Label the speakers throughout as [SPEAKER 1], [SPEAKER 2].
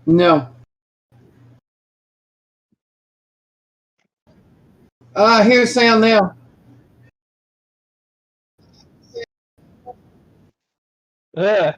[SPEAKER 1] No. Here's sound now.
[SPEAKER 2] Yeah.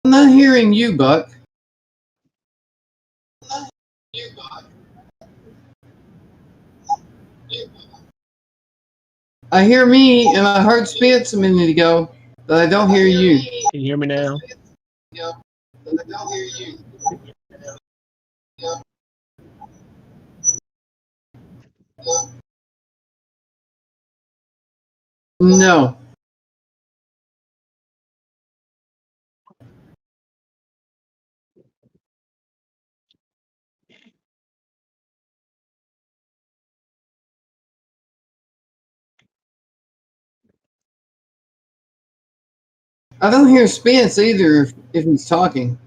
[SPEAKER 1] I'm not hearing you, Buck. I hear me, and I heard Spitz a minute ago, but I don't hear you.
[SPEAKER 2] Can you hear me now?
[SPEAKER 1] But I don't hear you. No. I don't hear Spence either if he's talking.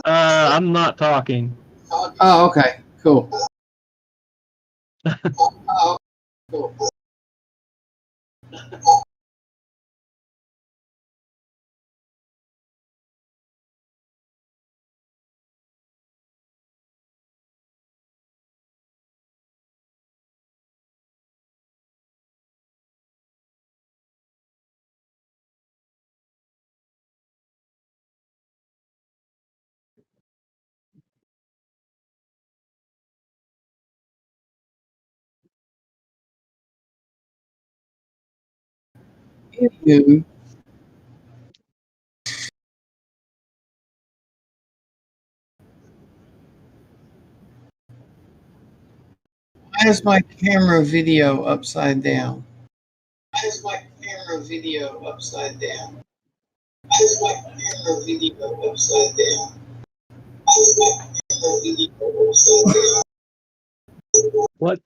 [SPEAKER 2] I'm not talking.
[SPEAKER 1] Oh, okay. Cool. Oh, cool. Anywho, why is my camera video upside down? Why is my camera video upside down? Why is my camera video upside down? Why is my camera video upside down?
[SPEAKER 2] What?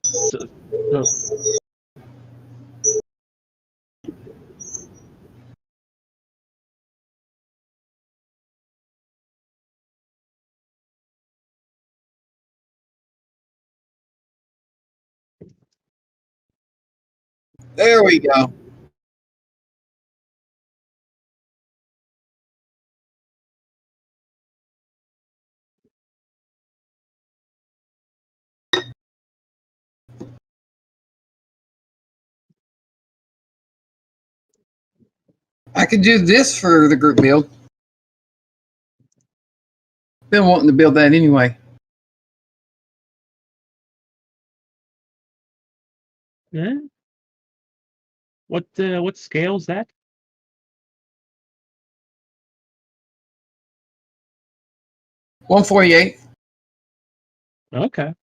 [SPEAKER 1] There we go. I could do this for the group build. Been wanting to build that anyway.
[SPEAKER 2] Yeah. What scale is that?
[SPEAKER 1] $148.
[SPEAKER 2] Okay.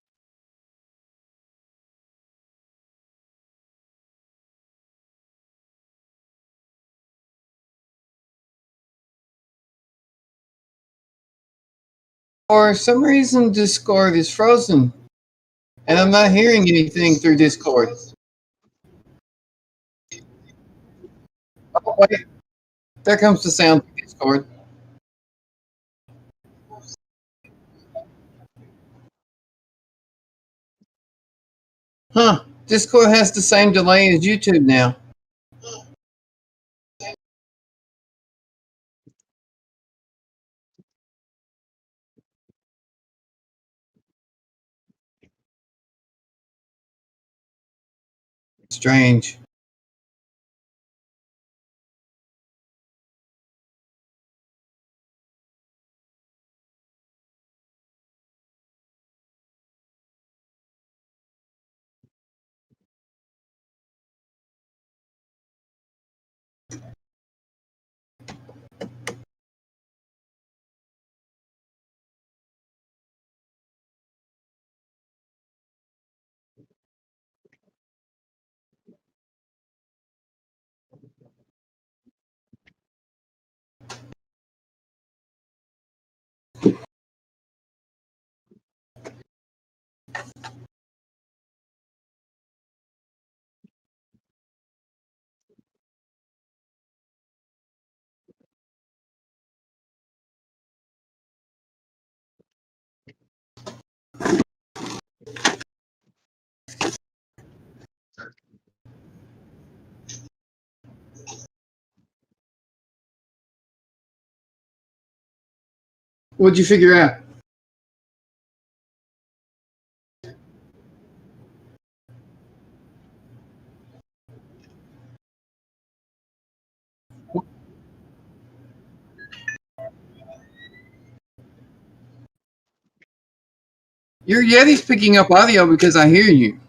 [SPEAKER 1] For some reason, Discord is frozen, and I'm not hearing anything through Discord. Oh, wait. There comes the sound through Discord. Huh. Discord has the same delay as YouTube now. Strange. What'd you figure out? Your Yeti's picking up audio because I hear you.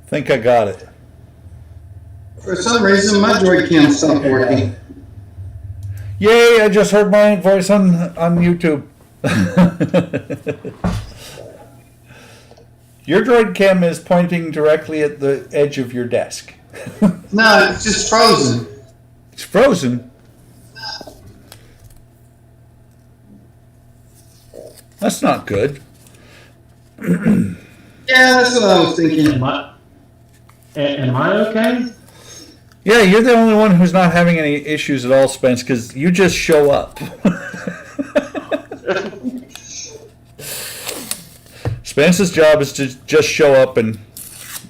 [SPEAKER 3] Think I got it.
[SPEAKER 1] For some reason, my Droid Cam stopped working.
[SPEAKER 3] Yay, I just heard my voice on YouTube. Your Droid Cam is pointing directly at the edge of your desk.
[SPEAKER 1] No, it's just frozen.
[SPEAKER 3] It's frozen. That's not good.
[SPEAKER 1] Yeah, that's what I was thinking.
[SPEAKER 2] Am I okay?
[SPEAKER 3] Yeah, you're the only one who's not having any issues at all, Spence, because you just show up. Spence's job is to just show up and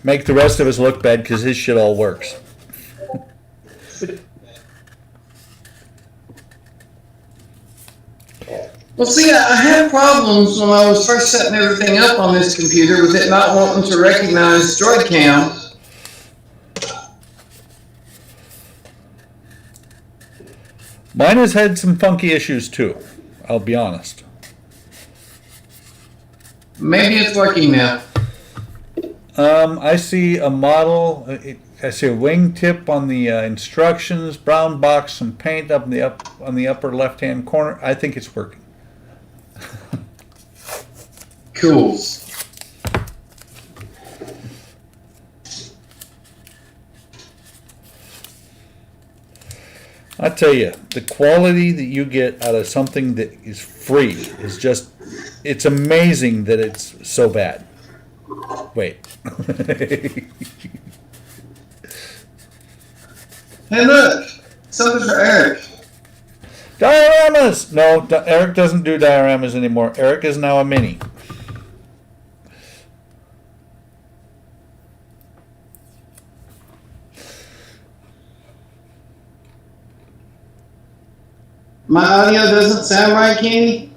[SPEAKER 3] make the rest of us look bad because his shit all works.
[SPEAKER 1] Well, see, I had problems when I was first setting everything up on this computer with it not wanting to recognize Droid Cam.
[SPEAKER 3] Mine has had some funky issues too, I'll be honest.
[SPEAKER 1] Maybe it's working now.
[SPEAKER 3] I see a model. I see a wingtip on the instructions, brown box, some paint up on the upper left-hand corner. I think it's working.
[SPEAKER 1] Cool.
[SPEAKER 3] I tell you, the quality that you get out of something that is free is just, it's amazing that it's so bad. Wait.
[SPEAKER 1] Hey, look, something for Eric.
[SPEAKER 3] Dioramas! No, Eric doesn't do dioramas anymore. Eric is now a mini.
[SPEAKER 1] My audio doesn't sound right, Kenny?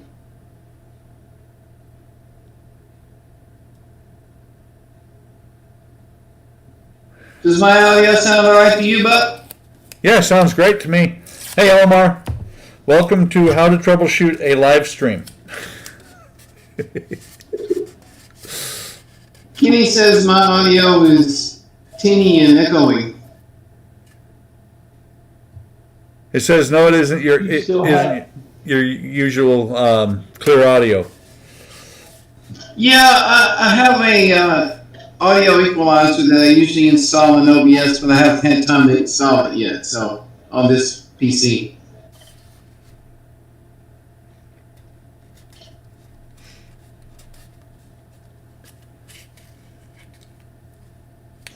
[SPEAKER 1] Does my audio sound all right to you, Buck?
[SPEAKER 3] Yeah, sounds great to me. Hey, Omar. Welcome to How to Troubleshoot a Live Stream.
[SPEAKER 1] Kenny says my audio is tinny and echoing.
[SPEAKER 3] It says no, it isn't your
[SPEAKER 2] You
[SPEAKER 3] it
[SPEAKER 2] still
[SPEAKER 3] isn't your usual clear audio.
[SPEAKER 1] Yeah, I have a audio equalizer that I usually install in OBS, but I haven't had time to install it yet. So on this PC.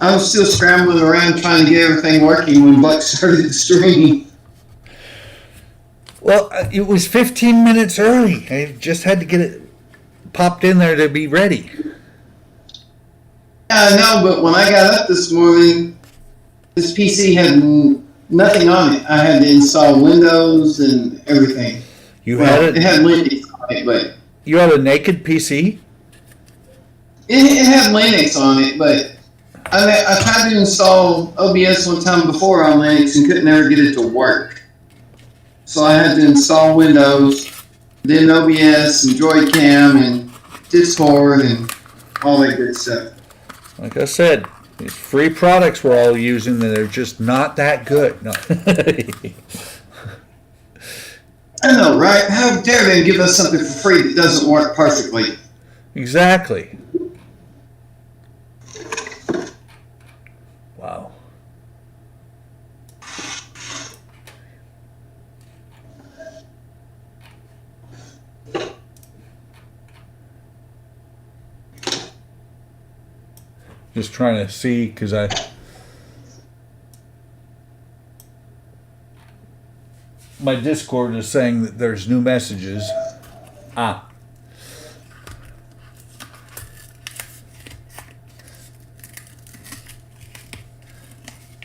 [SPEAKER 1] I was still scrambling around trying to get everything working when Buck started the stream.
[SPEAKER 3] Well, it was 15 minutes early. I just had to get it popped in there to be ready.
[SPEAKER 1] Yeah, I know, but when I got up this morning, this PC had nothing on it. I had to install Windows and everything.
[SPEAKER 3] You
[SPEAKER 1] Well,
[SPEAKER 3] had
[SPEAKER 1] it had Linux on it, but
[SPEAKER 3] you had a naked PC?
[SPEAKER 1] it had Linux on it, but I tried to install OBS one time before on Linux and couldn't ever get it to work. So I had to install Windows, then OBS and Droid Cam and Discord and all that good stuff.
[SPEAKER 3] Like I said, these free products we're all using, they're just not that good. No.
[SPEAKER 1] I know, right? How dare they give us something for free that doesn't work perfectly?
[SPEAKER 3] Exactly. Wow. Just trying to see, because my Discord is saying that there's new messages. Ah.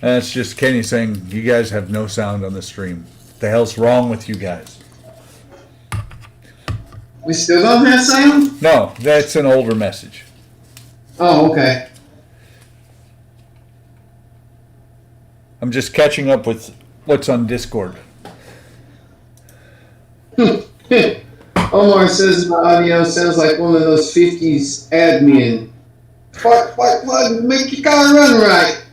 [SPEAKER 3] That's just Kenny saying, you guys have no sound on the stream. The hell's wrong with you guys?
[SPEAKER 1] We still don't have sound?
[SPEAKER 3] No, that's an older message.
[SPEAKER 1] Oh, okay.
[SPEAKER 3] I'm just catching up with what's on Discord.
[SPEAKER 1] Omar says my audio sounds like one of those 50s admin. What, make your car run right.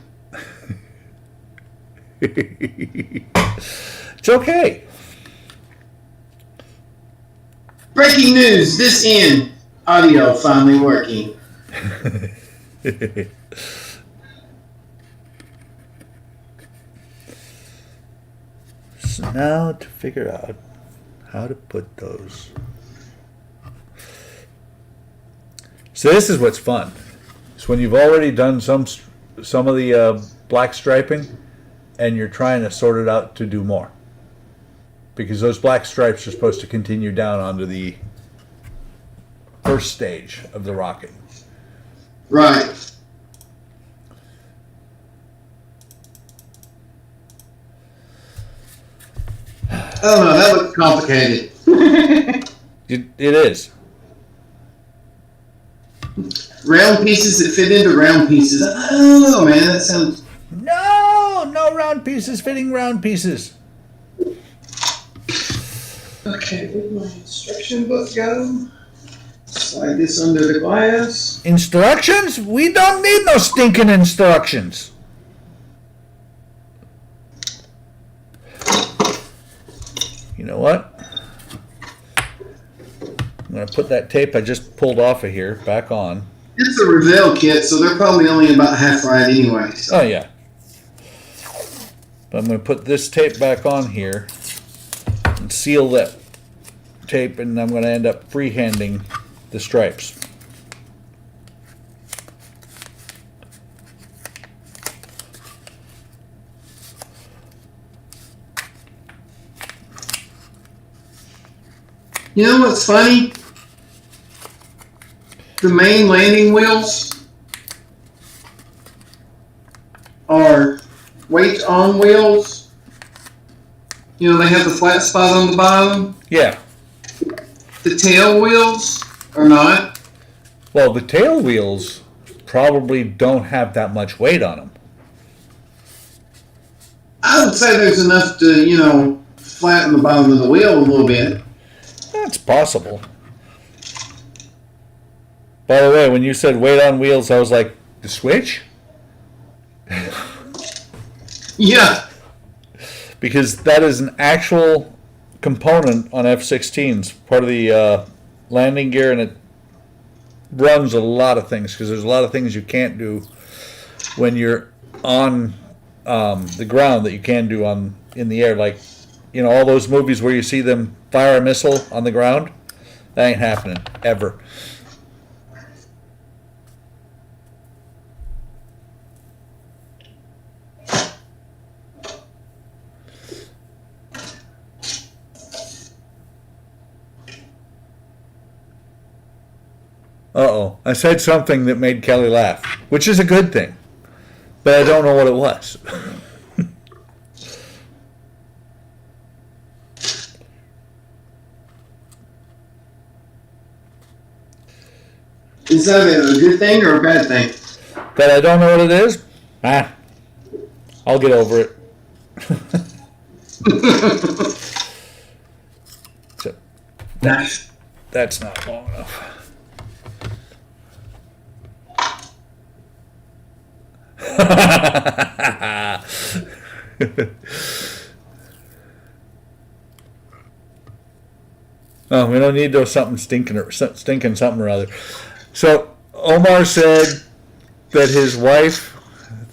[SPEAKER 3] It's okay.
[SPEAKER 1] Breaking news, this end. Audio finally working.
[SPEAKER 3] So now to figure out how to put those. So this is what's fun. It's when you've already done some of the black striping, and you're trying to sort it out to do more. Because those black stripes are supposed to continue down onto the first stage of the rocket.
[SPEAKER 1] Right. Oh no, that looks complicated.
[SPEAKER 3] It is.
[SPEAKER 1] Round pieces that fit into round pieces. I don't know, man. That sounds.
[SPEAKER 3] No round pieces fitting round pieces.
[SPEAKER 1] Okay, where'd my instruction book go? Slide this under the glass.
[SPEAKER 3] Instructions? We don't need no stinking instructions. You know what? I'm going to put that tape I just pulled off of here back on.
[SPEAKER 1] It's a Revell kit, so they're probably only about half right anyway. So.
[SPEAKER 3] Oh, yeah. But I'm going to put this tape back on here and seal that tape, and I'm going to end up freehanding the stripes.
[SPEAKER 1] You know what's funny? The main landing wheels are weight on wheels. You know, they have the flat spot on the bottom.
[SPEAKER 3] Yeah.
[SPEAKER 1] The tail wheels are not.
[SPEAKER 3] Well, the tail wheels probably don't have that much weight on them.
[SPEAKER 1] I would say there's enough to, you know, flatten the bottom of the wheel a little bit.
[SPEAKER 3] That's possible. By the way, when you said weight on wheels, I was like, the Switch?
[SPEAKER 1] Yeah.
[SPEAKER 3] Because that is an actual component on F-16s, part of the landing gear, and it runs a lot of things, because there's a lot of things you can't do when you're on the ground that you can do in the air. Like, you know, all those movies where you see them fire a missile on the ground, that ain't happening, ever. Uh-oh. I said something that made Kelly laugh, which is a good thing. But I don't know what it was.
[SPEAKER 1] Is that a good thing or a bad thing?
[SPEAKER 3] That I don't know what it is? I'll get over it. So,
[SPEAKER 1] Nice.
[SPEAKER 3] that's not long enough. Oh, we don't need those something stinking something or other. So Omar said that his wife,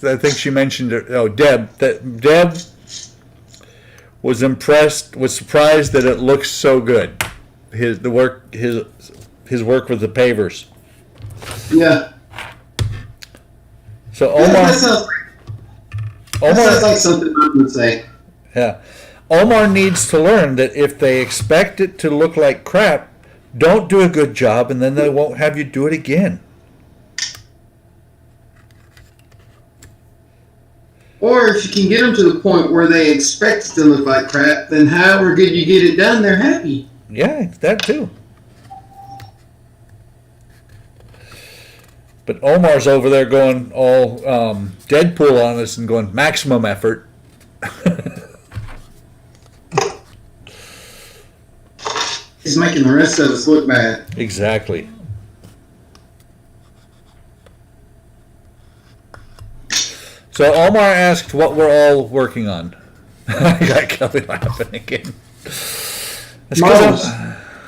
[SPEAKER 3] I think she mentioned it, Deb, that Deb was surprised that it looks so good. His work with the pavers.
[SPEAKER 1] Yeah.
[SPEAKER 3] So
[SPEAKER 1] That sounds like something I would say.
[SPEAKER 3] Yeah. Omar needs to learn that if they expect it to look like crap, don't do a good job, and then they won't have you do it again.
[SPEAKER 1] Or if you can get them to the point where they expect it to look like crap, then however good you get it done, they're happy.
[SPEAKER 3] Yeah, that too. But Omar's over there going all Deadpool on us and going maximum effort.
[SPEAKER 4] He's making the rest of us look bad.
[SPEAKER 3] Exactly. So Omar asked what we're all working on. I got Kelly laughing again. That's 'cause
[SPEAKER 4] Models.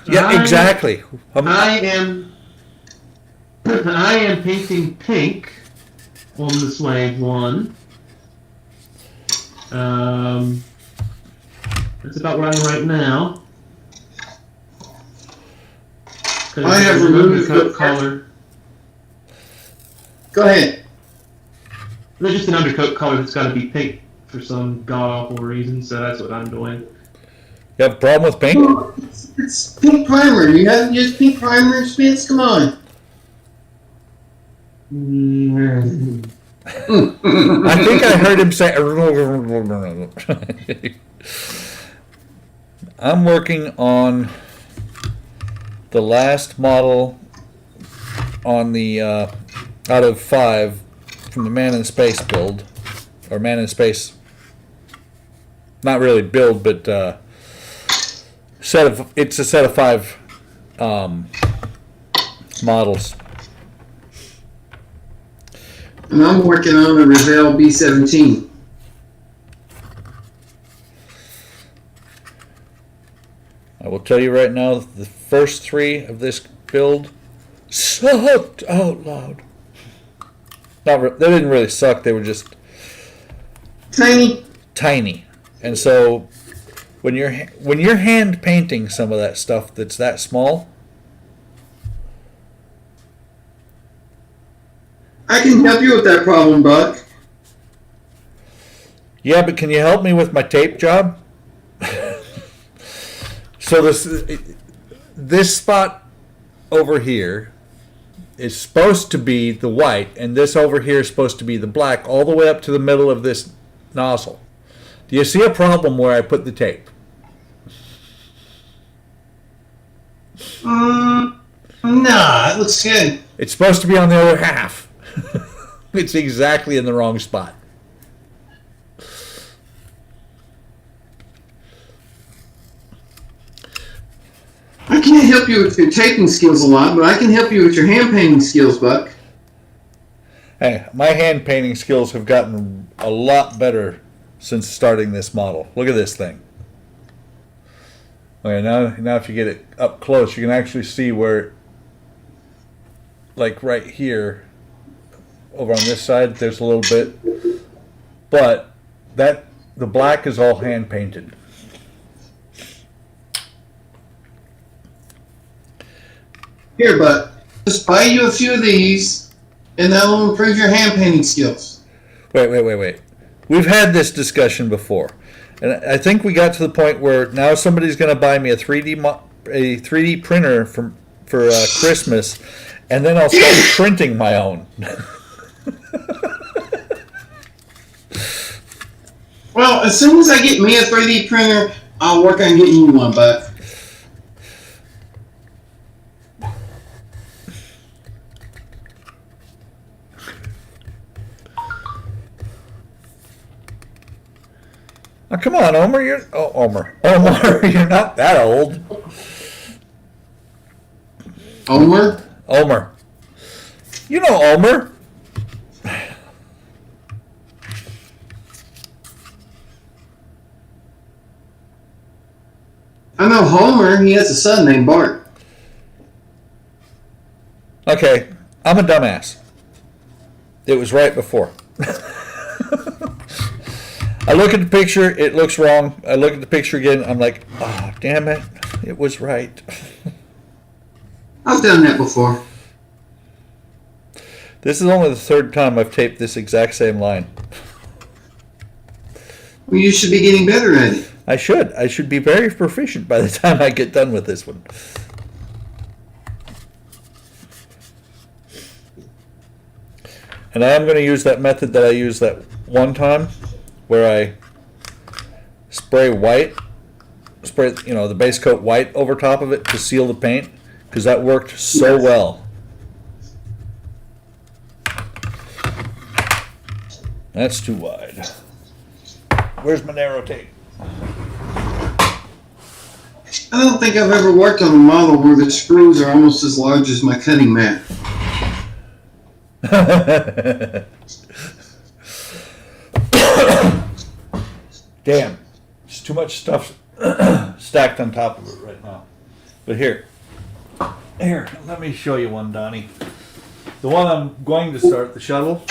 [SPEAKER 3] yeah, exactly.
[SPEAKER 2] I am painting pink on the Slave one. That's about where I am right now.
[SPEAKER 4] I have removed
[SPEAKER 2] coat
[SPEAKER 4] the
[SPEAKER 2] color.
[SPEAKER 4] Go ahead.
[SPEAKER 2] There's just an undercoat color that's got to be pink for some god awful reason, so that's what I'm doing.
[SPEAKER 3] You have a problem with pink?
[SPEAKER 4] It's pink primer. You haven't used pink primer, Spence? Come on.
[SPEAKER 3] I think I heard him say. I'm working on the last model on the out of 5 from the Man in Space build, or Man in Space. Not really build, but it's a set of 5 models.
[SPEAKER 4] And I'm working on a Revell B17.
[SPEAKER 3] I will tell you right now, the first 3 of this build sucked out loud. They didn't really suck. They were just
[SPEAKER 4] Tiny.
[SPEAKER 3] And so when you're hand painting some of that stuff that's that small,
[SPEAKER 4] I can help you with that problem, Buck.
[SPEAKER 3] yeah, but can you help me with my tape job? So this spot over here is supposed to be the white, and this over here is supposed to be the black, all the way up to the middle of this nozzle. Do you see a problem where I put the tape?
[SPEAKER 4] Nah, it looks good.
[SPEAKER 3] It's supposed to be on the other half. It's exactly in the wrong spot.
[SPEAKER 4] I can't help you with your taping skills a lot, but I can help you with your hand painting skills, Buck.
[SPEAKER 3] Hey, my hand painting skills have gotten a lot better since starting this model. Look at this thing. Okay, now if you get it up close, you can actually see where, like right here, over on this side, there's a little bit, but the black is all hand painted.
[SPEAKER 4] Here, Buck. Just buy you a few of these, and that will improve your hand painting skills.
[SPEAKER 3] Wait. We've had this discussion before, and I think we got to the point where now somebody's going to buy me a 3D printer for Christmas, and then I'll start printing my own.
[SPEAKER 4] Well, as soon as I get me a 3D printer, I'll work on getting you one, Buck.
[SPEAKER 3] Oh, come on, Omar. Omar, you're not that old.
[SPEAKER 4] Omer?
[SPEAKER 3] You know Omer.
[SPEAKER 4] I know Homer. He has a son named Bart.
[SPEAKER 3] Okay, I'm a dumbass. It was right before. I look at the picture, it looks wrong. I look at the picture again, I'm like, oh, damn it, it was right.
[SPEAKER 4] I've done that before.
[SPEAKER 3] This is only the 3rd time I've taped this exact same line.
[SPEAKER 4] Well, you should be getting better at it.
[SPEAKER 3] I should be very proficient by the time I get done with this one. And I am going to use that method that I used that one time, where I spray the base coat white over top of it to seal the paint, because that worked so well. That's too wide. Where's my narrow tape?
[SPEAKER 4] I don't think I've ever worked on a model where the screws are almost as large as my cutting mat.
[SPEAKER 3] Damn. There's too much stuff stacked on top of it right now. But here, let me show you one, Donnie. The one I'm going to start, the shuttle,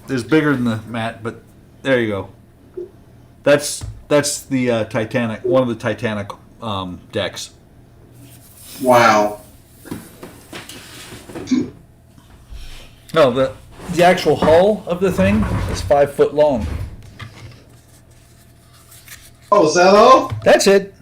[SPEAKER 3] is bigger than the mat, but there you go. That's the Titanic, one of the Titanic decks.
[SPEAKER 4] Wow.
[SPEAKER 3] No, the actual hull of the thing is 5 foot long.
[SPEAKER 4] Oh, is that all?
[SPEAKER 3] That's it.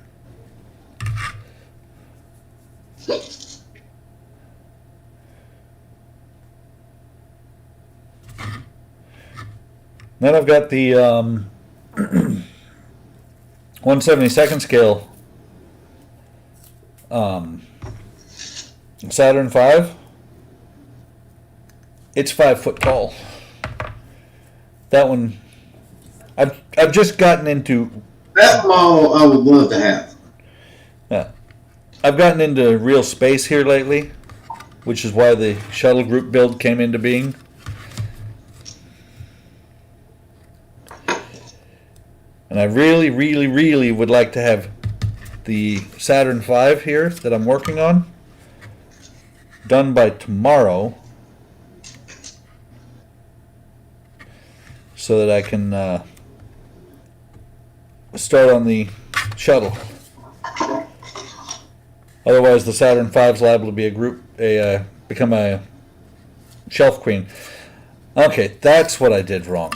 [SPEAKER 3] Then I've got the 1/72nd scale Saturn V. It's 5 foot tall. That one, I've just gotten into.
[SPEAKER 4] That model I would love to have.
[SPEAKER 3] Yeah, I've gotten into real space here lately, which is why the shuttle group build came into being. And I really, really, really would like to have the Saturn V here that I'm working on done by tomorrow, so that I can start on the shuttle. Otherwise, the Saturn V is liable to be become a shelf queen. Okay, that's what I did wrong.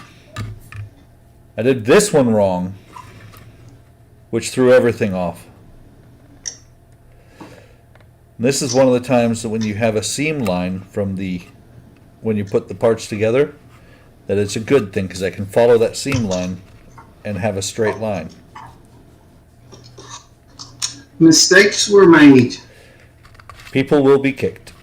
[SPEAKER 3] I did this one wrong, which threw everything off. This is one of the times that when you have a seam line when you put the parts together, that it's a good thing, because I can follow that seam line and have a straight line.
[SPEAKER 4] Mistakes were made.
[SPEAKER 3] People will be kicked.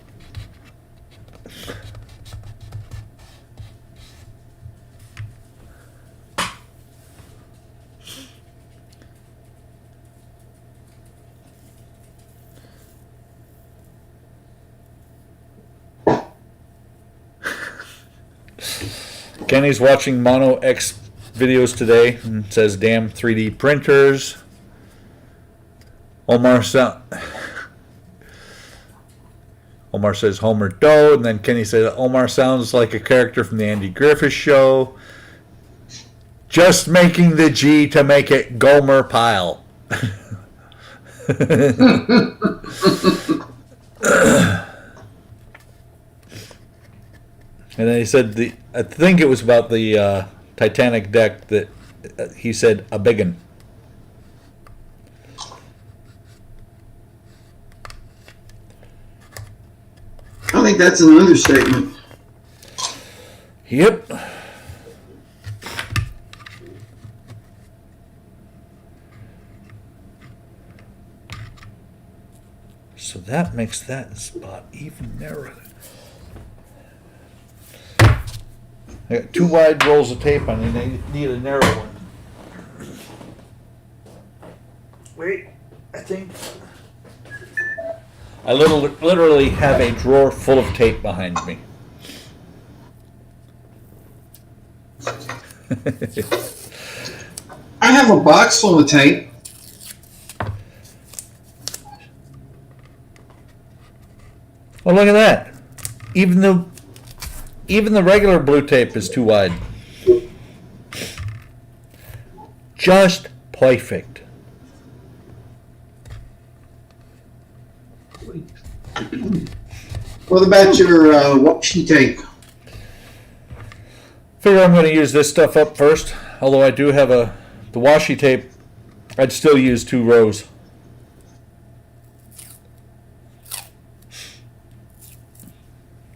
[SPEAKER 3] Kenny's watching Mono X videos today and says, "Damn 3D printers." Omar says Homer Doe, and then Kenny said Omar sounds like a character from the Andy Griffith Show. Just making the G to make it Gomer Pyle. And then he said I think it was about the Titanic deck that he said a biggin.
[SPEAKER 4] I think that's an understatement.
[SPEAKER 3] Yep. So that makes that spot even narrower. I got 2 wide rolls of tape on it, and I need a narrow one. Wait, I think I literally have a drawer full of tape behind me.
[SPEAKER 4] I have a box full of tape.
[SPEAKER 3] Oh, look at that. Even the regular blue tape is too wide. Just perfect.
[SPEAKER 4] What about your washi tape?
[SPEAKER 3] Figure I'm going to use this stuff up first. Although I do have the washi tape, I'd still use 2 rows.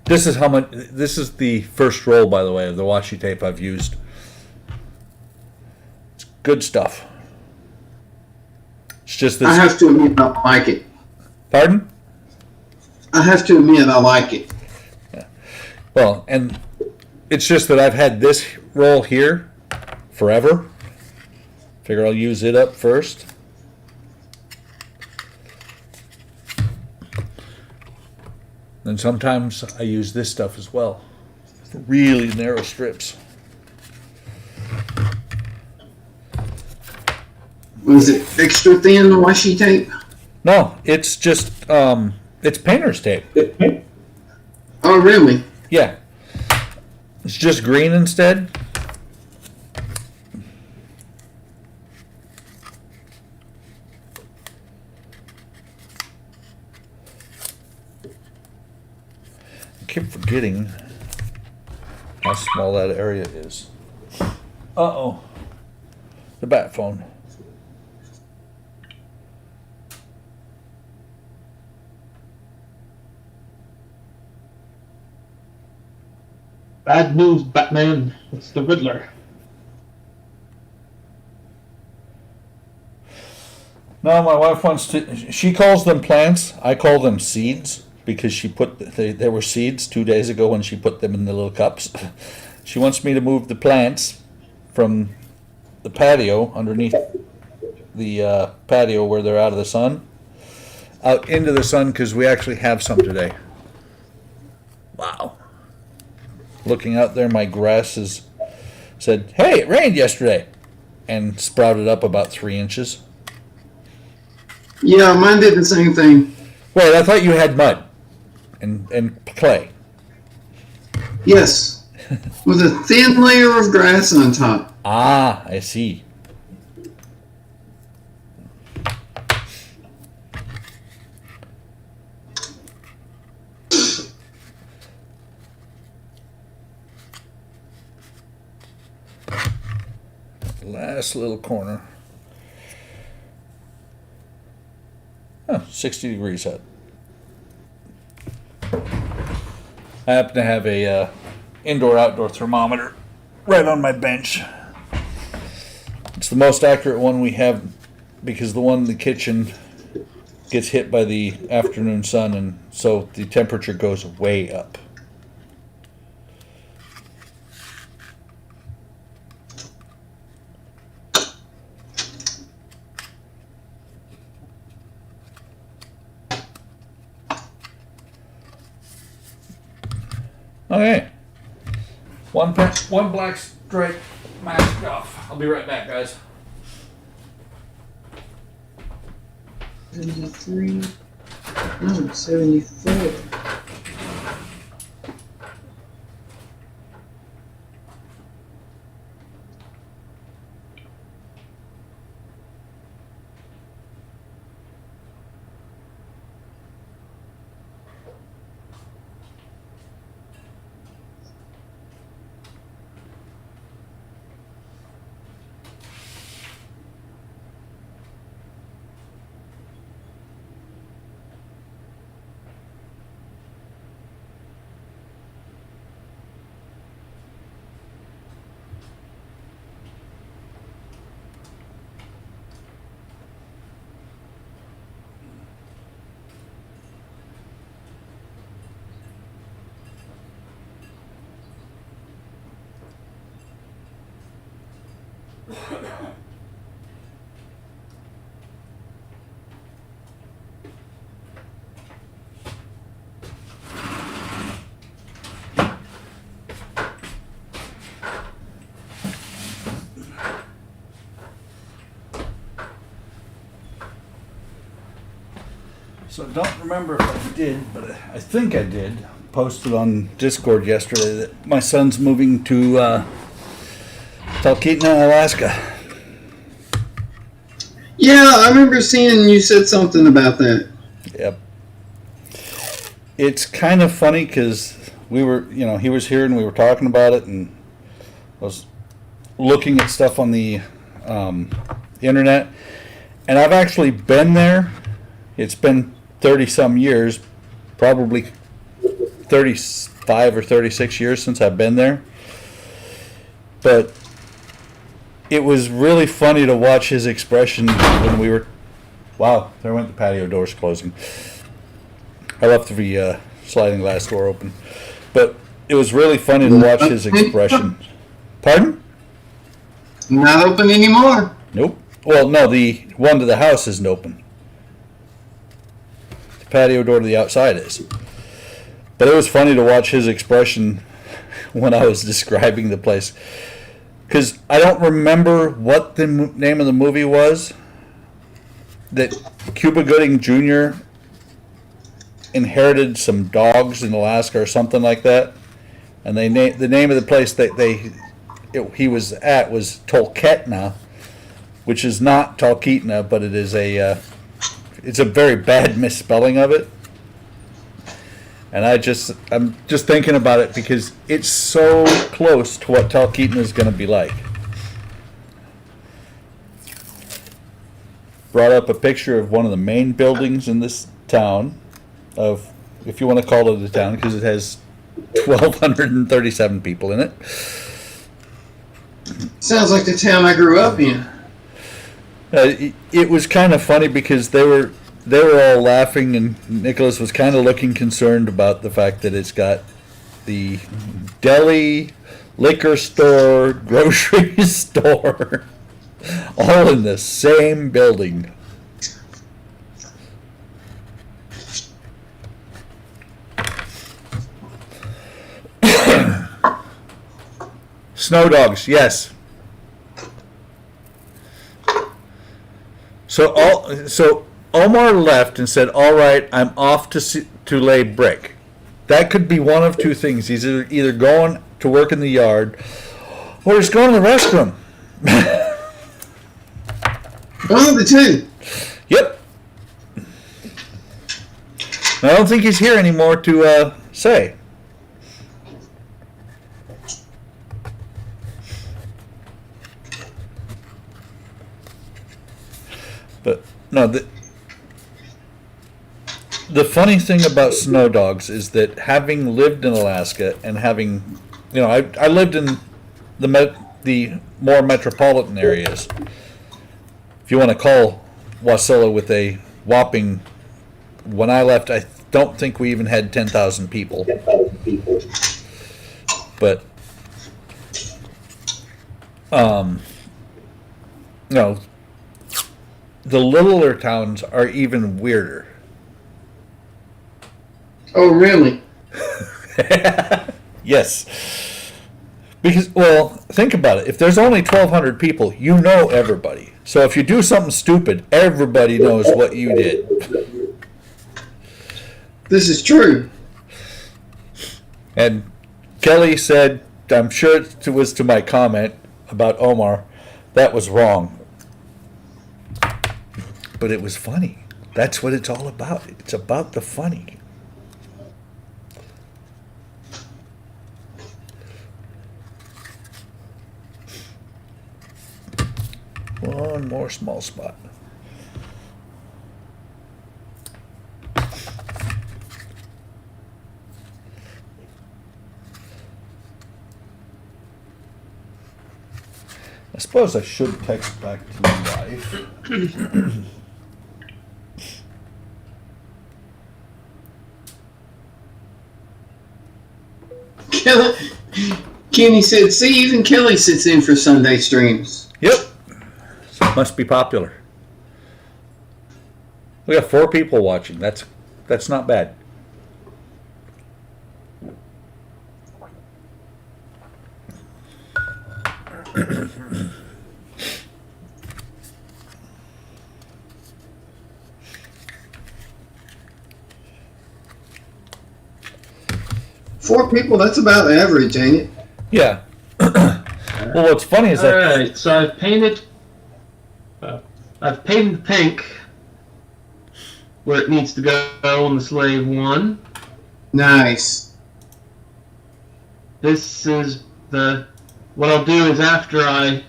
[SPEAKER 3] This is how much. This is the first roll, by the way, of the washi tape I've used. It's good stuff. It's just this.
[SPEAKER 4] I have to admit I like it.
[SPEAKER 3] Pardon?
[SPEAKER 4] I have to admit I like it.
[SPEAKER 3] Yeah. Well, and it's just that I've had this roll here forever. Figure I'll use it up first. And sometimes I use this stuff as well for really narrow strips.
[SPEAKER 4] Was it extra thin washi tape?
[SPEAKER 3] No, it's just it's painter's tape.
[SPEAKER 4] Oh, really?
[SPEAKER 3] Yeah, it's just green instead. I keep forgetting how small that area is. Uh-oh. The bat phone.
[SPEAKER 2] Bad news, Batman. It's the Riddler.
[SPEAKER 3] No, my wife wants to. She calls them plants. I call them seeds because she put they were seeds 2 days ago when she put them in the little cups. She wants me to move the plants from the patio underneath the patio where they're out of the sun out into the sun because we actually have some today. Wow. Looking out there, my grass has said, "Hey, it rained yesterday," and sprouted up about 3 inches.
[SPEAKER 4] Yeah, mine did the same thing.
[SPEAKER 3] Wait, I thought you had mud and clay.
[SPEAKER 4] Yes, with a thin layer of grass on top.
[SPEAKER 3] Ah, I see. Last little corner. Oh, 60 degrees out. I happen to have a indoor-outdoor thermometer right on my bench. It's the most accurate one we have because the one in the kitchen gets hit by the afternoon sun, and so the temperature goes way up. Okay. One black stripe mask off. I'll be right back, guys.
[SPEAKER 1] 73. No, 74.
[SPEAKER 3] So I don't remember if I did, but I think I did. Posted on Discord yesterday that my son's moving to Talkeetna, Alaska.
[SPEAKER 4] Yeah, I remember seeing you said something about that.
[SPEAKER 3] Yep. It's kind of funny because we were, he was here and we were talking about it, and I was looking at stuff on the internet, and I've actually been there. It's been 30-some years, probably 35 or 36 years since I've been there. But it was really funny to watch his expression when we were... Wow, there went the patio doors closing. I left the sliding glass door open. But it was really funny to watch his expression. Pardon?
[SPEAKER 4] Not open anymore.
[SPEAKER 3] Nope. Well, no, the one to the house isn't open. The patio door to the outside is. But it was funny to watch his expression when I was describing the place. Because I don't remember what the name of the movie was that Cuba Gooding Jr. inherited some dogs in Alaska or something like that. And the name of the place that he was at was Talkeetna, which is not Talkeetna, but it is it's a very bad misspelling of it. And I'm just thinking about it because it's so close to what Talkeetna is going to be like. Brought up a picture of one of the main buildings in this town, of, if you want to call it a town, because it has 1,237 people in it.
[SPEAKER 4] Sounds like the town I grew up in.
[SPEAKER 3] It was kind of funny because they were all laughing, and Nicholas was kind of looking concerned about the fact that it's got the deli, liquor store, grocery store, all in the same building. Snow dogs, yes. So Omar left and said, "All right, I'm off to lay brick." That could be one of two things. He's either going to work in the yard, or he's going to the restroom.
[SPEAKER 4] One of the two.
[SPEAKER 3] Yep. I don't think he's here anymore to say. But no, the funny thing about snow dogs is that, having lived in Alaska and having, I lived in the more metropolitan areas. If you want to call Wasilla with a whopping, when I left, I don't think we even had 10,000 people. But, no, the littler towns are even weirder.
[SPEAKER 4] Oh, really?
[SPEAKER 3] Yes. Because, well, think about it. If there's only 1,200 people, you know everybody. So if you do something stupid, everybody knows what you did.
[SPEAKER 4] This is true.
[SPEAKER 3] And Kelly said, I'm sure it was to my comment about Omar, that was wrong. But it was funny. That's what it's all about. It's about the funny. One more small spot. I suppose I should text back to my wife.
[SPEAKER 4] Kenny said, see, even Kelly sits in for Sunday streams.
[SPEAKER 3] Yep. So it must be popular. We got 4 people watching. That's not bad.
[SPEAKER 4] Four people, that's about average, ain't it?
[SPEAKER 3] Yeah. Well, what's funny is that.
[SPEAKER 2] All right, so I've painted pink where it needs to go on the slave 1.
[SPEAKER 4] Nice.
[SPEAKER 2] This is what I'll do is, after I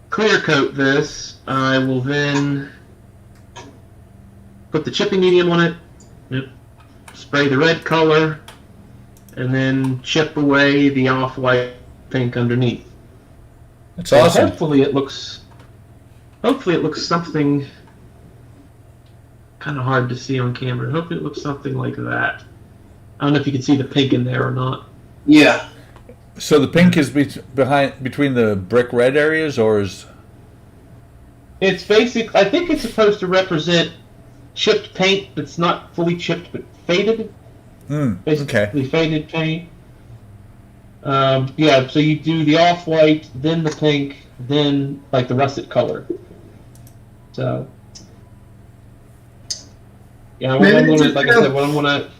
[SPEAKER 2] clear coat this, I will then put the chipping medium on it. Yep. Spray the red color, and then chip away the off-white pink underneath.
[SPEAKER 3] That's
[SPEAKER 2] So
[SPEAKER 3] awesome.
[SPEAKER 2] hopefully it looks something kind of hard to see on camera. Hopefully it looks something like that. I don't know if you can see the pink in there or not.
[SPEAKER 4] Yeah.
[SPEAKER 3] So the pink is between the brick red areas, or is
[SPEAKER 2] It's basic. I think it's supposed to represent chipped paint that's not fully chipped but faded.
[SPEAKER 3] okay?
[SPEAKER 2] Basically faded paint. Yeah, so you do the off-white, then the pink, then like the russet color. So, yeah, what I'm gonna, like I said, what I'm gonna,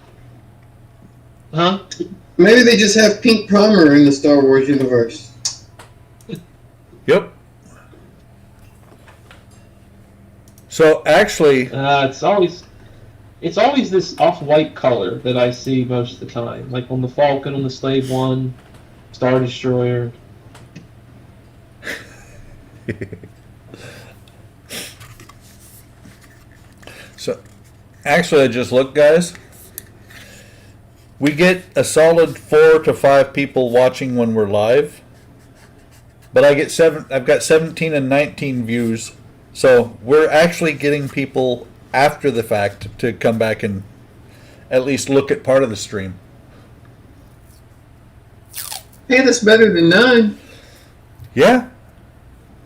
[SPEAKER 2] huh?
[SPEAKER 4] Maybe they just have pink primer in the Star Wars universe.
[SPEAKER 3] Yep. So actually,
[SPEAKER 2] It's always this off-white color that I see most of the time, like on the Falcon, on the Slave One, Star Destroyer.
[SPEAKER 3] so actually, I just looked, guys. We get a solid 4 to 5 people watching when we're live, but I get I've got 17 and 19 views, so we're actually getting people after the fact to come back and at least look at part of the stream.
[SPEAKER 4] Hey, that's better than none.
[SPEAKER 3] Yeah.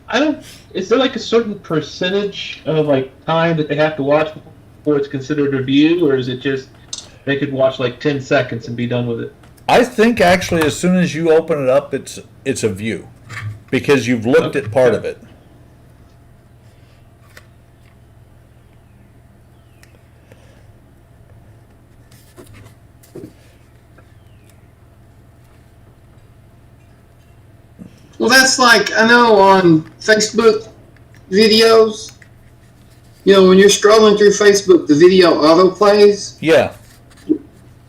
[SPEAKER 2] I don't. Is there like a certain percentage of like time that they have to watch before it's considered a view, or is it just they could watch like 10 seconds and be done with it?
[SPEAKER 3] I think actually as soon as you open it up, it's a view because you've looked at part of it.
[SPEAKER 4] Well, that's like, I know on Facebook videos, you know, when you're scrolling through Facebook, the video auto plays.
[SPEAKER 3] Yeah.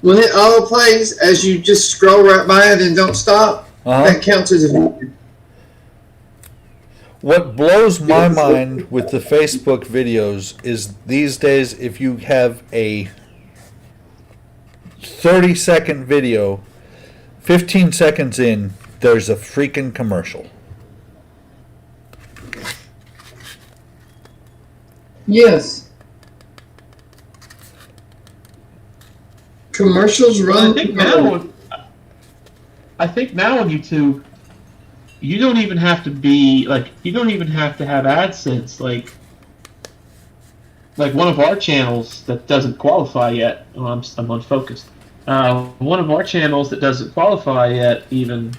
[SPEAKER 4] When it auto plays, as you just scroll right by it and don't stop, that counts as a video.
[SPEAKER 3] What blows my mind with the Facebook videos is these days, if you have a 30-second video, 15 seconds in, there's a freaking commercial.
[SPEAKER 4] Yes. Commercials run.
[SPEAKER 2] I think now on YouTube, you don't even have to be like, you don't even have to have AdSense. Like one of our channels that doesn't qualify yet. Oh, I'm unfocused. One of our channels that doesn't qualify yet even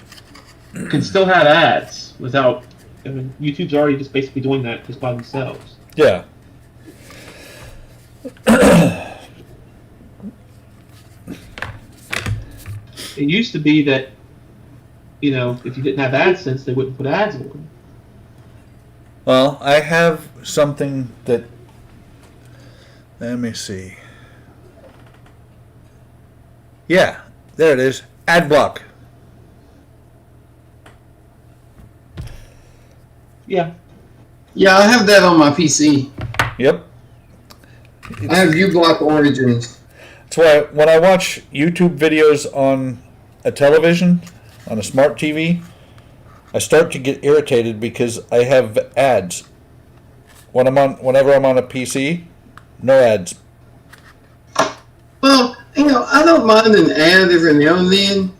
[SPEAKER 2] can still have ads without. I mean, YouTube's already just basically doing that just by themselves.
[SPEAKER 3] Yeah.
[SPEAKER 2] It used to be that, you know, if you didn't have AdSense, they wouldn't put ads on.
[SPEAKER 3] Well, I have something that. Let me see. Yeah, there it is. Ad block.
[SPEAKER 2] Yeah.
[SPEAKER 4] Yeah, I have that on my PC.
[SPEAKER 3] Yep.
[SPEAKER 4] I have uBlock Origins.
[SPEAKER 3] That's why when I watch YouTube videos on a television, on a smart TV, I start to get irritated because I have ads. Whenever I'm on a PC, no ads.
[SPEAKER 4] Well, you know, I don't mind an ad every now and then,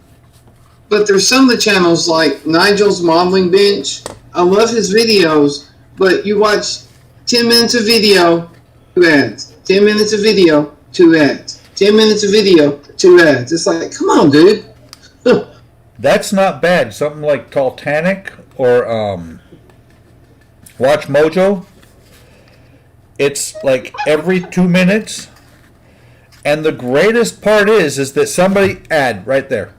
[SPEAKER 4] but there's some of the channels like Nigel's Modeling Bench. I love his videos, but you watch 10 minutes of video, 2 ads. 10 minutes of video, 2 ads. 10 minutes of video, 2 ads. It's like, come on, dude.
[SPEAKER 3] That's not bad. Something like Titanic or Watch Mojo. It's like every 2 minutes. And the greatest part is that somebody ad right there.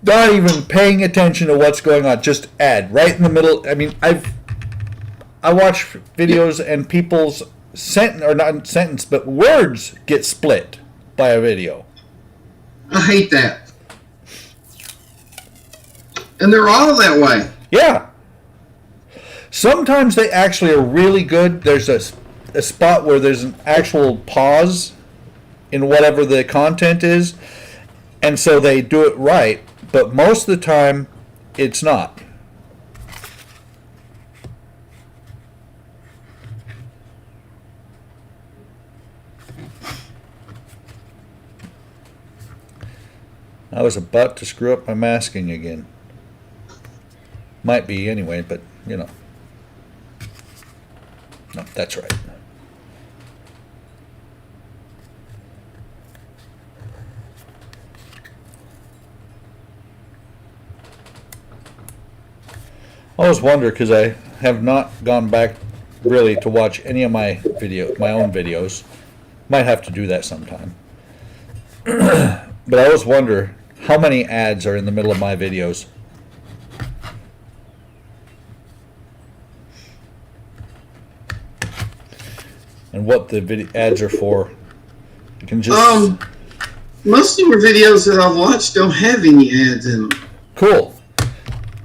[SPEAKER 3] Not even paying attention to what's going on, just ad right in the middle. I mean, I watch videos and people's sentence, but words get split by a video.
[SPEAKER 4] I hate that. And they're all that way.
[SPEAKER 3] Yeah. Sometimes they actually are really good. There's a spot where there's an actual pause in whatever the content is, and so they do it right. But most of the time, it's not. I was about to screw up my masking again. Might be anyway, but you know. No, that's right. I always wonder because I have not gone back really to watch any of my own videos. Might have to do that sometime. But I always wonder how many ads are in the middle of my videos. And what the ads are for. You can just
[SPEAKER 4] Most of your videos that I've watched don't have any ads in them.
[SPEAKER 3] cool.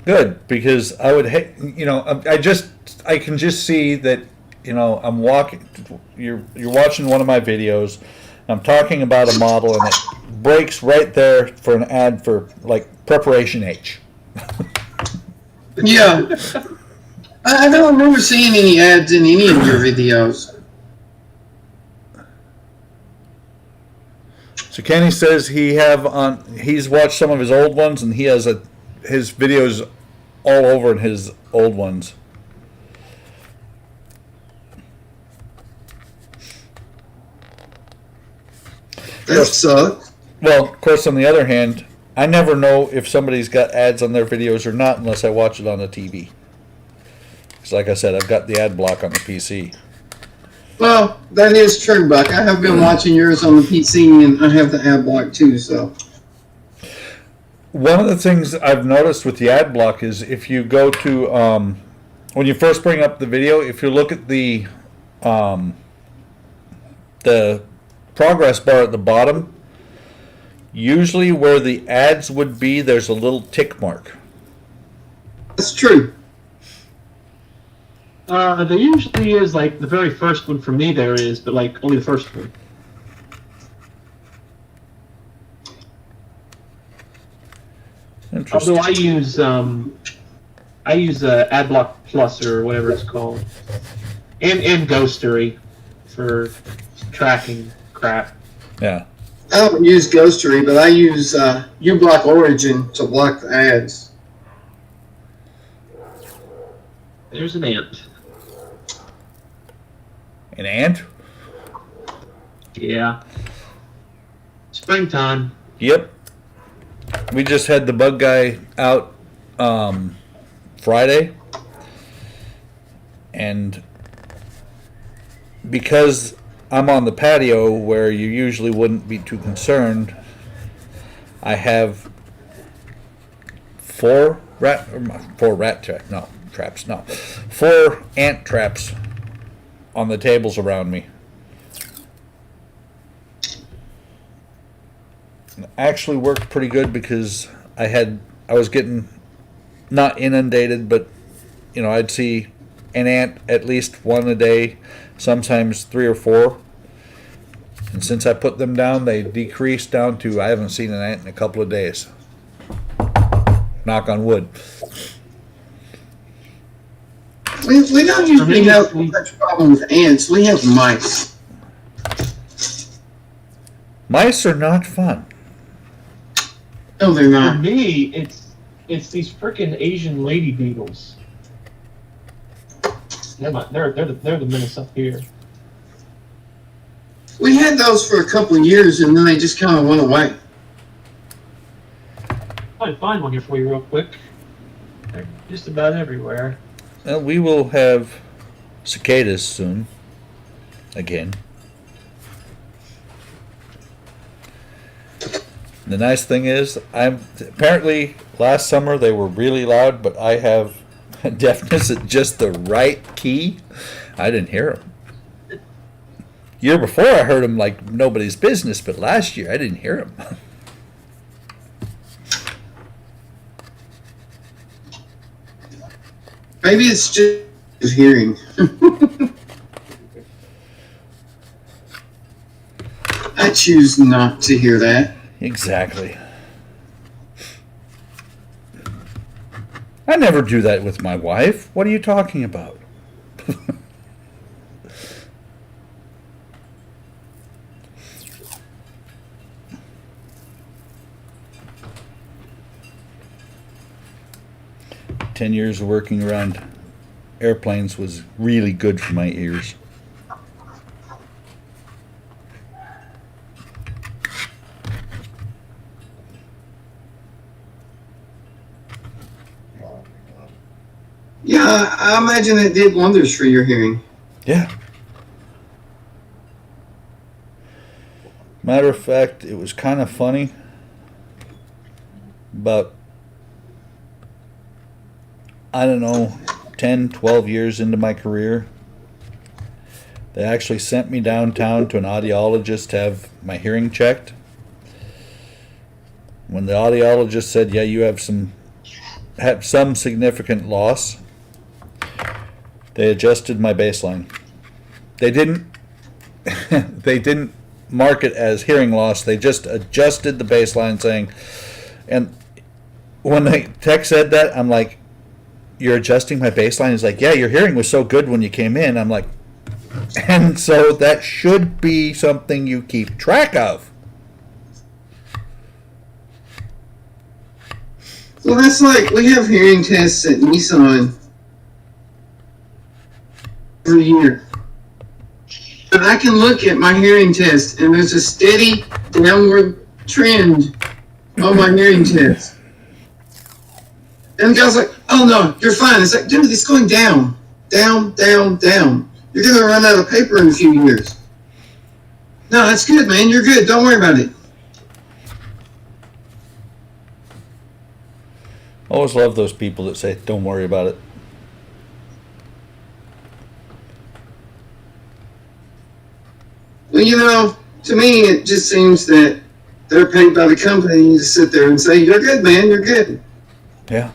[SPEAKER 3] Good, because I would hate, you know, I can just see that, you know, I'm walking, you're watching one of my videos, I'm talking about a model, and it breaks right there for an ad for, like, Preparation H.
[SPEAKER 4] Yeah. I don't remember seeing any ads in any of your videos.
[SPEAKER 3] So Kenny says he's watched some of his old ones, and he has his videos all over in his old ones.
[SPEAKER 4] That sucks.
[SPEAKER 3] Well, of course, on the other hand, I never know if somebody's got ads on their videos or not unless I watch it on the TV. Because like I said, I've got the ad block on the PC.
[SPEAKER 4] Well, that is true, Buck. I have been watching yours on the PC, and I have the ad block too, so.
[SPEAKER 3] One of the things I've noticed with the ad block is if you go to, when you first bring up the video, if you look at the progress bar at the bottom, usually where the ads would be, there's a little tick mark.
[SPEAKER 4] That's true.
[SPEAKER 2] There usually is, like, the very first one for me there is, but, like, only the first one.
[SPEAKER 3] Interesting.
[SPEAKER 2] Although I use AdBlock Plus or whatever it's called, and Ghostery for tracking crap.
[SPEAKER 3] Yeah.
[SPEAKER 4] I don't use Ghostery, but I use uBlock Origin to block the ads.
[SPEAKER 2] There's an ant.
[SPEAKER 3] An ant?
[SPEAKER 2] Yeah. Springtime.
[SPEAKER 3] Yep. We just had the bug guy out Friday, and because I'm on the patio where you usually wouldn't be too concerned, I have four ant traps on the tables around me. It actually worked pretty good because I was getting not inundated, but you know, I'd see an ant at least one a day, sometimes 3 or 4. And since I put them down, they decreased down to I haven't seen an ant in a couple of days. Knock on wood.
[SPEAKER 4] We don't usually have much problem with ants. We have mice.
[SPEAKER 3] Mice are not fun.
[SPEAKER 4] No, they're
[SPEAKER 2] For
[SPEAKER 4] not.
[SPEAKER 2] me, it's these frickin' Asian lady beetles. They're the menace up here.
[SPEAKER 4] We had those for a couple of years, and then they just kind of went away.
[SPEAKER 2] I'll find one here for you real quick. They're just about everywhere.
[SPEAKER 3] Well, we will have cicadas soon. Again. The nice thing is, apparently last summer they were really loud, but I have deafness at just the right key. I didn't hear them. Year before I heard them like nobody's business, but last year I didn't hear them.
[SPEAKER 4] Maybe it's just hearing. I choose not to hear that.
[SPEAKER 3] Exactly. I never do that with my wife. What are you talking about? 10 years of working around airplanes was really good for my ears.
[SPEAKER 4] Yeah, I imagine it did wonders for your hearing.
[SPEAKER 3] Yeah. Matter of fact, it was kind of funny. About, I don't know, 10, 12 years into my career, they actually sent me downtown to an audiologist to have my hearing checked. When the audiologist said, yeah, you have some significant loss, they adjusted my baseline. They didn't they didn't mark it as hearing loss. They just adjusted the baseline, saying, and when the tech said that, I'm like, you're adjusting my baseline? He's like, yeah, your hearing was so good when you came in. I'm like, and so that should be something you keep track of.
[SPEAKER 4] Well, that's like, we have hearing tests at Nissan every year. And I can look at my hearing test, and there's a steady downward trend on my hearing test. And the guy's like, oh no, you're fine. It's like, dude, it's going down, down, down, down. You're going to run out of paper in a few years. No, that's good, man. You're good. Don't worry about it.
[SPEAKER 3] I always love those people that say, don't worry about it.
[SPEAKER 4] Well, you know, to me, it just seems that they're paid by the company to sit there and say, you're good, man, you're good.
[SPEAKER 3] Yeah.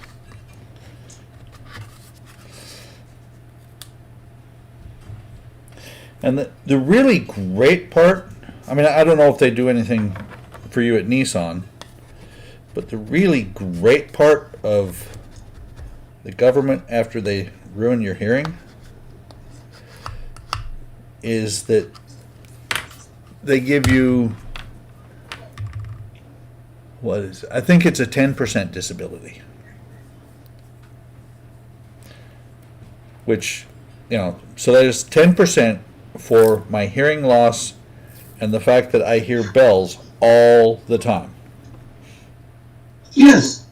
[SPEAKER 3] And the really great part, I mean, I don't know if they do anything for you at Nissan, but the really great part of the government after they ruin your hearing is that they give you, I think it's a 10% disability. Which, you know, so there's 10% for my hearing loss and the fact that I hear bells all the time.
[SPEAKER 4] Yes.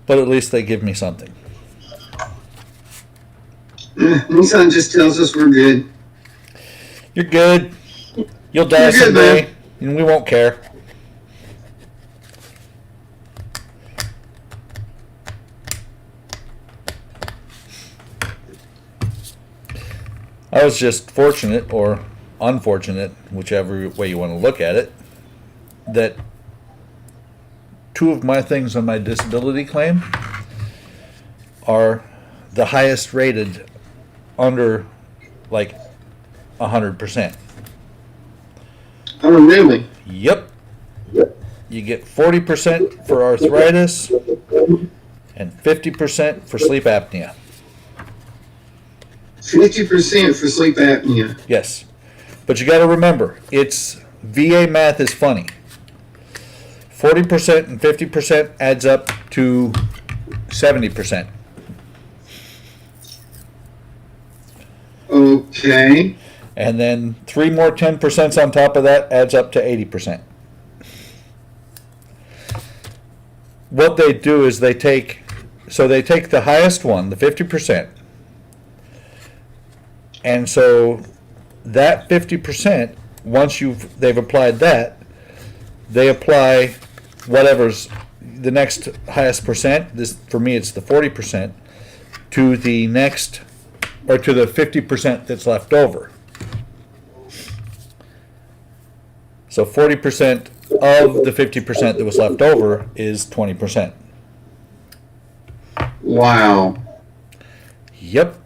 [SPEAKER 3] But at least they give me something.
[SPEAKER 4] Nissan just tells us we're good.
[SPEAKER 3] You're good. You'll die
[SPEAKER 4] You're good,
[SPEAKER 3] someday,
[SPEAKER 4] man.
[SPEAKER 3] and we won't care. I was just fortunate, or unfortunate, whichever way you want to look at it, that two of my things on my disability claim are the highest rated under like 100%.
[SPEAKER 4] Oh, really?
[SPEAKER 3] Yep. You get 40% for arthritis and 50% for sleep apnea.
[SPEAKER 4] 50% for sleep apnea.
[SPEAKER 3] Yes. But you got to remember, it's VA math is funny. 40% and 50% adds up to 70%.
[SPEAKER 4] Okay.
[SPEAKER 3] And then 3 more 10% on top of that adds up to 80%. What they do is they take the highest one, the 50%, and so that 50%, once they've applied that, they apply whatever's the next highest percent. This, for me, it's the 40%, to the next, or to the 50% that's left over. So 40% of the 50% that was left over is 20%.
[SPEAKER 4] Wow.
[SPEAKER 3] Yep.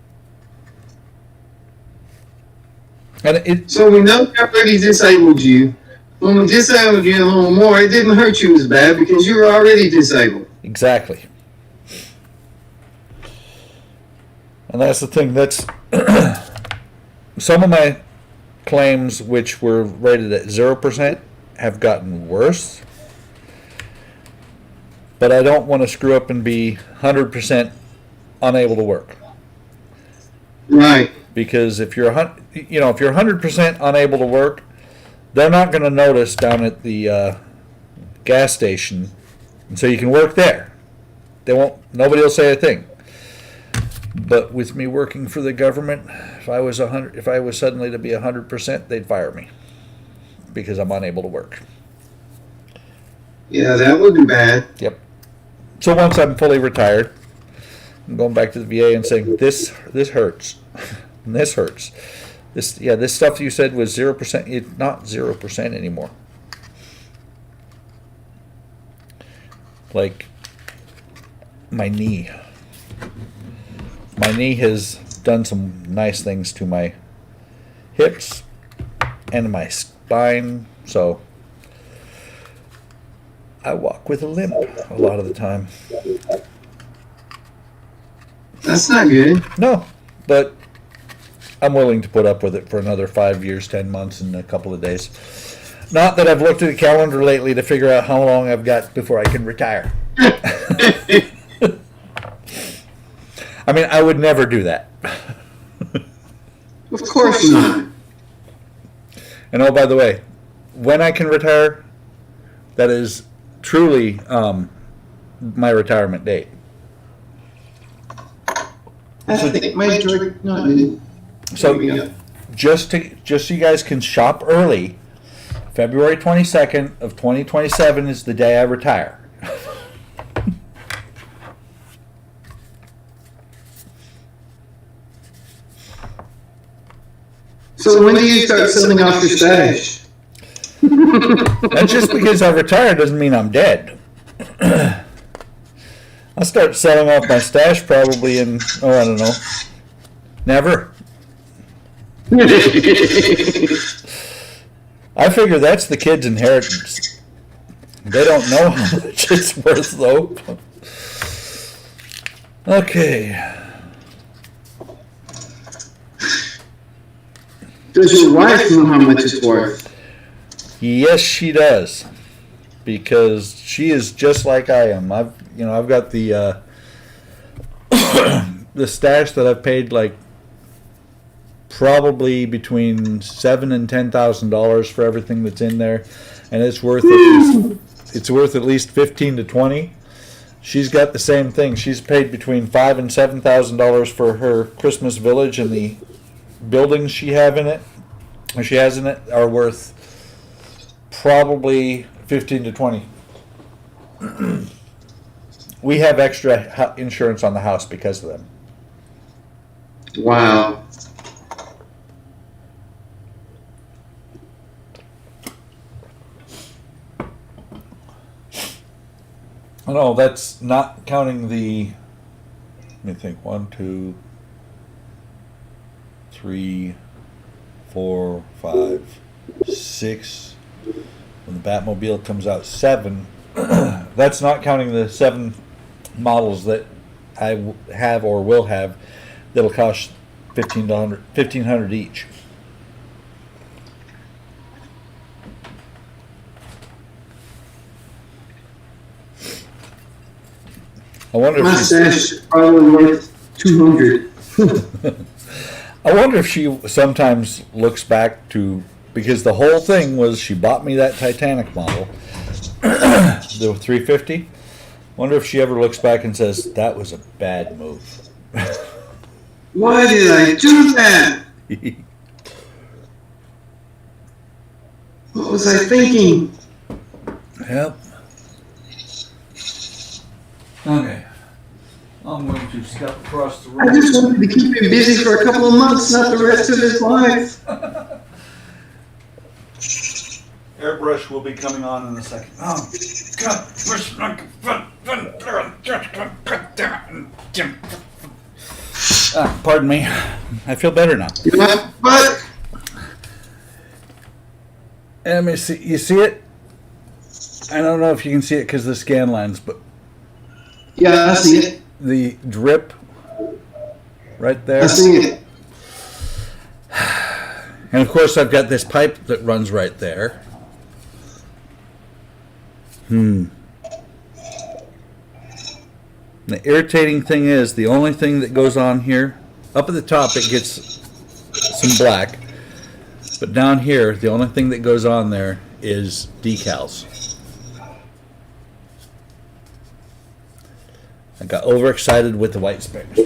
[SPEAKER 3] And
[SPEAKER 4] So we know we already disabled you. When we disabled you a little more, it didn't hurt you as bad because you were already disabled.
[SPEAKER 3] exactly. And that's the thing. That's some of my claims, which were rated at 0%, have gotten worse. but I don't want to screw up and be 100% unable to work.
[SPEAKER 4] Right.
[SPEAKER 3] Because if you're if you're 100% unable to work, they're not going to notice down at the gas station, and so you can work there. They won't. Nobody will say a thing. But with me working for the government, if I was suddenly to be 100%, they'd fire me because I'm unable to work.
[SPEAKER 4] Yeah, that would be bad.
[SPEAKER 3] Yep. So once I'm fully retired, I'm going back to the VA and saying this hurts, and this hurts. This stuff you said was 0%. It's not 0% anymore. Like my knee. My knee has done some nice things to my hips and my spine, so I walk with a limp a lot of the time.
[SPEAKER 4] That's not good.
[SPEAKER 3] No, but I'm willing to put up with it for another 5 years, 10 months, and a couple of days. Not that I've looked at the calendar lately to figure out how long I've got before I can retire. I mean, I would never do that.
[SPEAKER 4] Of course not.
[SPEAKER 3] And oh, by the way, when I can retire, that is truly my retirement date.
[SPEAKER 4] I think my drink not good.
[SPEAKER 3] So just so you guys can shop early, February 22nd of 2027 is the day I retire.
[SPEAKER 4] So when do you start selling off your stash?
[SPEAKER 3] And just because I retire doesn't mean I'm dead. I'll start selling off my stash probably in, I don't know, never. I figure that's the kid's inheritance. They don't know how much it's worth, though. Okay.
[SPEAKER 4] Does your wife know how much it's worth?
[SPEAKER 3] Yes, she does, because she is just like I am. I've got the the stash that I've paid like probably between $7,000 and $10,000 for everything that's in there, and it's worth at least 15 to 20. She's got the same thing. She's paid between $5,000 and $7,000 for her Christmas village, and the buildings she has in it are worth probably 15 to 20. We have extra insurance on the house because of them.
[SPEAKER 4] Wow.
[SPEAKER 3] No, that's not counting the. Let me think. 1, 2, 3, 4, 5, 6. When the Batmobile comes out, 7. That's not counting the 7 models that I have or will have that'll cost $1,500 each. I wonder
[SPEAKER 4] My
[SPEAKER 3] if
[SPEAKER 4] stash is probably worth $200.
[SPEAKER 3] I wonder if she sometimes looks back to, because the whole thing was she bought me that Titanic model, the 350. Wonder if she ever looks back and says that was a bad move.
[SPEAKER 4] Why did I do that? What was I thinking?
[SPEAKER 3] Yep. Okay. I'm going to step across the room.
[SPEAKER 4] I just wanted to keep him busy for a couple of months, not the rest of his life.
[SPEAKER 3] Airbrush will be coming on in a second. Oh, God. Pardon me. I feel better now.
[SPEAKER 4] But
[SPEAKER 3] Let me see. You see it? I don't know if you can see it because of the scan lines, but
[SPEAKER 4] yeah, I see it.
[SPEAKER 3] the drip right there.
[SPEAKER 4] I see it.
[SPEAKER 3] And of course, I've got this pipe that runs right there. The irritating thing is, the only thing that goes on here, up at the top it gets some black, but down here, the only thing that goes on there is decals. I got overexcited with the white spray paint.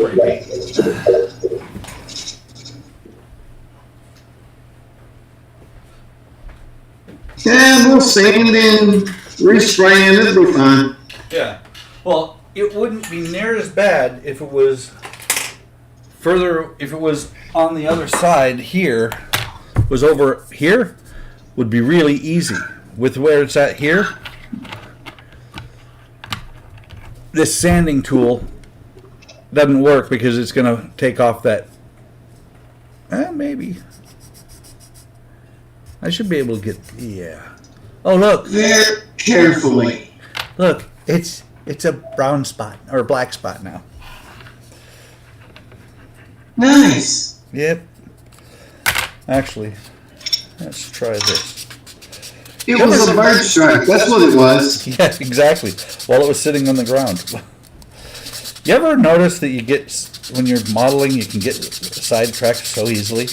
[SPEAKER 4] Yeah, we'll sand and respray and it'll be fine.
[SPEAKER 3] Yeah. Well, it wouldn't be near as bad if it was further, if it was on the other side here, was over here, would be really easy. With where it's at here, this sanding tool doesn't work because it's going to take off that, maybe. I should be able to get, yeah. Oh, look.
[SPEAKER 4] Very carefully.
[SPEAKER 3] Look, it's a brown spot, or a black spot now.
[SPEAKER 4] Nice.
[SPEAKER 3] Yep. Actually, let's try this.
[SPEAKER 4] It was a bird strike. That's what it was.
[SPEAKER 3] Yes, exactly. While it was sitting on the ground. You ever notice that you get, when you're modeling, you can get sidetracked so easily?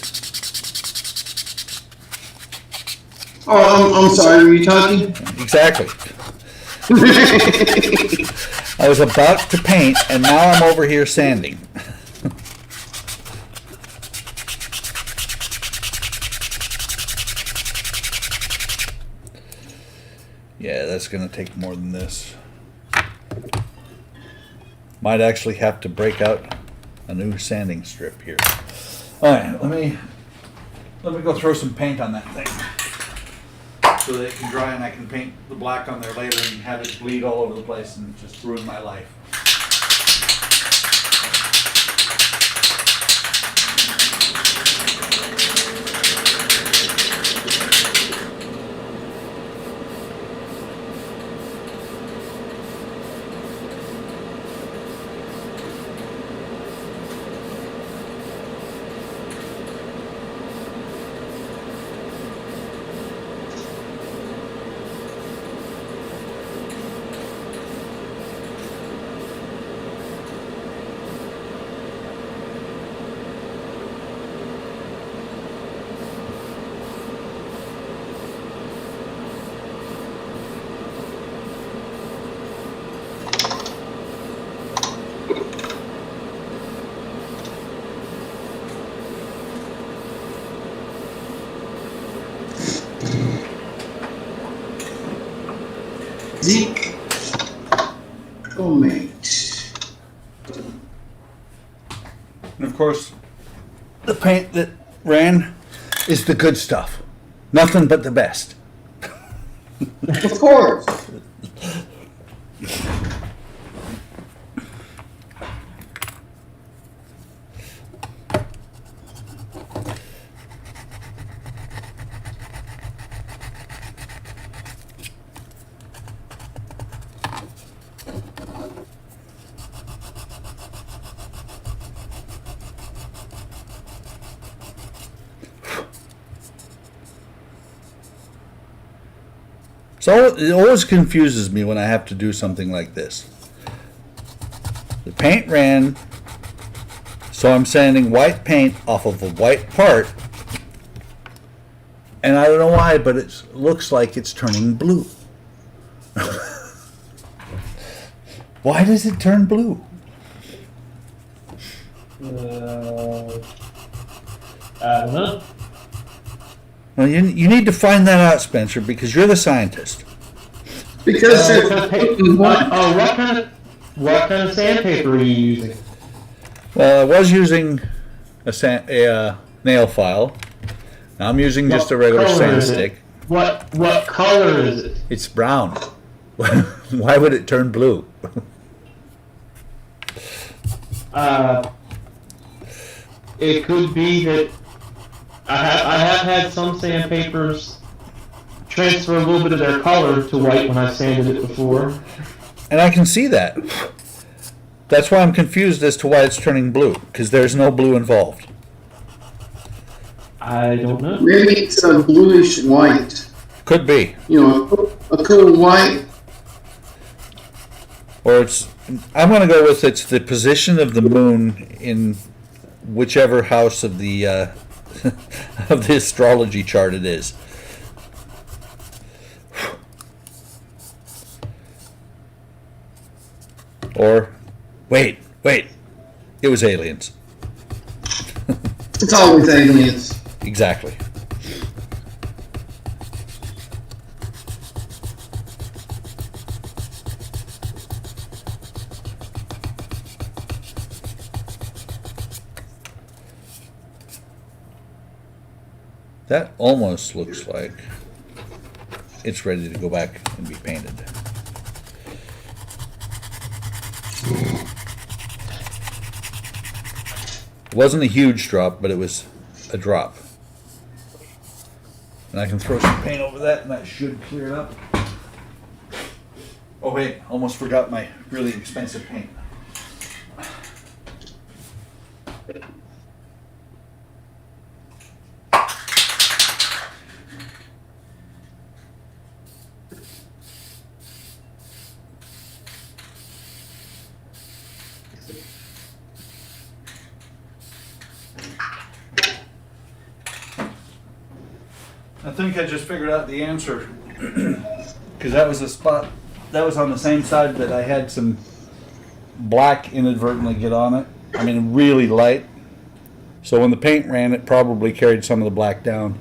[SPEAKER 4] Oh, I'm sorry. Were you talking?
[SPEAKER 3] Exactly. I was about to paint, and now I'm over here sanding. Yeah, that's going to take more than this. Might actually have to break out a new sanding strip here. All right, let me go throw some paint on that thing so that it can dry and I can paint the black on there later and have it bleed all over the place and just ruin my life.
[SPEAKER 4] Zeke. Oh, mate.
[SPEAKER 3] And of course, the paint that ran is the good stuff. Nothing but the best.
[SPEAKER 4] Of course.
[SPEAKER 3] So it always confuses me when I have to do something like this. The paint ran, so I'm sanding white paint off of a white part, and I don't know why, but it looks like it's turning blue. Why does it turn blue?
[SPEAKER 2] I don't know.
[SPEAKER 3] Well, you need to find that out, Spencer, because you're the scientist.
[SPEAKER 4] Because
[SPEAKER 2] What kind of sandpaper are you using?
[SPEAKER 3] Well, I was using a nail file. Now I'm using just a regular sand stick.
[SPEAKER 2] What color is it?
[SPEAKER 3] It's brown. Why would it turn blue?
[SPEAKER 2] It could be that I have had some sandpapers transfer a little bit of their color to white when I sanded it before.
[SPEAKER 3] And I can see that. That's why I'm confused as to why it's turning blue, because there's no blue involved.
[SPEAKER 2] I don't know.
[SPEAKER 4] maybe it's a bluish white.
[SPEAKER 3] Could be.
[SPEAKER 4] You know, a cool white.
[SPEAKER 3] Or I'm going to go with it's the position of the moon in whichever house of the of the astrology chart it is. Or, wait, it was aliens.
[SPEAKER 4] It's always aliens.
[SPEAKER 3] Exactly. That almost looks like it's ready to go back and be painted. It wasn't a huge drop, but it was a drop. And I can throw some paint over that and that should clear it up. Oh wait, almost forgot my really expensive paint. I think I just figured out the answer, because that was the spot, that was on the same side that I had some black inadvertently get on it. I mean, really light. So when the paint ran, it probably carried some of the black down.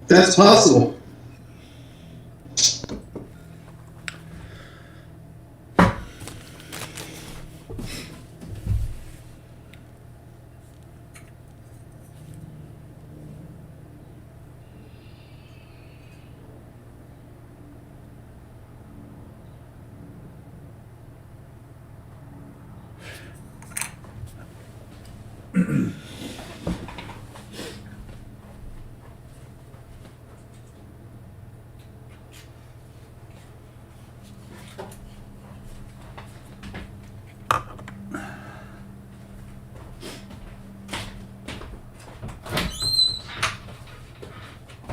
[SPEAKER 4] That's possible.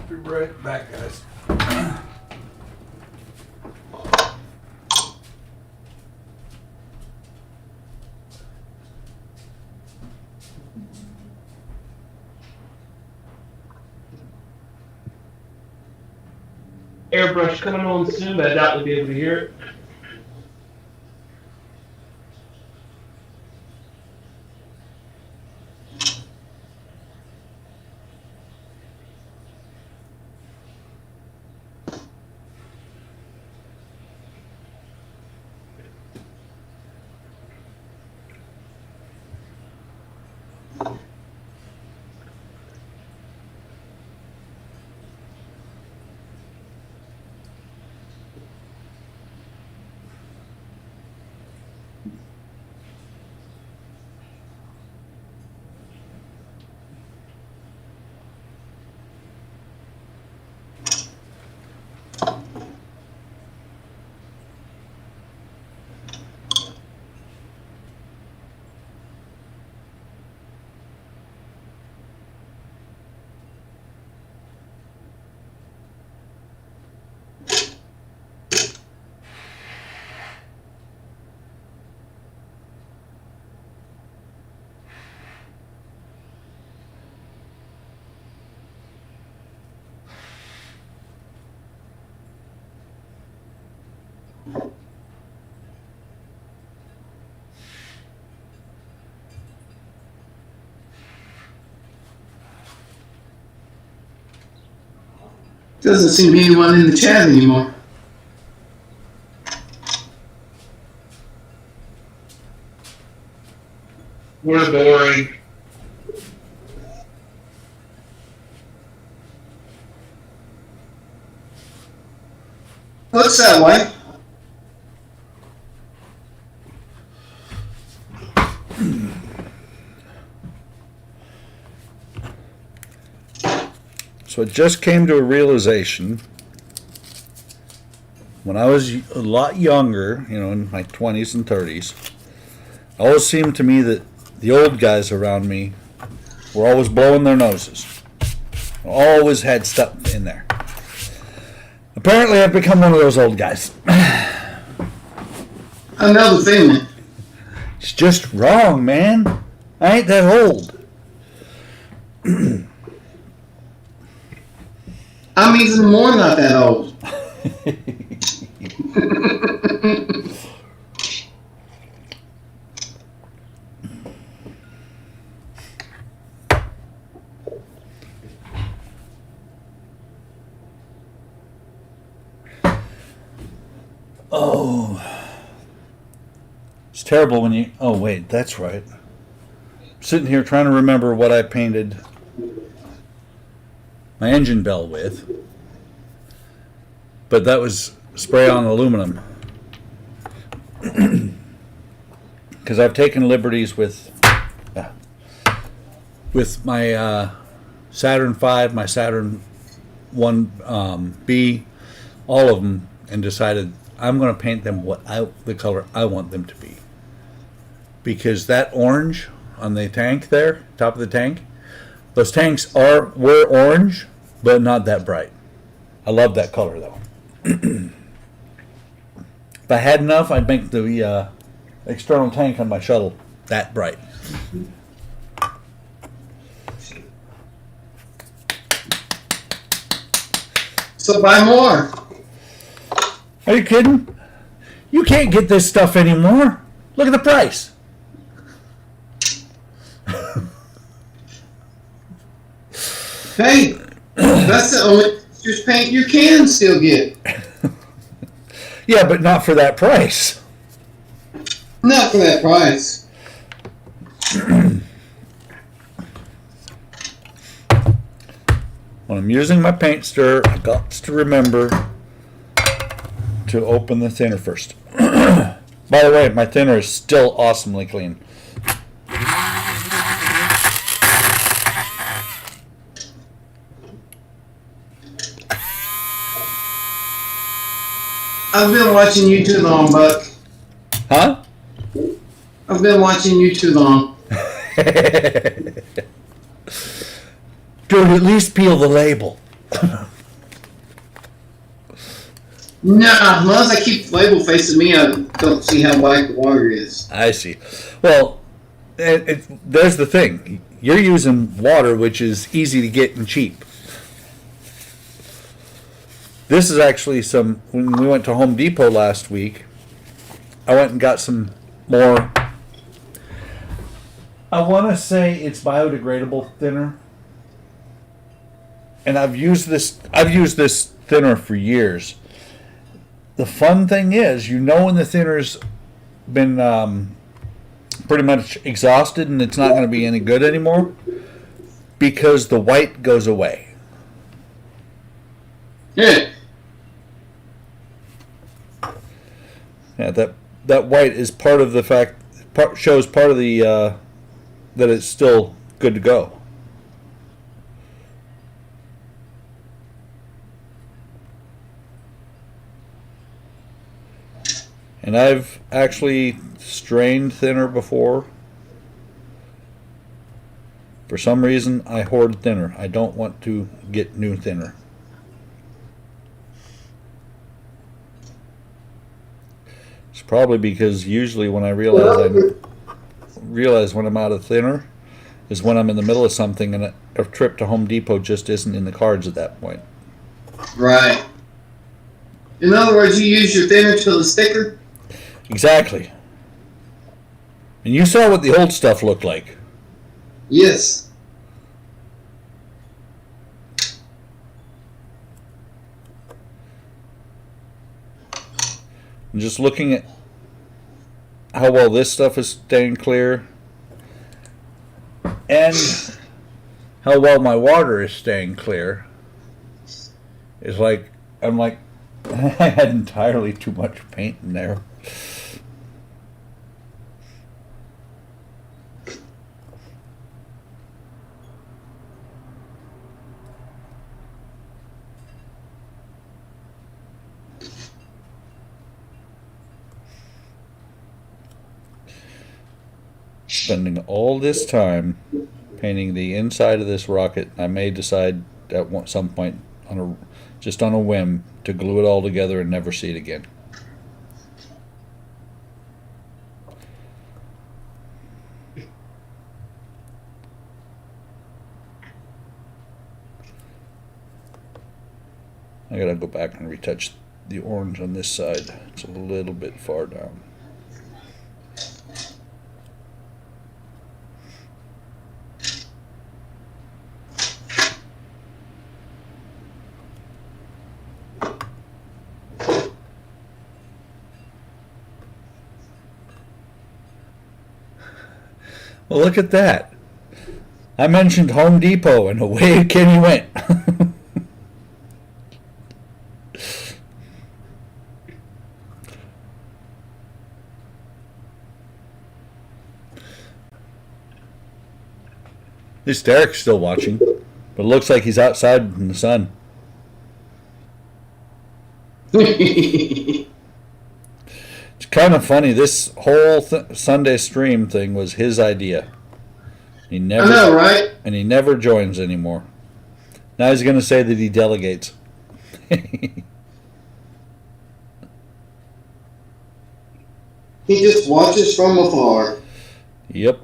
[SPEAKER 4] Be right back, guys.
[SPEAKER 2] Airbrush coming on soon, but I doubt we'll be able to hear it.
[SPEAKER 4] Doesn't seem to be anyone in the chat anymore.
[SPEAKER 2] We're boring.
[SPEAKER 4] Looks that way.
[SPEAKER 3] So it just came to a realization when I was a lot younger, in my 20s and 30s. It always seemed to me that the old guys around me were always blowing their noses. Always had stuff in there. Apparently I've become one of those old guys.
[SPEAKER 4] I know the feeling.
[SPEAKER 3] It's just wrong, man. I ain't that old.
[SPEAKER 4] I'm even more not that old.
[SPEAKER 3] Oh. It's terrible when you... Oh, wait, that's right. I'm sitting here trying to remember what I painted my engine bell with. But that was spray on aluminum. Because I've taken liberties with my Saturn V, my Saturn 1B, all of them, and decided I'm going to paint them the color I want them to be. Because that orange on the tank there, top of the tank, those tanks were orange, but not that bright. I love that color though. If I had enough, I'd make the external tank on my shuttle that bright.
[SPEAKER 4] So buy more.
[SPEAKER 3] Are you kidding? You can't get this stuff anymore. Look at the price.
[SPEAKER 4] Hey, that's the only just paint you can still get.
[SPEAKER 3] Yeah, but not for that price.
[SPEAKER 4] Not for that price.
[SPEAKER 3] When I'm using my paint stirrer, I got to remember to open the thinner first. By the way, my thinner is still awesomely clean.
[SPEAKER 4] I've been watching you too long, Buck.
[SPEAKER 3] Huh?
[SPEAKER 4] I've been watching you too long.
[SPEAKER 3] Dude, at least peel the label.
[SPEAKER 4] Nah, unless I keep the label facing me, I don't see how black the water is.
[SPEAKER 3] I see. Well, there's the thing. You're using water, which is easy to get and cheap. This is actually when we went to Home Depot last week, I went and got some more, I want to say it's biodegradable thinner. And I've used this thinner for years. The fun thing is, when the thinner's been pretty much exhausted and it's not going to be any good anymore, because the white goes away.
[SPEAKER 4] Yeah.
[SPEAKER 3] Yeah, that white is part of the fact, shows part of the that it's still good to go. And I've actually strained thinner before. For some reason, I hoard thinner. I don't want to get new thinner. It's probably because usually when I realize when I'm out of thinner is when I'm in the middle of something and a trip to Home Depot just isn't in the cards at that point.
[SPEAKER 4] Right. In other words, you use your thinner till it's thicker?
[SPEAKER 3] Exactly. And you saw what the old stuff looked like.
[SPEAKER 4] Yes.
[SPEAKER 3] And just looking at how well this stuff is staying clear and how well my water is staying clear is like, I'm like, I had entirely too much paint in there. Spending all this time painting the inside of this rocket, I may decide at some point just on a whim to glue it all together and never see it again. I gotta go back and retouch the orange on this side. It's a little bit far down. Well, look at that. I mentioned Home Depot, and away Kenny went. This Derek's still watching, but it looks like he's outside in the sun. It's kind of funny. This whole Sunday stream thing was his idea. He never,
[SPEAKER 4] I know, right?
[SPEAKER 3] and he never joins anymore. Now he's going to say that he delegates.
[SPEAKER 4] He just watches from afar.
[SPEAKER 3] Yep.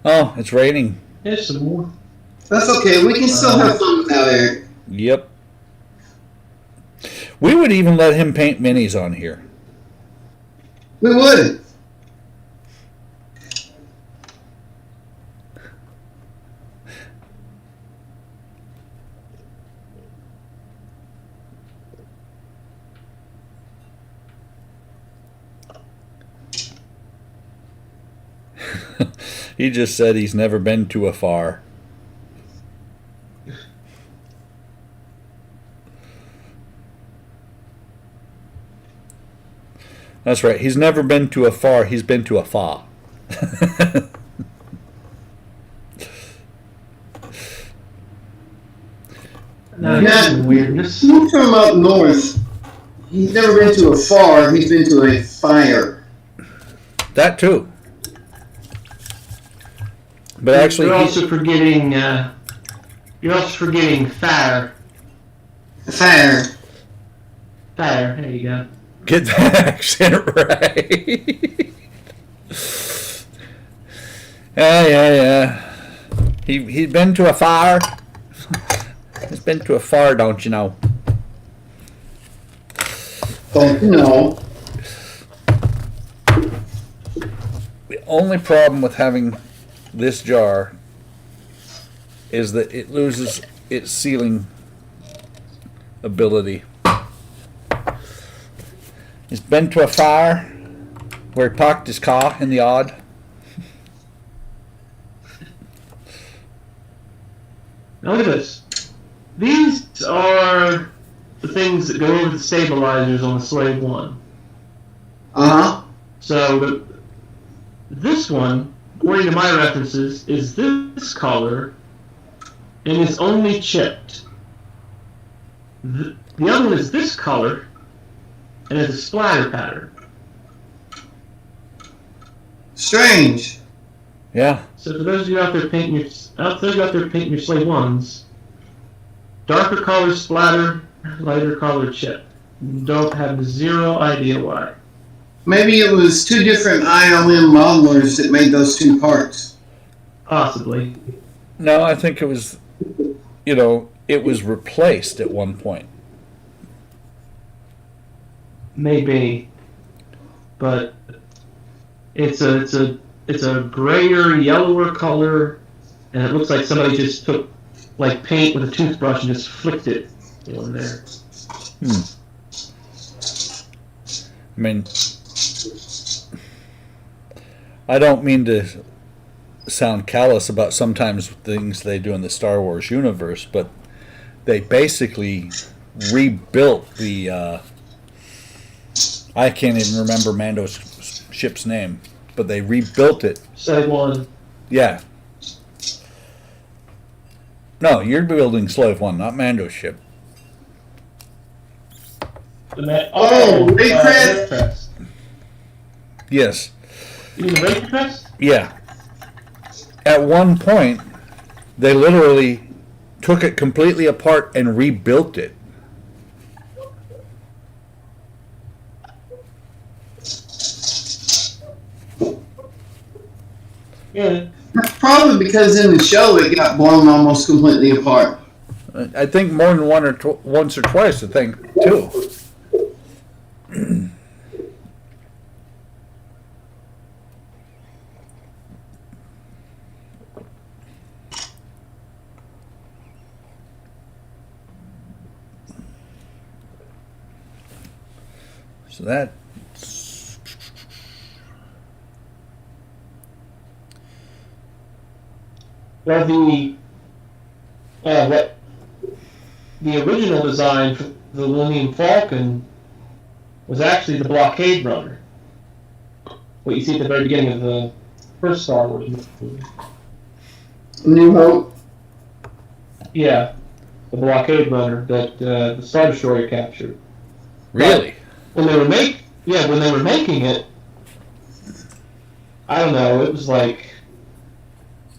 [SPEAKER 3] Oh, it's raining.
[SPEAKER 2] There's some more.
[SPEAKER 4] That's okay. We can still have fun without Eric.
[SPEAKER 3] Yep. We would even let him paint minis on here.
[SPEAKER 4] We would.
[SPEAKER 3] He just said he's never been to a far. That's right. He's never been to a far. He's been to a fa.
[SPEAKER 2] No,
[SPEAKER 4] Yeah.
[SPEAKER 2] weirdness.
[SPEAKER 4] He's from up north. He's never been to a far. He's been to a fire.
[SPEAKER 3] That too. But actually,
[SPEAKER 2] you're also forgetting. You're also forgetting fire.
[SPEAKER 4] A fire.
[SPEAKER 2] Fire. There you go.
[SPEAKER 3] get that accent right. Yeah. He's been to a fire. He's been to a fire, don't you know?
[SPEAKER 4] Don't you know?
[SPEAKER 3] The only problem with having this jar is that it loses its sealing ability. He's been to a fire where he parked his car in the yard.
[SPEAKER 2] Now look at this. These are the things that go over the stabilizers on the Slave 1.
[SPEAKER 4] Uh-huh.
[SPEAKER 2] So this one, according to my references, is this color and it's only chipped. The other one is this color and it's a splatter pattern.
[SPEAKER 4] Strange.
[SPEAKER 3] Yeah.
[SPEAKER 2] So for those of you out there painting your Slave 1s, darker color splatter, lighter color chip. Don't have zero idea why.
[SPEAKER 4] Maybe it was two different ILM modelers that made those two parts.
[SPEAKER 2] Possibly.
[SPEAKER 3] No, I think it was, it was replaced at one point.
[SPEAKER 2] Maybe. But it's a grayer, yellower color, and it looks like somebody just took like paint with a toothbrush and just flicked it on there.
[SPEAKER 3] I mean, I don't mean to sound callous about sometimes things they do in the Star Wars universe, but they basically rebuilt the, I can't even remember Mando's ship's name, but they rebuilt it.
[SPEAKER 2] Slave 1.
[SPEAKER 3] Yeah. No, you're building Slave 1, not Mando's ship.
[SPEAKER 4] Waycrest?
[SPEAKER 3] Yes.
[SPEAKER 2] You mean the Waycrest?
[SPEAKER 3] Yeah. At one point, they literally took it completely apart and rebuilt it.
[SPEAKER 2] Yeah.
[SPEAKER 4] probably because in the show it got blown almost completely apart.
[SPEAKER 3] I think more than once or twice. I think too. So that.
[SPEAKER 2] Well, the original design for the Millennium Falcon was actually the blockade runner. What you see at the very beginning of the first Star Wars movie.
[SPEAKER 4] New Hope.
[SPEAKER 2] Yeah, the blockade runner that the Star Destroyer captured.
[SPEAKER 3] Really?
[SPEAKER 2] When they were making it, I don't know. It was like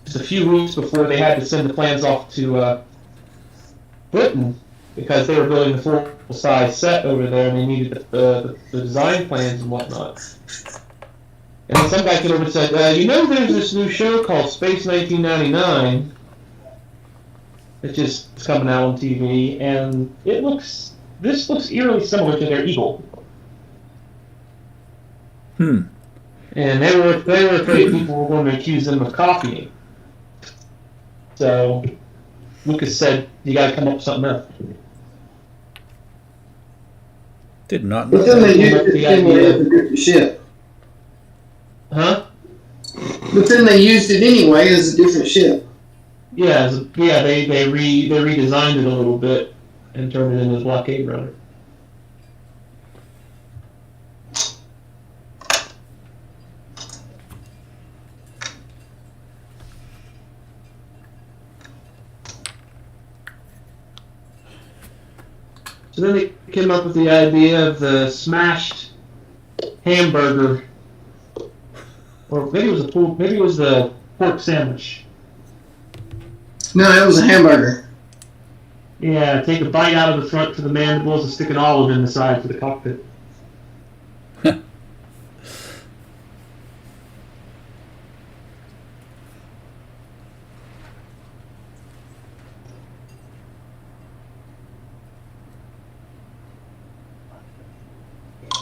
[SPEAKER 2] just a few weeks before they had to send the plans off to Britain because they were building the full-size set over there and they needed the design plans and whatnot. And then some guy came over and said, there's this new show called Space 1999 that just is coming out on TV, and this looks eerily similar to their Eagle. And they were afraid people were going to accuse them of copying. So Lucas said, "You got to come up with something else."
[SPEAKER 3] Did not know
[SPEAKER 4] But then
[SPEAKER 3] that.
[SPEAKER 4] they used it anyway as a different ship.
[SPEAKER 2] Huh?
[SPEAKER 4] But then they used it anyway as a different ship.
[SPEAKER 2] Yeah, they redesigned it a little bit and turned it into a blockade runner. So then they came up with the idea of the smashed hamburger, or maybe it was the pork sandwich.
[SPEAKER 4] No, it was a hamburger.
[SPEAKER 2] Yeah, take a bite out of the front for the mandibles and stick an olive in the side for the cockpit.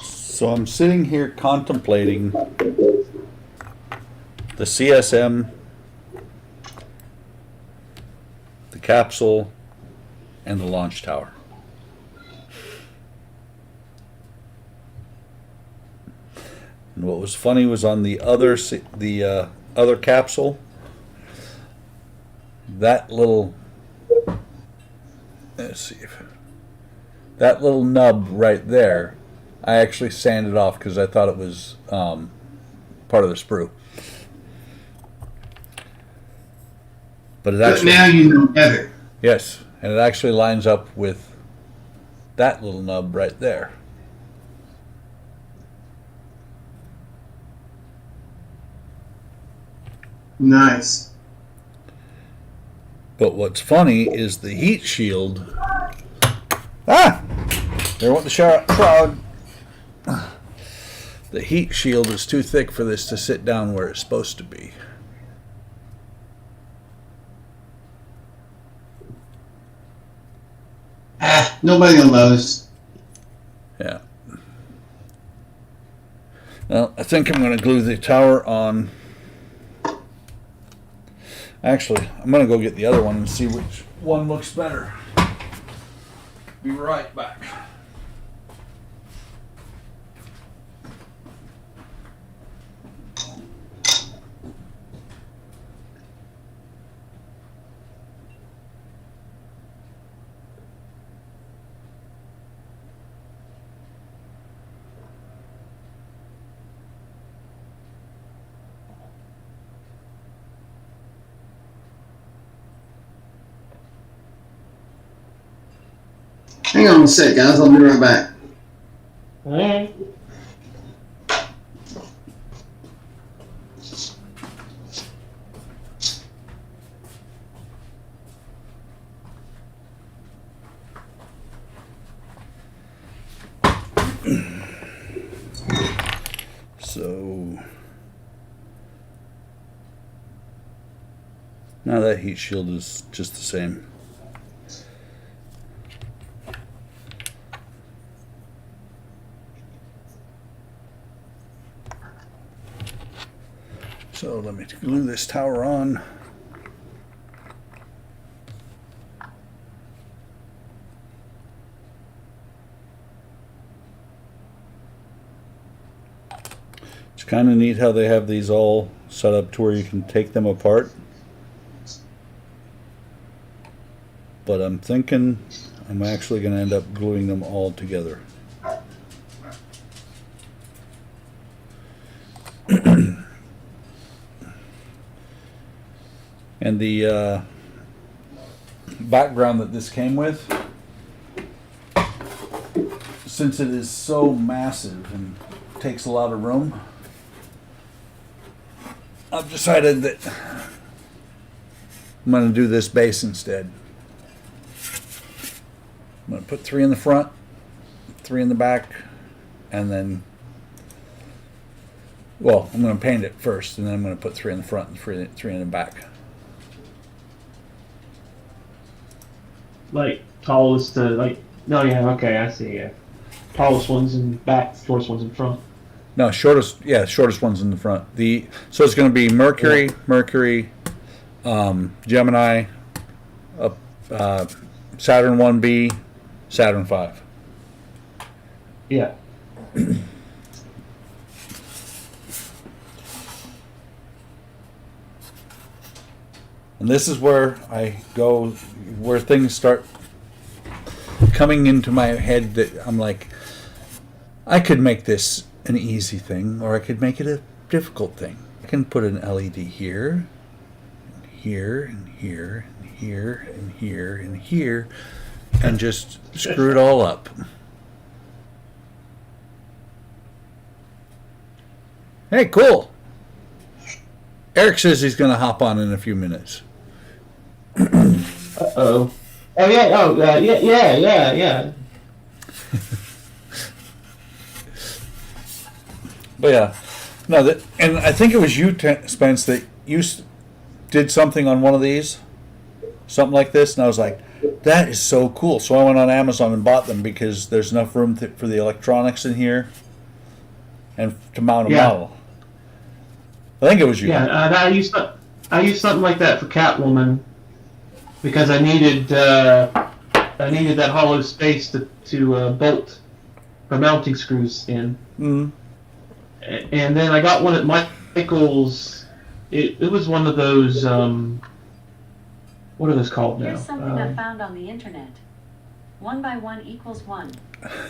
[SPEAKER 3] So I'm sitting here contemplating the CSM, the capsule, and the launch tower. And what was funny was on the other other capsule, that little, let's see if that little nub right there, I actually sanded off because I thought it was part of the sprue. But it
[SPEAKER 4] But
[SPEAKER 3] actually,
[SPEAKER 4] now you know better.
[SPEAKER 3] yes, and it actually lines up with that little nub right there.
[SPEAKER 4] Nice.
[SPEAKER 3] But what's funny is the heat shield. Ah! There went the shroud. The heat shield is too thick for this to sit down where it's supposed to be.
[SPEAKER 4] Nobody will notice.
[SPEAKER 3] Yeah. Well, I think I'm going to glue the tower on. Actually, I'm going to go get the other one and see which one looks better. Be right back.
[SPEAKER 4] Hang on a sec, guys. I'll be right back.
[SPEAKER 2] Alright.
[SPEAKER 3] So Now that heat shield is just the same. So let me glue this tower on. It's kind of neat how they have these all set up to where you can take them apart. But I'm thinking I'm actually going to end up gluing them all together. And the background that this came with, since it is so massive and takes a lot of room, I've decided that I'm going to do this base instead. I'm going to put 3 in the front, 3 in the back, and then, well, I'm going to paint it first, and then I'm going to put 3 in the front and 3 in the back.
[SPEAKER 2] Like tallest to like. No, yeah, okay, I see. Yeah, tallest ones in back, shortest ones in front.
[SPEAKER 3] No, shortest one's in the front. So it's going to be Mercury,
[SPEAKER 2] Yeah.
[SPEAKER 3] Mercury, Gemini, Saturn 1B, Saturn 5.
[SPEAKER 2] Yeah.
[SPEAKER 3] And this is where where things start coming into my head that I'm like, I could make this an easy thing, or I could make it a difficult thing. I can put an LED here, here, and here, and here, and here, and here, and just screw it all up. Hey, cool. Eric says he's going to hop on in a few minutes.
[SPEAKER 2] Uh-oh. Oh, yeah, yeah.
[SPEAKER 3] But yeah, no, and I think it was you, Spence, that you did something on one of these, something like this, and I was like, that is so cool. So I went on Amazon and bought them because there's enough room for the electronics in here and to mount a model. I think it was you.
[SPEAKER 2] Yeah, I used something like that for Catwoman because I needed that hollow space to bolt her mounting screws in.
[SPEAKER 3] Mm-hmm.
[SPEAKER 2] And then I got one at Michael's. It was one of those. What are those called now?
[SPEAKER 5] Here's something I found on the internet. 1 by 1 equals 1.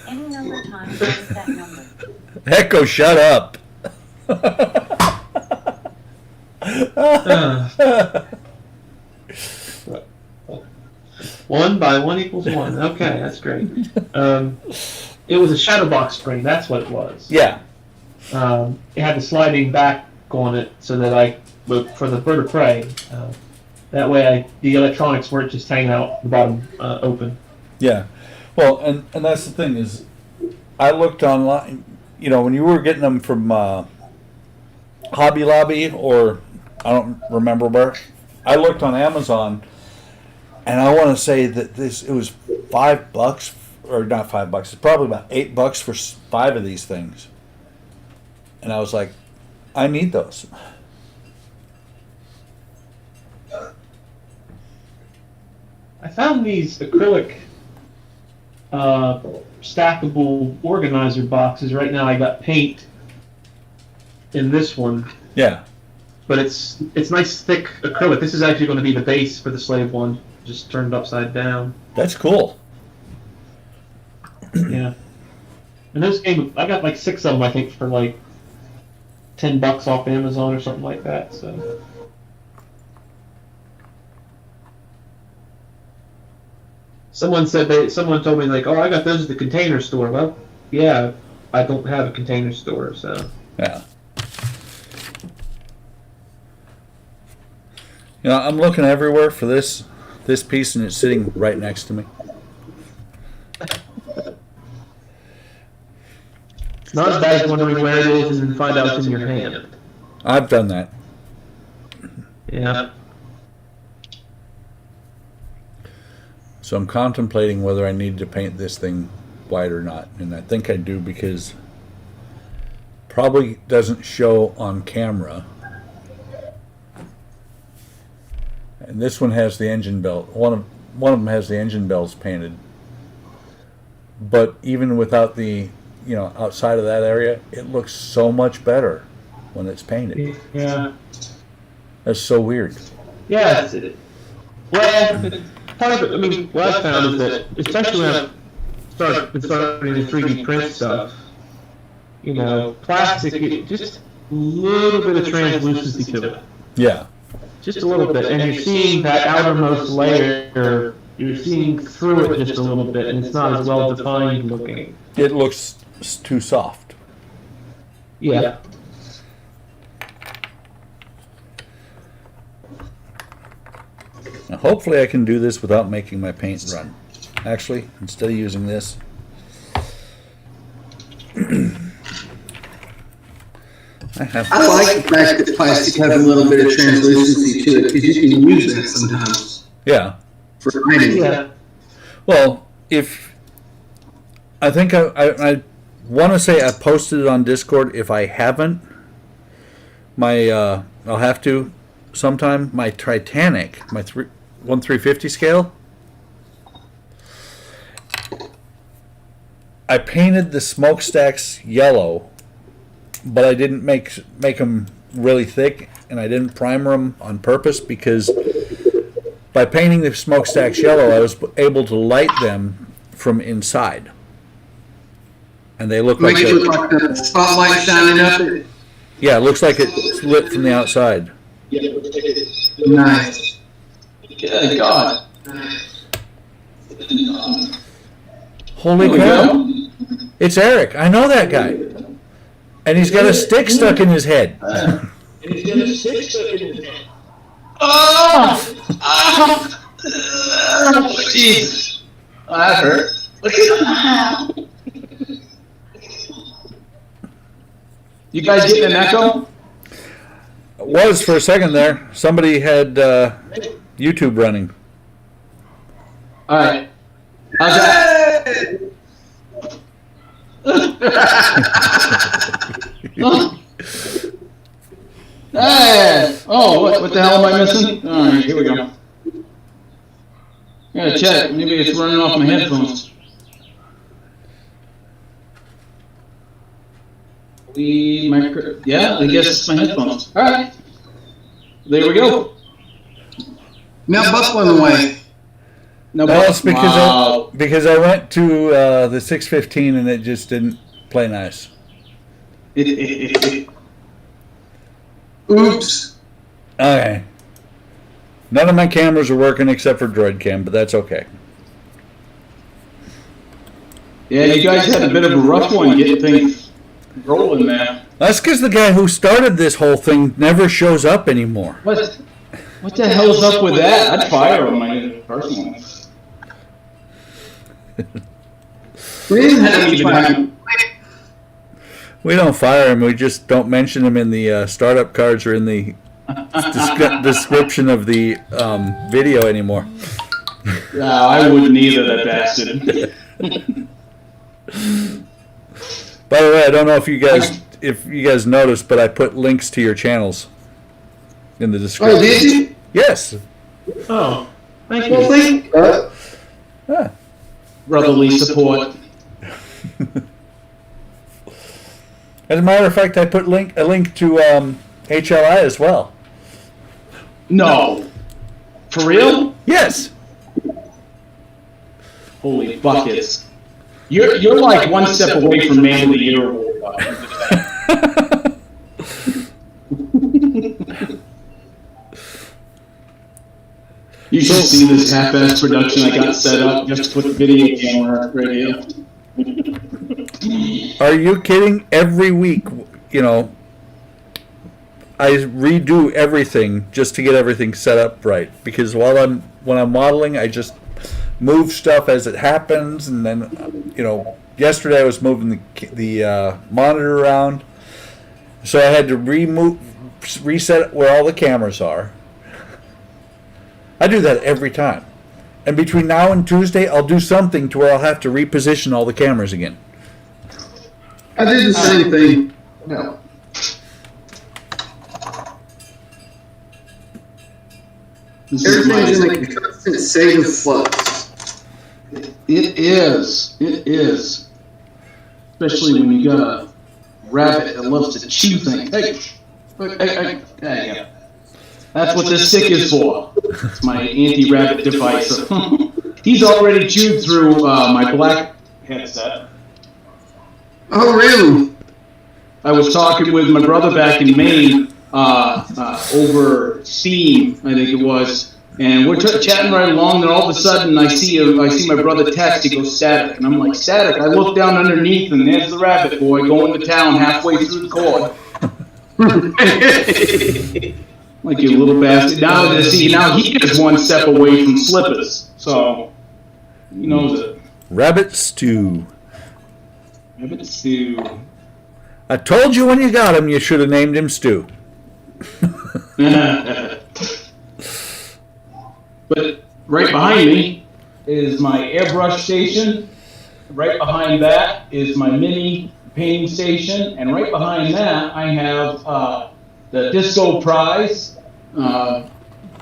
[SPEAKER 5] Any number times that number.
[SPEAKER 3] Echo, shut up.
[SPEAKER 2] 1 by 1 equals 1. Okay, that's great. It was a shadow box spring. That's what it was.
[SPEAKER 3] Yeah.
[SPEAKER 2] It had the sliding back on it so that for the bird of prey, that way the electronics weren't just hanging out the bottom open.
[SPEAKER 3] Yeah. Well, and that's the thing is, I looked online, when you were getting them from Hobby Lobby, or I don't remember where, I looked on Amazon, and I want to say that it was $5, or not $5, it's probably about $8 for 5 of these things. And I was like, I need those.
[SPEAKER 2] I found these acrylic stackable organizer boxes. Right now I got paint in this one.
[SPEAKER 3] Yeah.
[SPEAKER 2] But it's nice thick acrylic. This is actually going to be the base for the slave one, just turned upside down.
[SPEAKER 3] That's cool.
[SPEAKER 2] Yeah. And those I got like 6 of them, I think, for like $10 off Amazon or something like that. So. Someone told me like, oh, I got those at the Container Store. Well, yeah, I don't have a Container Store, so.
[SPEAKER 3] Yeah. I'm looking everywhere for this piece, and it's sitting right next to me.
[SPEAKER 2] It's not as bad as wondering where it is and then find out it's in your hand.
[SPEAKER 3] I've done that.
[SPEAKER 2] Yeah.
[SPEAKER 3] So I'm contemplating whether I need to paint this thing white or not. And I think I do because probably doesn't show on camera. And this one has the engine belt. One of them has the engine belts painted. But even without the, outside of that area, it looks so much better when it's painted.
[SPEAKER 2] Yeah.
[SPEAKER 3] That's so weird.
[SPEAKER 2] Yeah. Well, part of it, I mean, what I found is that, especially when I starting the 3D print stuff, plastic, just a little bit of translucency to it.
[SPEAKER 3] Yeah.
[SPEAKER 2] Just a little bit. And you're seeing that outermost layer, you're seeing through it just a little bit, and it's not as well defined looking.
[SPEAKER 3] It looks too soft.
[SPEAKER 2] Yeah.
[SPEAKER 3] Now, hopefully I can do this without making my paint run. Actually, instead of using this,
[SPEAKER 4] I like the fact that plastic has a little bit of translucency to it because you can use that sometimes
[SPEAKER 3] yeah.
[SPEAKER 4] for lighting.
[SPEAKER 2] Yeah.
[SPEAKER 3] Well, if I think I want to say I posted it on Discord. If I haven't, I'll have to sometime. My Titanic, my 1/350 scale. I painted the smokestacks yellow, but I didn't make them really thick, and I didn't primer them on purpose because by painting the smokestacks yellow, I was able to light them from inside, and they look like
[SPEAKER 4] Makes it look like the spotlight shining up.
[SPEAKER 3] yeah, it looks like it's lit from the outside.
[SPEAKER 4] Nice.
[SPEAKER 6] Good God.
[SPEAKER 3] Holy cow! It's Eric. I know that guy, and he's got a stick stuck in his head.
[SPEAKER 6] Oh! Oh! Jeez. Oh, that hurt. You guys getting an echo?
[SPEAKER 3] It was for a second there. Somebody had YouTube running.
[SPEAKER 6] Alright. How's that? Hey! Oh, what the hell am I missing? Alright, here we go. I gotta check. Maybe it's running off my headphones. Yeah, I guess it's my headphones. Alright. There we go.
[SPEAKER 4] Now buckling away.
[SPEAKER 6] No,
[SPEAKER 3] No, it's because
[SPEAKER 6] wow.
[SPEAKER 3] because I went to the 615 and it just didn't play nice.
[SPEAKER 4] Oops.
[SPEAKER 3] Okay. None of my cameras are working except for DroidCam, but that's okay.
[SPEAKER 6] Yeah, you guys had a bit of a rough one getting things rolling, man.
[SPEAKER 3] That's because the guy who started this whole thing never shows up anymore.
[SPEAKER 6] What the hell's up with that? I'd fire him personally.
[SPEAKER 4] We didn't have any time.
[SPEAKER 3] We don't fire him. We just don't mention him in the startup cards or in the description of the video anymore.
[SPEAKER 6] I wouldn't either, that bastard.
[SPEAKER 3] By the way, I don't know if you guys noticed, but I put links to your channels in the description.
[SPEAKER 4] Oh, did you?
[SPEAKER 3] Yes.
[SPEAKER 2] Oh, thank
[SPEAKER 4] Well,
[SPEAKER 2] you.
[SPEAKER 4] thank
[SPEAKER 6] Brotherly support.
[SPEAKER 3] As a matter of fact, I put a link to HLI as well.
[SPEAKER 6] No. For real?
[SPEAKER 3] Yes.
[SPEAKER 6] Holy buckets. You're like one step away from Man of the Year award. You should see this half-ass production I got set up just to put the video game on our radio.
[SPEAKER 3] Are you kidding? Every week, I redo everything just to get everything set up right. Because when I'm modeling, I just move stuff as it happens, and then yesterday I was moving the monitor around, so I had to reset where all the cameras are. I do that every time, And between now and Tuesday, I'll do something to where I'll have to reposition all the cameras again.
[SPEAKER 4] I did the same thing.
[SPEAKER 6] No. This is
[SPEAKER 4] Everything's
[SPEAKER 6] my-
[SPEAKER 4] in a constant state of flux.
[SPEAKER 6] It is. It is. Especially when you got a rabbit that loves to chew things. Hey, yeah. That's what this stick is for. It's my anti-rabbit device. He's already chewed through my black headset.
[SPEAKER 4] Oh, really?
[SPEAKER 6] I was talking with my brother back in Maine over Steam, I think it was, and we're chatting right along. And all of a sudden, I see my brother text. He goes, "Static," and I'm like, "Static." I look down underneath, and there's the rabbit boy going to town halfway through the cord. Like you little bastard. Now he is one step away from slippers, so he knows it.
[SPEAKER 3] Rabbit stew.
[SPEAKER 6] Rabbit stew.
[SPEAKER 3] I told you when you got him, you should have named him Stew.
[SPEAKER 6] But right behind me is my airbrush station. Right behind that is my mini painting station, and right behind that I have the Disco Prize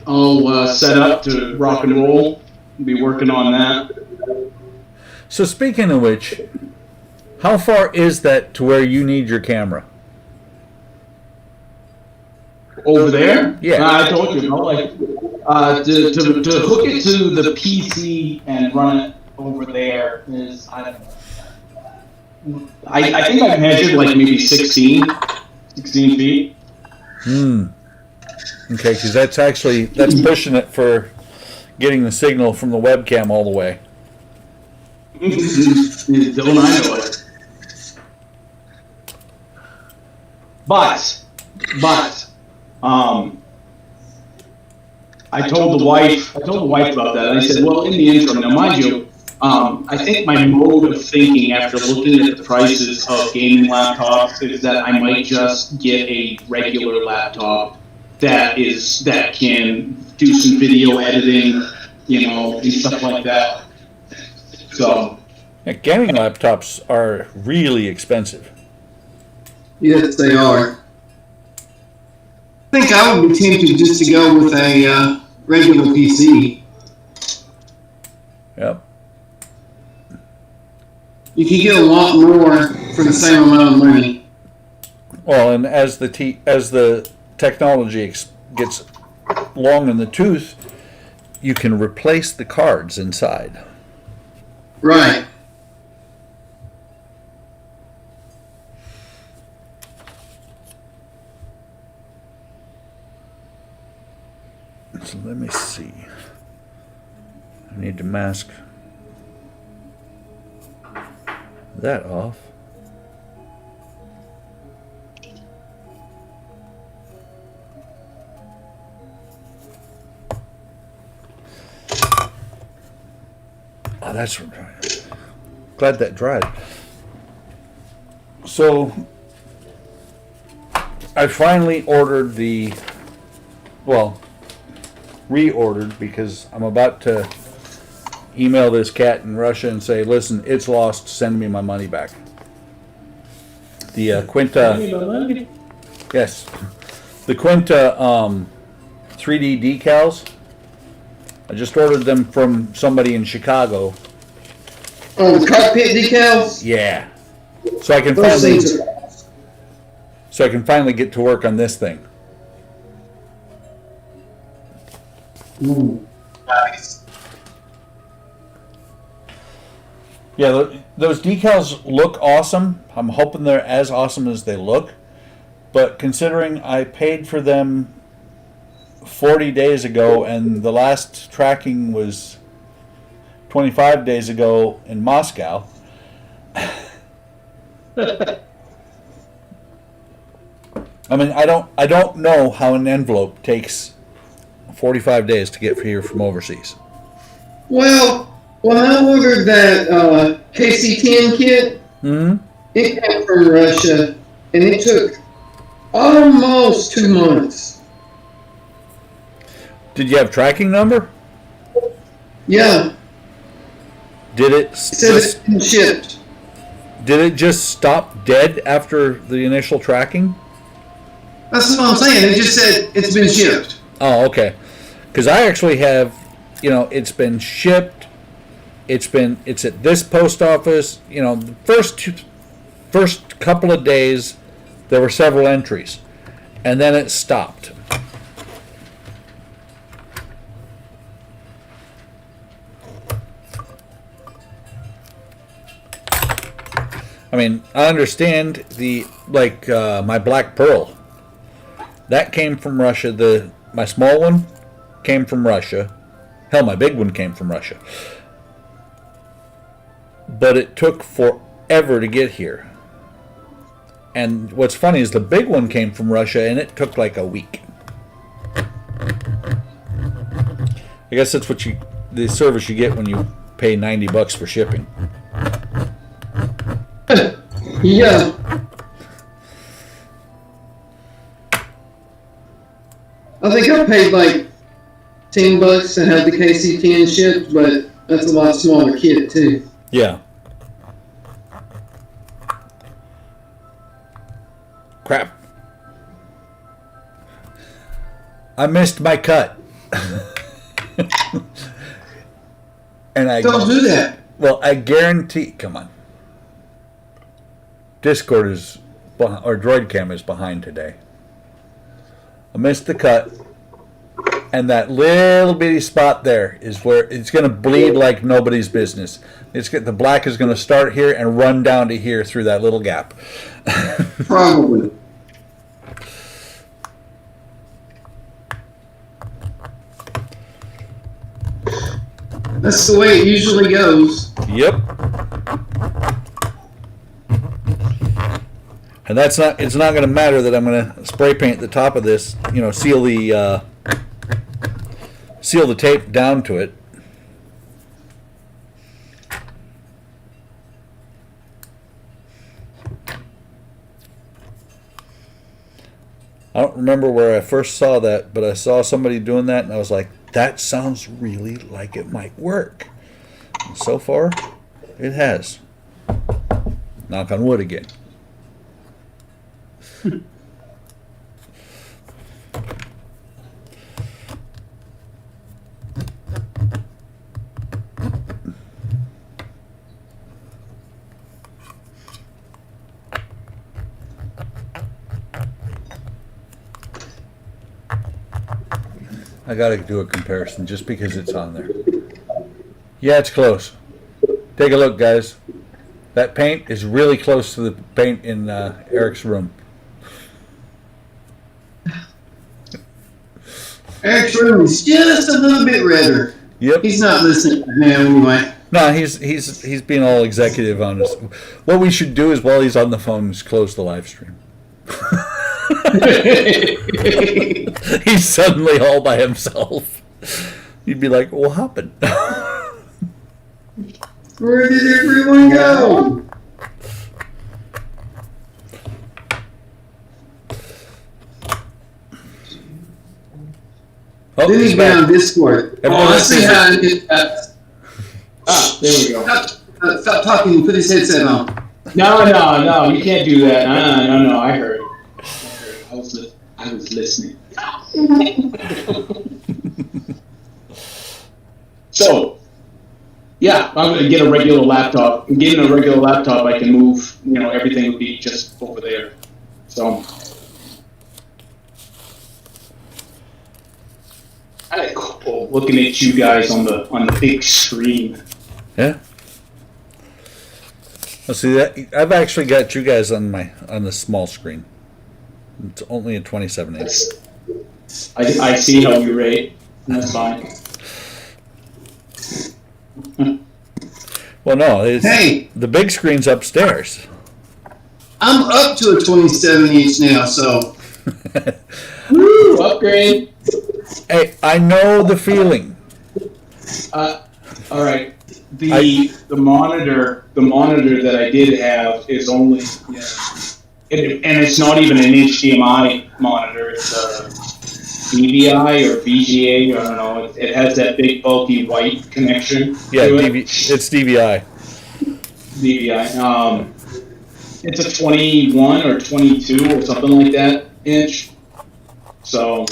[SPEAKER 6] all set up to rock and roll. I'll be working on that.
[SPEAKER 3] So speaking of which, how far is that to where you need your camera?
[SPEAKER 6] Over there?
[SPEAKER 3] Yeah.
[SPEAKER 6] I told you, like to hook it to the PC and run it over there is, I don't know. I think I measured like maybe 16 feet.
[SPEAKER 3] Okay, because that's pushing it for getting the signal from the webcam all the way.
[SPEAKER 6] Don't I know it? But, I told the wife about that, and I said, well, in the interim, now mind you, I think my mode of thinking after looking at the prices of gaming laptops is that I might just get a regular laptop that can do some video editing, and stuff like that. So,
[SPEAKER 3] Yeah, gaming laptops are really expensive.
[SPEAKER 4] Yes, they are. I think I would be tempted just to go with a regular PC.
[SPEAKER 3] Yep.
[SPEAKER 4] You can get a lot more for the same amount of money.
[SPEAKER 3] Well, and as the technology gets long in the tooth, you can replace the cards inside.
[SPEAKER 4] Right.
[SPEAKER 3] So let me see. I need to mask that off. Oh, that's right. Glad that dried. So I finally ordered reordered because I'm about to email this cat in Russia and say, listen, it's lost, send me my money back. The Quinta, yes, the Quinta 3D decals, I just ordered them from somebody in Chicago.
[SPEAKER 4] Oh, the cockpit decals?
[SPEAKER 3] Yeah. So I can
[SPEAKER 4] Those
[SPEAKER 3] finally,
[SPEAKER 4] things are-
[SPEAKER 3] so I can finally get to work on this thing.
[SPEAKER 4] Nice.
[SPEAKER 3] Yeah, those decals look awesome. I'm hoping they're as awesome as they look. But considering I paid for them 40 days ago and the last tracking was 25 days ago in Moscow. I mean, I don't know how an envelope takes 45 days to get here from overseas.
[SPEAKER 4] Well, when I ordered that KC-10 kit, it came from Russia, and it took almost 2 months.
[SPEAKER 3] Did you have tracking number?
[SPEAKER 4] Yeah,
[SPEAKER 3] Did it
[SPEAKER 4] it said it's
[SPEAKER 3] just,
[SPEAKER 4] been shipped.
[SPEAKER 3] did it just stop dead after the initial tracking?
[SPEAKER 4] That's what I'm saying. It just said it's been shipped.
[SPEAKER 3] Oh, okay. Because I actually have, it's been shipped. It's at this post office. The first couple of days, there were several entries, and then it stopped. I mean, I understand my Black Pearl. That came from Russia. My small one came from Russia. Hell, my big one came from Russia. But it took forever to get here. And what's funny is the big one came from Russia, and it took like a week. I guess that's the service you get when you pay $90 for shipping.
[SPEAKER 4] Yeah. I think I paid like $10 and had the KC-10 shipped, but that's a lot smaller kit too.
[SPEAKER 3] Yeah. Crap. I missed my cut. And
[SPEAKER 4] Don't do that.
[SPEAKER 3] Well, I guarantee. Come on. Discord or DroidCam is behind today. I missed the cut, and that little bitty spot there is where it's going to bleed like nobody's business. The black is going to start here and run down to here through that little gap.
[SPEAKER 4] Probably. That's the way it usually goes.
[SPEAKER 3] Yep. And it's not going to matter that I'm going to spray paint the top of this, seal the tape down to it. I don't remember where I first saw that, but I saw somebody doing that, and I was like, that sounds really like it might work. And so far, it has. Knock on wood again. I gotta do a comparison just because it's on there. Yeah, it's close. Take a look, guys. That paint is really close to the paint in Eric's room.
[SPEAKER 4] Eric's room is just a little bit redder.
[SPEAKER 3] Yep.
[SPEAKER 4] He's not listening now anyway.
[SPEAKER 3] No, he's being all executive on us. What we should do is while he's on the phone is close the live stream. He's suddenly all by himself. You'd be like, what happened?
[SPEAKER 4] Where did everyone go?
[SPEAKER 3] Oh,
[SPEAKER 4] Then he's
[SPEAKER 3] he's
[SPEAKER 4] been on
[SPEAKER 3] back.
[SPEAKER 4] Discord.
[SPEAKER 3] Everyone
[SPEAKER 4] I see
[SPEAKER 3] says
[SPEAKER 4] how to get that.
[SPEAKER 6] There we go.
[SPEAKER 4] Stop talking and put his headset on.
[SPEAKER 6] No, you can't do that. No, I heard. I was listening. So, yeah, I'm gonna get a regular laptop. Getting a regular laptop, I can move. Everything would be just over there. So, kind of cool looking at you guys on the big screen.
[SPEAKER 3] Yeah. Let's see that. I've actually got you guys on the small screen. It's only a 27-inch.
[SPEAKER 6] I see how you rate. That's fine.
[SPEAKER 3] Well, no,
[SPEAKER 4] Hey.
[SPEAKER 3] the big screen's upstairs.
[SPEAKER 4] I'm up to a 27-inch now, so.
[SPEAKER 6] Woo! Upgrade.
[SPEAKER 3] Hey, I know the feeling.
[SPEAKER 6] All right. The monitor that I did have is only and it's not even an HDMI monitor. It's DVI or VGA, I don't know. It has that big bulky white connection.
[SPEAKER 3] Yeah,
[SPEAKER 6] to it.
[SPEAKER 3] it's DVI.
[SPEAKER 6] DVI. It's a 21 or 22 or something like that inch. So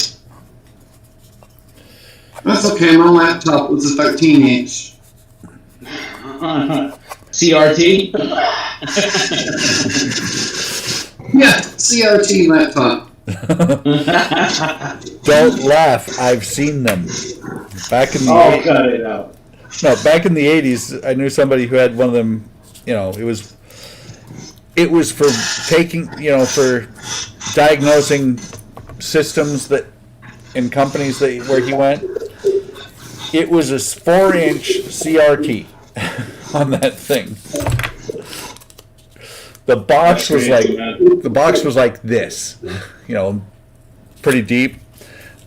[SPEAKER 4] That's okay. My laptop was a 13-inch.
[SPEAKER 6] CRT.
[SPEAKER 4] Yeah, CRT laptop.
[SPEAKER 3] Don't laugh. I've seen them. Back in the
[SPEAKER 6] Oh, cut it out.
[SPEAKER 3] back in the 80s, I knew somebody who had one of them. You know, it was for taking, for diagnosing systems that in companies where he went. It was a 4-inch CRT on that thing. The box was like this, pretty deep,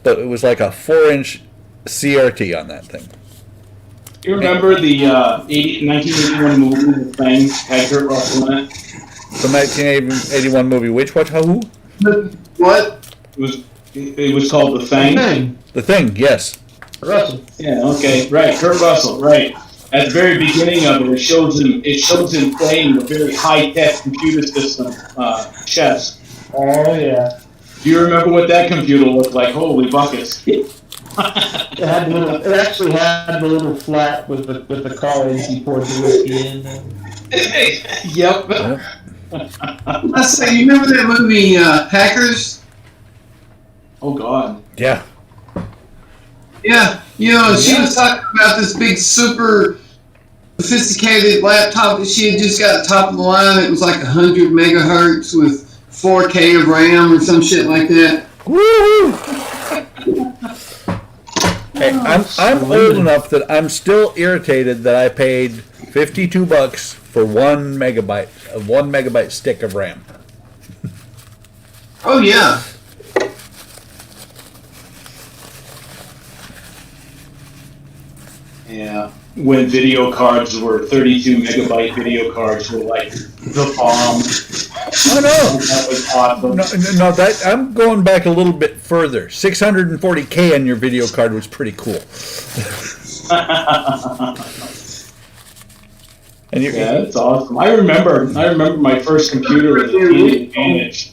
[SPEAKER 3] but it was like a 4-inch CRT on that thing.
[SPEAKER 6] You remember the 1981 movie, The Thing, had Kurt Russell in it?
[SPEAKER 3] The 1981 movie, which one? Who?
[SPEAKER 4] What?
[SPEAKER 6] It was called The Thing.
[SPEAKER 3] The Thing, yes.
[SPEAKER 2] Russell.
[SPEAKER 6] Yeah, okay, right, Kurt Russell, right. At the very beginning of it, it shows him playing a very high-tech computer system, chess.
[SPEAKER 2] Oh yeah.
[SPEAKER 6] Do you remember what that computer looked like? Holy buckets.
[SPEAKER 2] It actually had the little flat with the collars you poured the whiskey in.
[SPEAKER 6] Yep.
[SPEAKER 4] I say, you remember that movie Hackers?
[SPEAKER 6] Oh, God.
[SPEAKER 3] Yeah.
[SPEAKER 4] Yeah, she was talking about this big super sophisticated laptop that she had just got top of the line. It was like 100 megahertz with 4K of RAM or some shit like that.
[SPEAKER 3] Woo! Hey, I'm old enough that I'm still irritated that I paid $52 for 1 megabyte stick of RAM.
[SPEAKER 4] Oh yeah.
[SPEAKER 6] Yeah. When video cards were 32 megabyte video cards were like the bomb.
[SPEAKER 3] Oh no!
[SPEAKER 6] That was awesome.
[SPEAKER 3] No, that I'm going back a little bit further. 640K on your video card was pretty cool. And
[SPEAKER 6] Yeah, that's awesome. I remember my first computer was a P Advantage.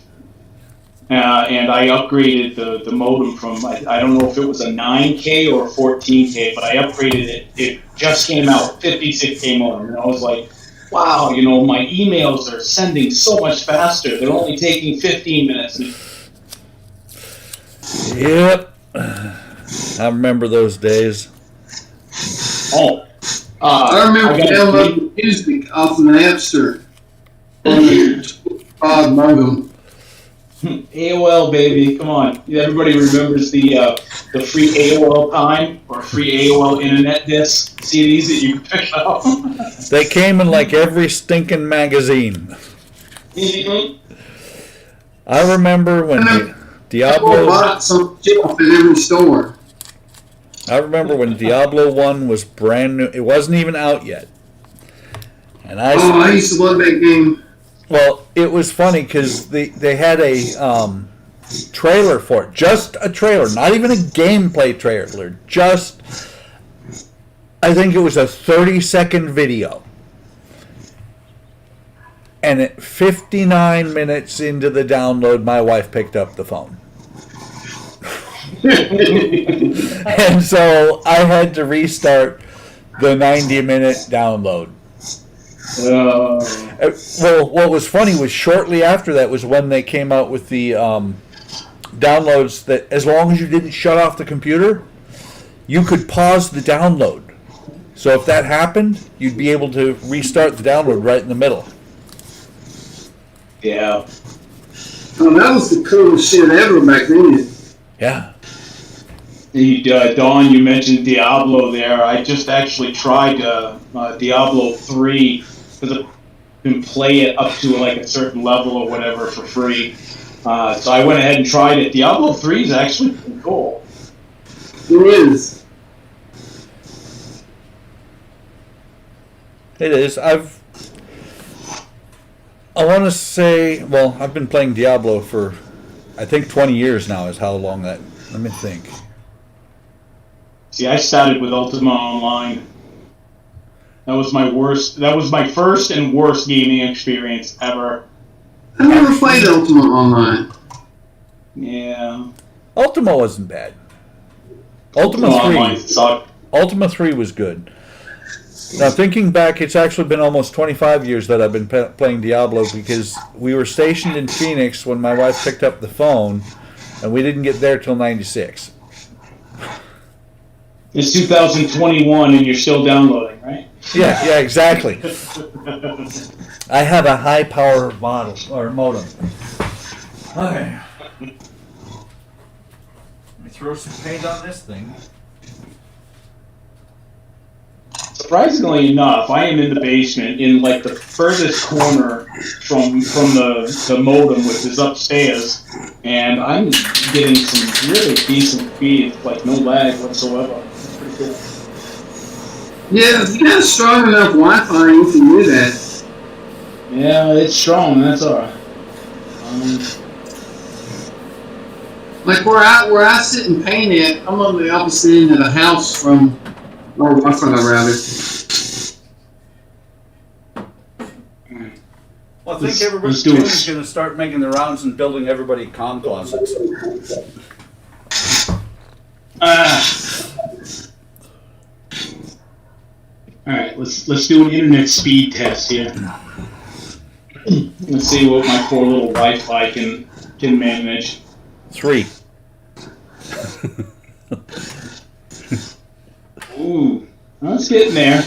[SPEAKER 6] And I upgraded the modem from, I don't know if it was a 9K or 14K, but I upgraded it. It just came out, 56K modem. And I was like, wow, my emails are sending so much faster. They're only taking 15 minutes.
[SPEAKER 3] Yep. I remember those days.
[SPEAKER 6] Oh.
[SPEAKER 4] I remember
[SPEAKER 6] got
[SPEAKER 4] downloading music off the Napster on the modem.
[SPEAKER 6] AOL, baby, come on. Everybody remembers the free AOL time or free AOL internet disc CDs that you could pick up.
[SPEAKER 3] They came in like every stinking magazine. I remember when Diablo.
[SPEAKER 4] Bought some shelf at every store.
[SPEAKER 3] I remember when Diablo 1 was brand new. It wasn't even out yet. And
[SPEAKER 4] I used to love that game.
[SPEAKER 3] Well, it was funny because they had a trailer for it. Just a trailer, not even a gameplay trailer. Just, I think it was a 30-second video. And at 59 minutes into the download, my wife picked up the phone. And so I had to restart the 90-minute download. Well, what was funny was shortly after that was when they came out with the downloads that as long as you didn't shut off the computer, you could pause the download. So if that happened, you'd be able to restart the download right in the middle.
[SPEAKER 6] Yeah.
[SPEAKER 4] Oh, that was the coolest shit ever back then.
[SPEAKER 3] Yeah.
[SPEAKER 6] Don, you mentioned Diablo there. I just actually tried Diablo 3 because you can play it up to like a certain level or whatever for free. So I went ahead and tried it. Diablo 3 is actually pretty cool.
[SPEAKER 4] It is.
[SPEAKER 3] It is. I want to say, well, I've been playing Diablo for, I think 20 years now is how long that Let me think.
[SPEAKER 6] See, I started with Ultima Online. That was my worst. That was my first and worst gaming experience ever.
[SPEAKER 4] I never played Ultima Online.
[SPEAKER 6] Yeah.
[SPEAKER 3] Ultima wasn't bad. Ultima
[SPEAKER 6] Online
[SPEAKER 3] 3.
[SPEAKER 6] sucked.
[SPEAKER 3] Ultima 3 was good. Now, thinking back, it's actually been almost 25 years that I've been playing Diablo because we were stationed in Phoenix when my wife picked up the phone, and we didn't get there till 96.
[SPEAKER 6] It's 2021 and you're still downloading, right?
[SPEAKER 3] Yeah, exactly. I have a high power model or modem. Okay. Let me throw some paint on this thing.
[SPEAKER 6] Surprisingly enough, I am in the basement in like the furthest corner from the modem, which is upstairs, and I'm getting some really decent speed, like no lag whatsoever. It's pretty cool.
[SPEAKER 4] Yeah, if you got strong enough Wi-Fi, you can do that.
[SPEAKER 6] Yeah, it's strong. That's alright.
[SPEAKER 4] Like where I sit and paint at, I'm on the opposite end of the house from our Wi-Fi router.
[SPEAKER 3] Well, I think
[SPEAKER 6] let's do it.
[SPEAKER 3] everybody's going to start making the rounds and building everybody comm closets.
[SPEAKER 6] All right, let's do an internet speed test here. Let's see what my poor little Wi-Fi can manage.
[SPEAKER 3] 3.
[SPEAKER 6] Ooh, that's getting there.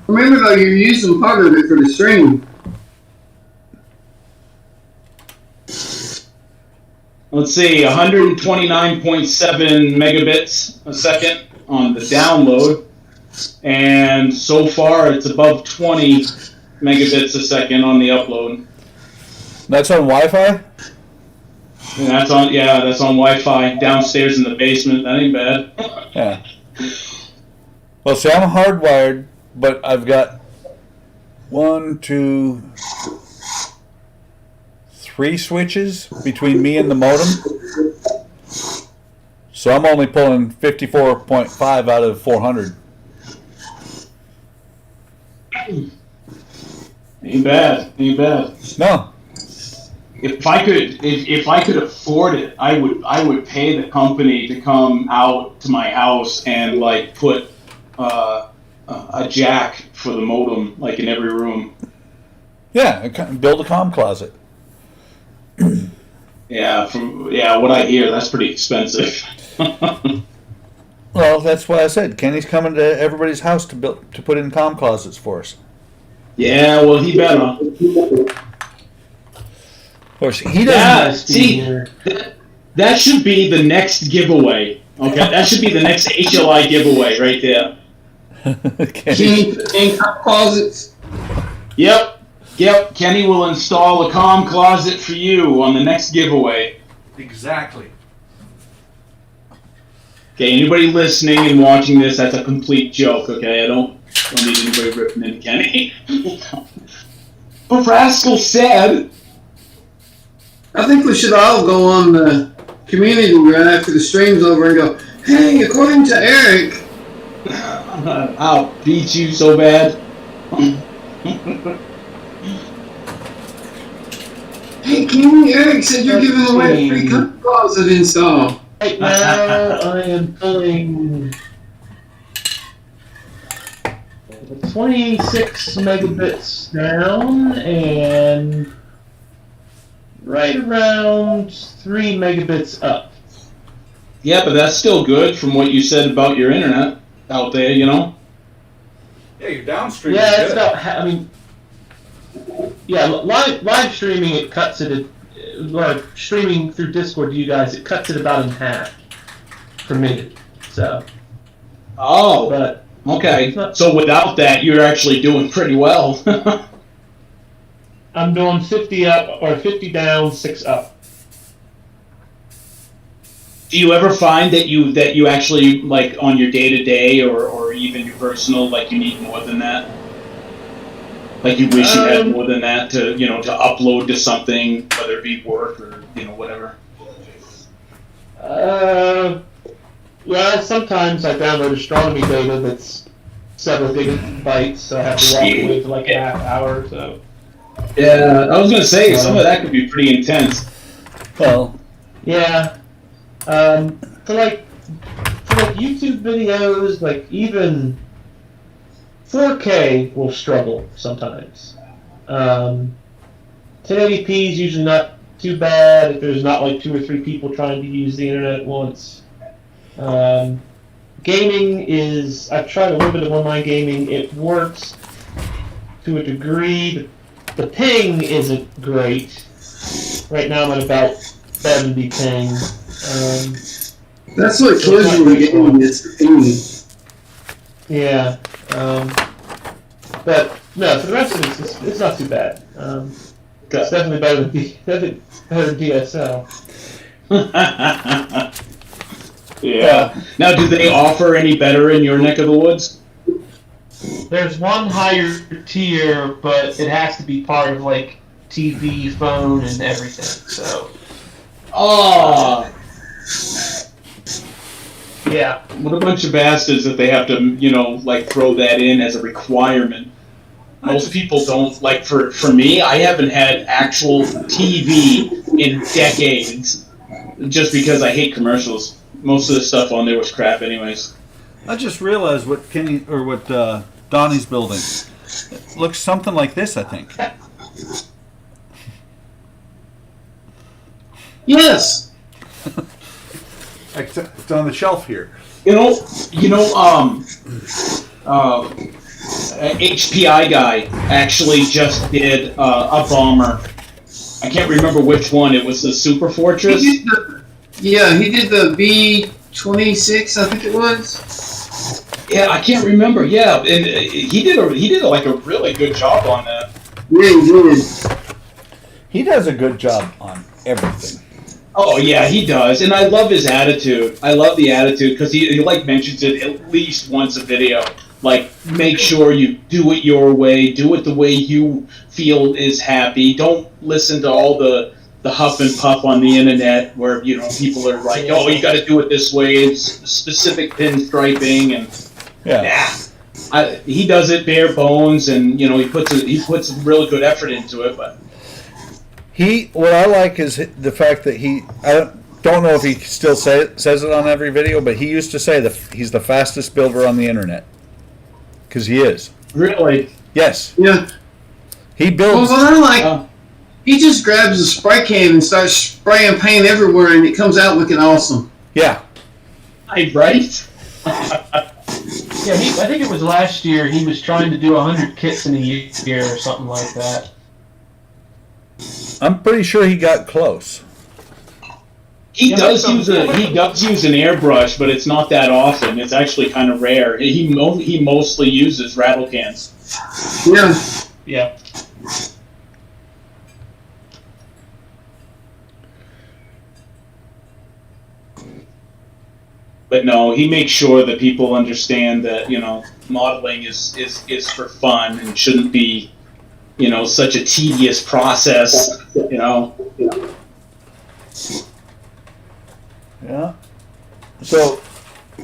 [SPEAKER 4] Remember though, you're using part of it for the stream.
[SPEAKER 6] Let's see, 129.7 megabits a second on the download, and so far it's above 20 megabits a second on the upload.
[SPEAKER 3] That's on Wi-Fi?
[SPEAKER 6] And that's on Wi-Fi downstairs in the basement. That ain't bad.
[SPEAKER 3] Yeah. Well, see, I'm hardwired, but I've got 1, 2, 3 switches between me and the modem. So I'm only pulling 54.5 out of 400.
[SPEAKER 6] Ain't bad.
[SPEAKER 3] No.
[SPEAKER 6] If I could afford it, I would pay the company to come out to my house and like put a jack for the modem like in every room.
[SPEAKER 3] Yeah, build a comm closet.
[SPEAKER 6] Yeah, what I hear, that's pretty expensive.
[SPEAKER 3] Well, that's why I said Kenny's coming to everybody's house to put in comm closets for us.
[SPEAKER 6] Yeah, well, he better.
[SPEAKER 3] Of course, he doesn't.
[SPEAKER 6] Yeah, see, that should be the next giveaway. Okay, that should be the next HLI giveaway right there.
[SPEAKER 3] Kenny.
[SPEAKER 4] In closets.
[SPEAKER 6] Yep. Kenny will install a comm closet for you on the next giveaway.
[SPEAKER 3] Exactly.
[SPEAKER 6] Okay, anybody listening and watching this, that's a complete joke, okay? I don't need anybody ripping into Kenny. But Rascal said...
[SPEAKER 4] I think we should all go on the community right after the stream's over and go, hey, according to Eric...
[SPEAKER 6] I'll beat you so bad.
[SPEAKER 4] Hey, Kenny, Eric said you're giving away a free comm closet install.
[SPEAKER 2] Right now, I am pulling 26 megabits down and right around 3 megabits up.
[SPEAKER 6] Yeah, but that's still good from what you said about your internet out there, you know?
[SPEAKER 3] Yeah, you're downstream.
[SPEAKER 2] Yeah, it's about. I mean, yeah, live streaming it cuts it. Or streaming through Discord to you guys, it cuts it about in half for me. So.
[SPEAKER 6] Oh.
[SPEAKER 2] But
[SPEAKER 6] okay. So without that, you're actually doing pretty well.
[SPEAKER 2] I'm doing 50 up or 50 down, 6 up.
[SPEAKER 6] Do you ever find that you actually, like, on your day-to-day or even your personal, like, you need more than that? Like, you wish you had more than that to, to upload to something, whether it be work or, whatever?
[SPEAKER 2] Well, sometimes I download astronomy data that's several gigabytes, so I have to walk away for like a half hour or so.
[SPEAKER 6] Yeah, I was gonna say some of that could be pretty intense.
[SPEAKER 3] Well,
[SPEAKER 2] Yeah. For like YouTube videos, like even 4K will struggle sometimes. 1080p is usually not too bad if there's not like 2 or 3 people trying to use the internet at once. Gaming is, I've tried a little bit of online gaming. It works to a degree, but the ping isn't great. Right now I'm at about 70 ping.
[SPEAKER 4] That's what kills you in gaming is the ping.
[SPEAKER 2] Yeah. But no, for the rest of it, it's not too bad. It's definitely better than DSL.
[SPEAKER 6] Yeah. Now, do they offer any better in your neck of the woods?
[SPEAKER 2] There's one higher tier, but it has to be part of like TV, phone, and everything. So.
[SPEAKER 6] Oh,
[SPEAKER 2] Yeah.
[SPEAKER 6] what a bunch of bastards that they have to, like throw that in as a requirement. Most people don't, like, for me, I haven't had actual TV in decades just because I hate commercials. Most of the stuff on there was crap anyways.
[SPEAKER 3] I just realized what Donnie's building. It looks something like this, I think.
[SPEAKER 4] Yes.
[SPEAKER 3] It's on the shelf here.
[SPEAKER 6] HPI guy actually just did a bomber. I can't remember which one. It was the Super Fortress.
[SPEAKER 4] He did the B-26, I think it was.
[SPEAKER 6] Yeah, I can't remember. Yeah, and he did like a really good job on that.
[SPEAKER 4] Yeah, he did.
[SPEAKER 3] He does a good job on everything.
[SPEAKER 6] Oh yeah, he does, and I love his attitude. I love the attitude because he like mentions it at least once a video. Like, make sure you do it your way, do it the way you feel is happy. Don't listen to all the huff and puff on the internet where, people are like, oh, you got to do it this way. It's specific pinstriping and he does it bare bones, and he puts a really good effort into it. But
[SPEAKER 3] What I like is the fact that I don't know if he still says it on every video, but he used to say that he's the fastest builder on the internet. Because he is.
[SPEAKER 6] really,
[SPEAKER 3] Yes.
[SPEAKER 4] Yeah.
[SPEAKER 3] He
[SPEAKER 4] Well,
[SPEAKER 3] builds.
[SPEAKER 4] what I like, he just grabs a spray can and starts spraying paint everywhere, and it comes out looking awesome.
[SPEAKER 3] Yeah.
[SPEAKER 6] right?
[SPEAKER 2] Yeah, I think it was last year he was trying to do 100 kits in a year or something like that.
[SPEAKER 3] I'm pretty sure he got close.
[SPEAKER 6] He does use an airbrush, but it's not that often. It's actually kind of rare. He mostly uses rattle cans.
[SPEAKER 4] Yeah.
[SPEAKER 2] Yeah.
[SPEAKER 6] But no, he makes sure that people understand that modeling is for fun and shouldn't be such a tedious process.
[SPEAKER 3] Yeah. So,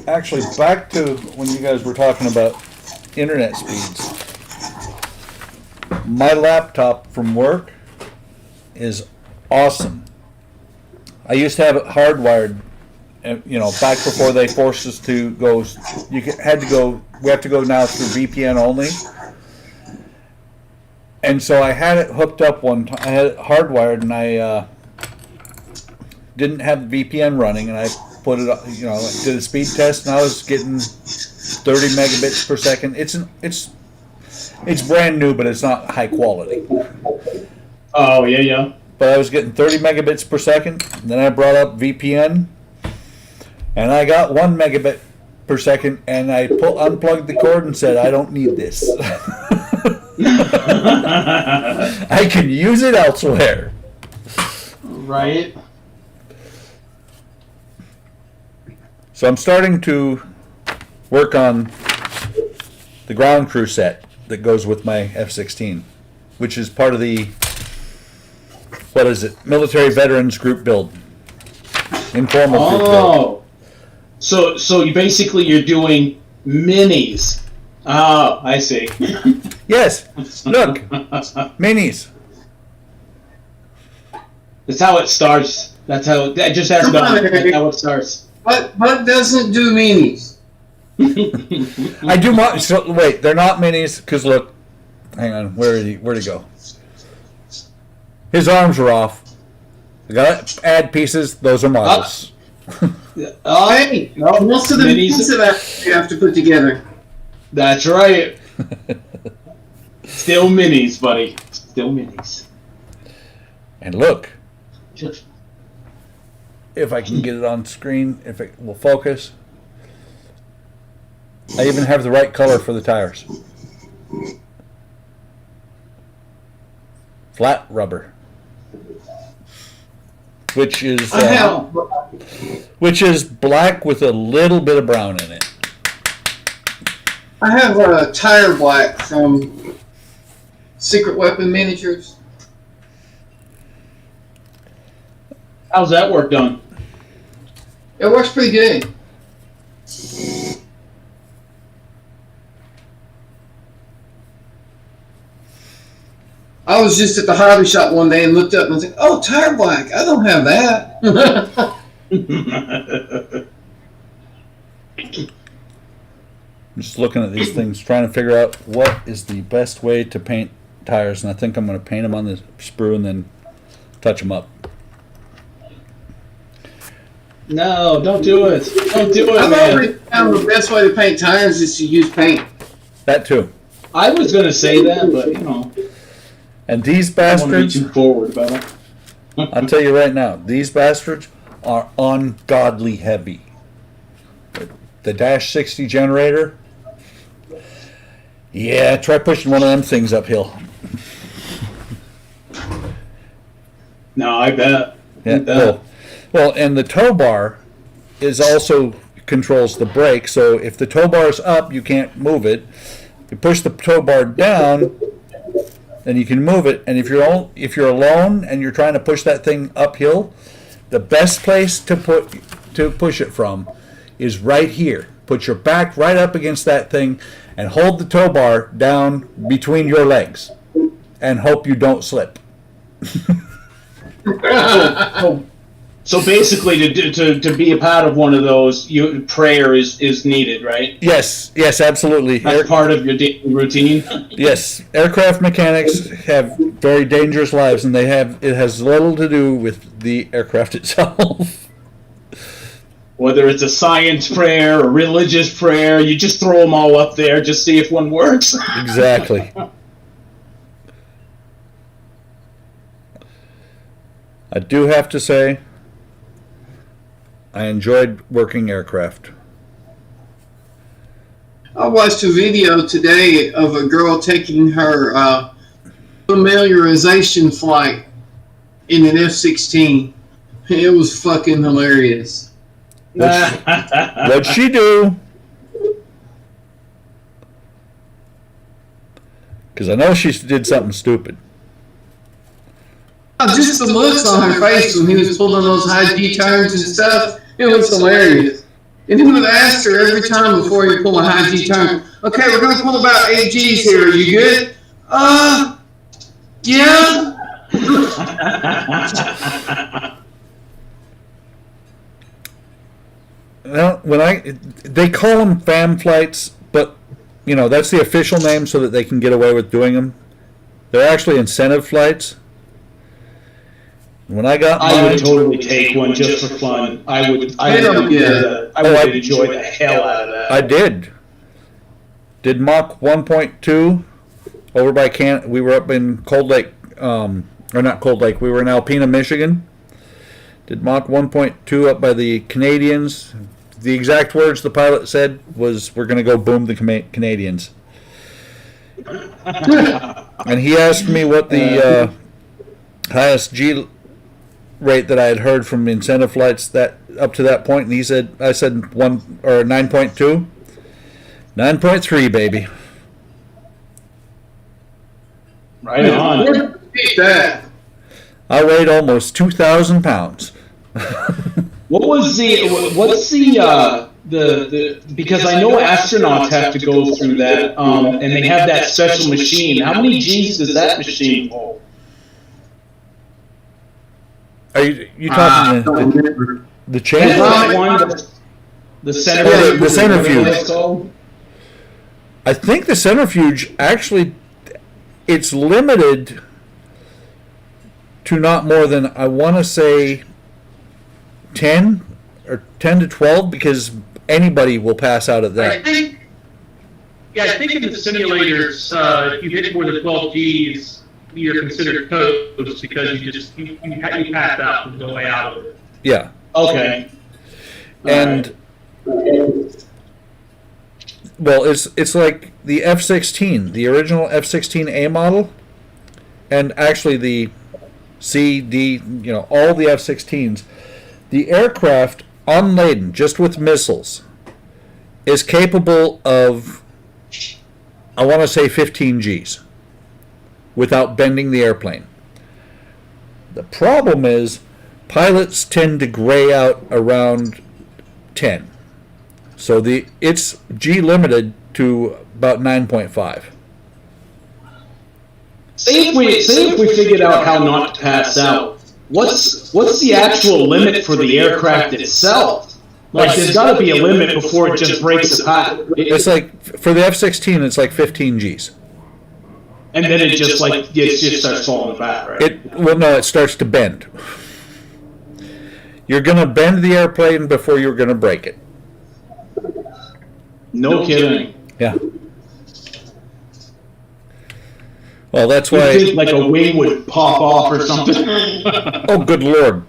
[SPEAKER 3] actually, back to when you guys were talking about internet speeds. My laptop from work is awesome. I used to have it hardwired, back before they forced us to go. We have to go now through VPN only. And so I had it hooked up one time. I had it hardwired, and I didn't have the VPN running, and I put it, did a speed test, and I was getting 30 megabits per second. It's brand new, but it's not high quality.
[SPEAKER 6] Oh yeah.
[SPEAKER 3] But I was getting 30 megabits per second. And then I brought up VPN, and I got 1 megabit per second, and I unplugged the cord and said, I don't need this. I can use it elsewhere.
[SPEAKER 2] Right.
[SPEAKER 3] So I'm starting to work on the ground crew set that goes with my F-16, which is part of the, military veterans group build. Informal big build.
[SPEAKER 6] Oh, so you basically you're doing minis. Oh, I see.
[SPEAKER 3] Yes, look, minis.
[SPEAKER 6] That's how it starts. That's how. That just has
[SPEAKER 4] Come on,
[SPEAKER 6] done. That's
[SPEAKER 4] Eric.
[SPEAKER 6] how it starts.
[SPEAKER 4] But doesn't do minis.
[SPEAKER 3] I do. So, wait, they're not minis because look. Hang on, where'd he go? His arms are off. I gotta add pieces. Those are models.
[SPEAKER 6] Oh,
[SPEAKER 4] Hey,
[SPEAKER 6] no,
[SPEAKER 4] most of the
[SPEAKER 6] minis.
[SPEAKER 4] pieces that you have to put together.
[SPEAKER 6] That's right. Still minis, buddy. Still minis.
[SPEAKER 3] And look, if I can get it on screen, if it will focus. I even have the right color for the tires. Flat rubber, which is black with a little bit of brown in it.
[SPEAKER 4] I have a tire black from Secret Weapon Miniatures.
[SPEAKER 6] How's that work done?
[SPEAKER 4] It works pretty good. I was just at the hobby shop one day and looked up and I was like, oh, tire black. I don't have that.
[SPEAKER 3] I'm just looking at these things, trying to figure out what is the best way to paint tires, and I think I'm going to paint them on the sprue and then touch them up.
[SPEAKER 6] No, don't do it. Don't do it,
[SPEAKER 4] I've
[SPEAKER 6] man.
[SPEAKER 4] already found the best way to paint tires is to use paint.
[SPEAKER 3] That too.
[SPEAKER 6] I was gonna say that, but you know,
[SPEAKER 3] And these
[SPEAKER 6] I don't want to be
[SPEAKER 3] bastards,
[SPEAKER 6] too forward about it.
[SPEAKER 3] I'll tell you right now, these bastards are ungodly heavy. The Dash 60 generator, yeah, try pushing one of them things uphill.
[SPEAKER 6] No, I bet.
[SPEAKER 3] Yeah, well, and the tow bar is also controls the brake. So if the tow bar is up, you can't move it. You push the tow bar down, then you can move it. And if you're alone and you're trying to push that thing uphill, the best place to push it from is right here. Put your back right up against that thing and hold the tow bar down between your legs, and hope you don't slip.
[SPEAKER 6] So basically, to be a part of one of those, prayer is needed, right?
[SPEAKER 3] Yes, absolutely.
[SPEAKER 6] That's part of your daily routine.
[SPEAKER 3] Yes, aircraft mechanics have very dangerous lives, and it has little to do with the aircraft itself.
[SPEAKER 6] Whether it's a science prayer or religious prayer, you just throw them all up there, just see if one works.
[SPEAKER 3] Exactly. I do have to say, I enjoyed working aircraft.
[SPEAKER 4] I watched a video today of a girl taking her familiarization flight in an F-16. It was fucking hilarious.
[SPEAKER 3] What'd she do? Because I know she did something stupid.
[SPEAKER 4] Just the looks on her face when he was pulling those high G turns and stuff, it was hilarious. And he would have asked her every time before you pull a high G turn, okay, we're going to pull about 8 Gs here. Are you good? Yeah.
[SPEAKER 3] Well, they call them fam flights, but that's the official name so that they can get away with doing them. They're actually incentive flights. When I got mine,
[SPEAKER 6] I would totally take one just for fun. I would enjoy the hell out of that.
[SPEAKER 3] I did Mach 1.2 over by we were up in Cold Lake, or not Cold Lake, we were in Alpena, Michigan. Did Mach 1.2 up by the Canadians. The exact words the pilot said was, "We're going to go boom the Canadians." And he asked me what the highest G rate that I had heard from incentive flights that up to that point, and I said 9.2, 9.3, baby.
[SPEAKER 6] Right on.
[SPEAKER 4] Beat that.
[SPEAKER 3] I weighed almost 2,000 pounds.
[SPEAKER 6] what's the because I know astronauts have to go through that, and they have that special machine. How many G's does that machine hold?
[SPEAKER 3] Are you talking the
[SPEAKER 6] Is
[SPEAKER 3] chamber?
[SPEAKER 6] that one the centrifuge?
[SPEAKER 3] Yeah, the centrifuge.
[SPEAKER 6] Is that what it's called?
[SPEAKER 3] I think the centrifuge actually, it's limited to not more than, I want to say 10 or 10 to 12, because anybody will pass out at
[SPEAKER 2] I
[SPEAKER 3] that.
[SPEAKER 2] think in the simulators, if you hit more than 12 Gs, you're considered toast because you pass out and go way out of it.
[SPEAKER 3] Yeah.
[SPEAKER 6] Okay.
[SPEAKER 3] And well, it's like the F-16, the original F-16A model, and actually the C, D, all the F-16s. The aircraft, unladen, just with missiles, is capable of, I want to say 15 Gs without bending the airplane. The problem is pilots tend to gray out around 10. So it's G limited to about 9.5.
[SPEAKER 6] Say if we figured out how not to pass out, what's the actual limit for the aircraft itself? Like, there's got to be a limit before it just breaks apart.
[SPEAKER 3] It's like, for the F-16, it's like 15 Gs.
[SPEAKER 6] And then it just starts falling apart, right?
[SPEAKER 3] It starts to bend. You're going to bend the airplane before you're going to break it.
[SPEAKER 6] No kidding.
[SPEAKER 3] Yeah. Well, that's
[SPEAKER 6] You
[SPEAKER 3] why.
[SPEAKER 6] think like a wing would pop off or something?
[SPEAKER 3] Oh, good Lord!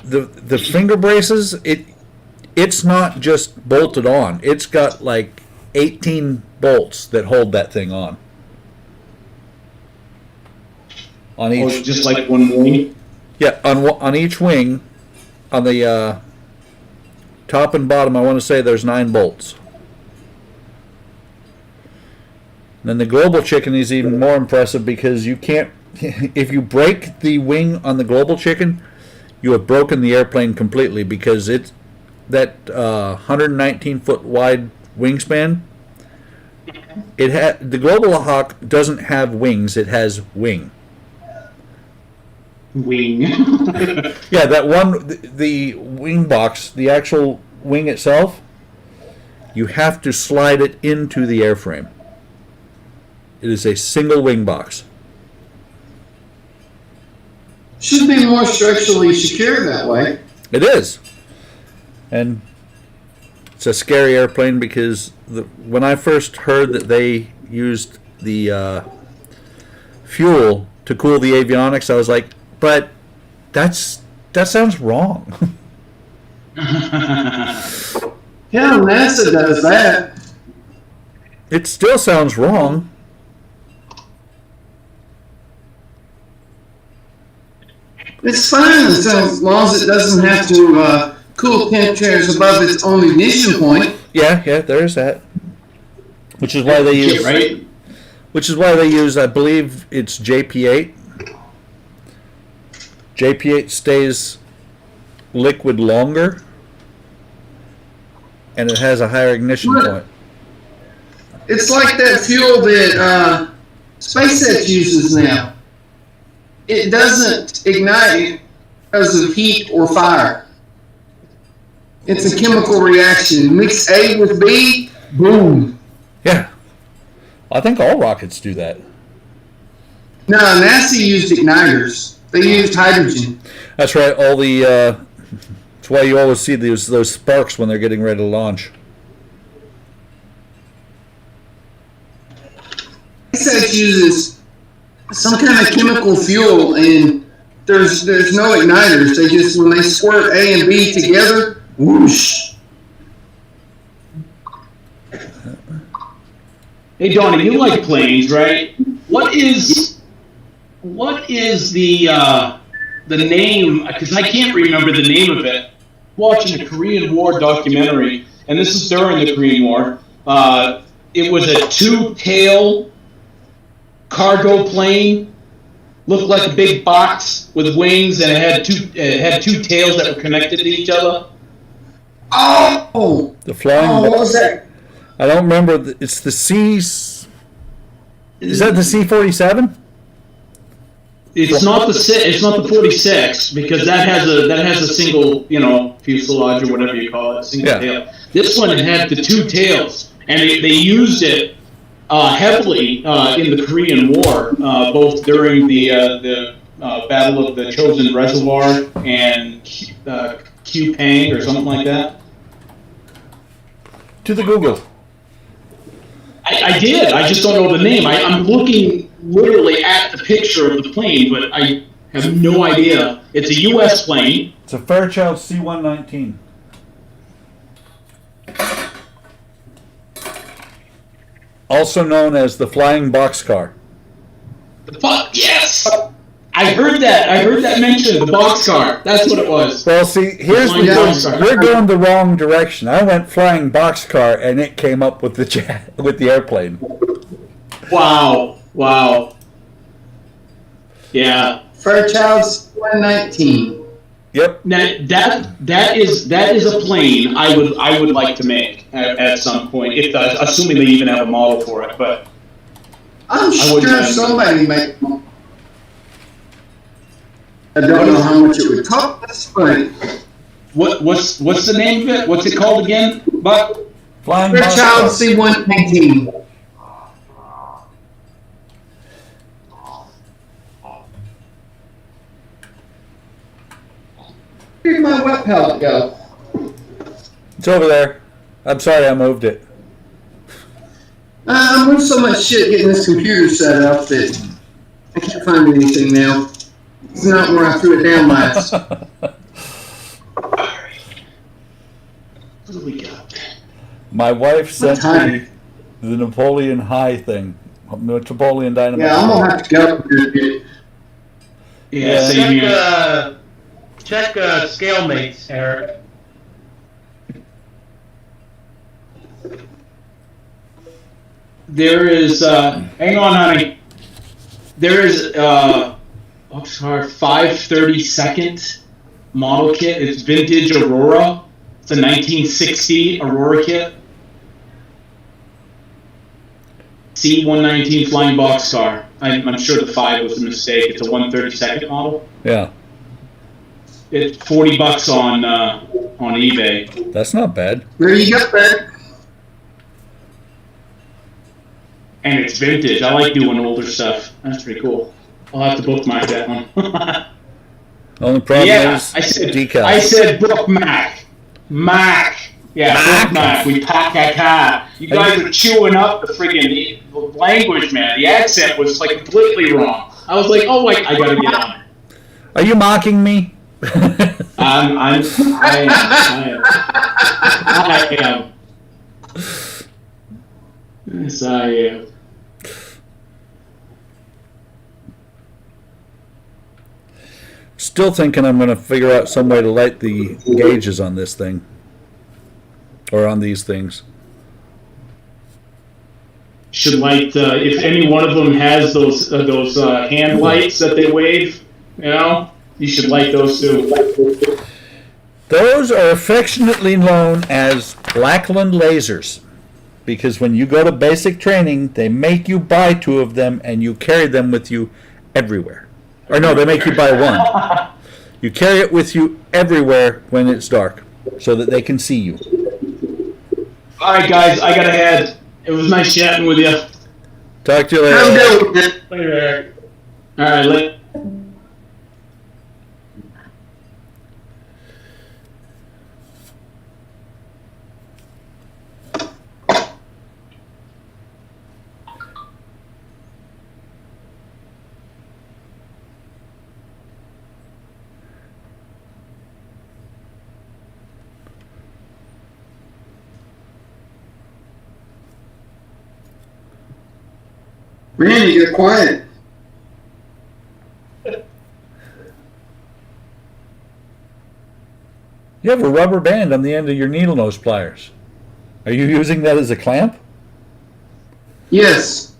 [SPEAKER 3] The finger braces, it's not just bolted on. It's got like 18 bolts that hold that thing on. On each.
[SPEAKER 6] Or just like one wing?
[SPEAKER 3] Yeah, on each wing, on the top and bottom, I want to say there's 9 bolts. Then the Global Chicken is even more impressive because you can't, if you break the wing on the Global Chicken, you have broken the airplane completely because it's that 119 foot wide wingspan. The Global Hawk doesn't have wings; it has wing.
[SPEAKER 6] Wing.
[SPEAKER 3] Yeah, that one, the wing box, the actual wing itself, you have to slide it into the airframe. It is a single wing box.
[SPEAKER 4] Should be more structurally secure that way.
[SPEAKER 3] It is. And it's a scary airplane because when I first heard that they used the fuel to cool the avionics, I was like, but that sounds wrong.
[SPEAKER 4] Yeah, NASA does that.
[SPEAKER 3] It still sounds wrong.
[SPEAKER 4] It's fine as long as it doesn't have to cool temperatures above its own ignition point.
[SPEAKER 3] Yeah, there's that. Which is why they use,
[SPEAKER 6] right?
[SPEAKER 3] Which is why they use, I believe it's JP8. JP8 stays liquid longer, and it has a higher ignition point.
[SPEAKER 4] It's like that fuel that SpaceX uses now. It doesn't ignite because of heat or fire. It's a chemical reaction. Mix A with B, boom.
[SPEAKER 3] Yeah. I think all rockets do that.
[SPEAKER 4] No, NASA used igniters. They used hydrogen.
[SPEAKER 3] That's right. All the that's why you always see those sparks when they're getting ready to launch.
[SPEAKER 4] SpaceX uses some kind of chemical fuel, and there's no igniters. They just, when they squirt A and B together, whoosh.
[SPEAKER 6] Hey Donnie, you like planes, right? What is the name? Because I can't remember the name of it. Watching a Korean War documentary, and this is during the Korean War. It was a 2-tail cargo plane looked like a big box with wings, and it had two tails that were connected to each other.
[SPEAKER 4] Oh,
[SPEAKER 3] The flying.
[SPEAKER 4] what was that?
[SPEAKER 3] I don't remember. It's the C. Is that the C-47?
[SPEAKER 6] It's not the 46 because that has a single fuselage or whatever you call it, single tail. This one had the two tails, and they used it heavily in the Korean War, both during the Battle of the Chosin Reservoir and Kupang or something like that.
[SPEAKER 3] To the Google.
[SPEAKER 6] I did. I just don't know the name. I'm looking literally at the picture of the plane, but I have no idea. It's a U.S. plane.
[SPEAKER 3] It's a Fairchild C-119. Also known as the flying boxcar.
[SPEAKER 6] The yes! I heard that. I heard that mentioned. The boxcar. That's what it was.
[SPEAKER 3] Well, see, here's the thing. We're going the wrong direction. I went flying boxcar, and it came up with the airplane.
[SPEAKER 6] Wow. Wow. Yeah.
[SPEAKER 4] Fairchild's 119.
[SPEAKER 3] Yep.
[SPEAKER 6] That is a plane I would like to make at some point, assuming they even have a model for it. But
[SPEAKER 4] I'm sure somebody make. I don't know how much it would cost, but
[SPEAKER 6] what's the name of it? What's it called again? But
[SPEAKER 3] Flying
[SPEAKER 4] Fairchild
[SPEAKER 3] boxcar.
[SPEAKER 4] C-119. Where'd my wet pellet go?
[SPEAKER 3] It's over there. I'm sorry I moved it.
[SPEAKER 4] I'm doing so much shit getting this computer set up that I can't find anything now. It's not where I threw it down last.
[SPEAKER 6] what do we got?
[SPEAKER 3] My wife sent
[SPEAKER 4] time?
[SPEAKER 3] me the Napoleon High thing. Napoleon Dynamite.
[SPEAKER 4] Yeah, I'm gonna have to go up here a bit.
[SPEAKER 6] Yeah, same here.
[SPEAKER 2] Check scale mates, Eric.
[SPEAKER 6] There is hang on, honey. There is Boxcar 532nd model kit. It's vintage Aurora. It's a 1960 Aurora kit. C-119 flying boxcar. I'm sure the 5 was a mistake. It's a 132nd model.
[SPEAKER 3] Yeah,
[SPEAKER 6] It's $40 on eBay.
[SPEAKER 3] that's not bad.
[SPEAKER 4] There you go, man.
[SPEAKER 6] And it's vintage. I like doing older stuff. That's pretty cool. I'll have to bookmark that one.
[SPEAKER 3] Only problem
[SPEAKER 6] Yeah,
[SPEAKER 3] is
[SPEAKER 6] I said
[SPEAKER 3] decals.
[SPEAKER 6] bookmark. Mac. Yeah,
[SPEAKER 3] Mac.
[SPEAKER 6] bookmark. We pack a car. You guys were chewing up the friggin' language, man. The accent was like completely wrong. I was like, oh wait, I gotta get on it.
[SPEAKER 3] Are you mocking me?
[SPEAKER 6] I am. Yes, I am.
[SPEAKER 3] Still thinking I'm going to figure out some way to light the gauges on this thing. Or on these things.
[SPEAKER 6] Should light if any one of them has those hand lights that they wave, you should light those too.
[SPEAKER 3] Those are affectionately known as Blackland lasers. Because when you go to basic training, they make you buy 2 of them and you carry them with you everywhere. Or no, they make you buy 1. You carry it with you everywhere when it's dark so that they can see you.
[SPEAKER 6] All right, guys, I gotta head. It was nice chatting with you.
[SPEAKER 3] Talk to you
[SPEAKER 4] Have a
[SPEAKER 3] later.
[SPEAKER 4] good one.
[SPEAKER 2] Later, Eric.
[SPEAKER 6] All right, later.
[SPEAKER 4] Randy, you're quiet.
[SPEAKER 3] You have a rubber band on the end of your needle nose pliers. Are you using that as a clamp?
[SPEAKER 4] Yes.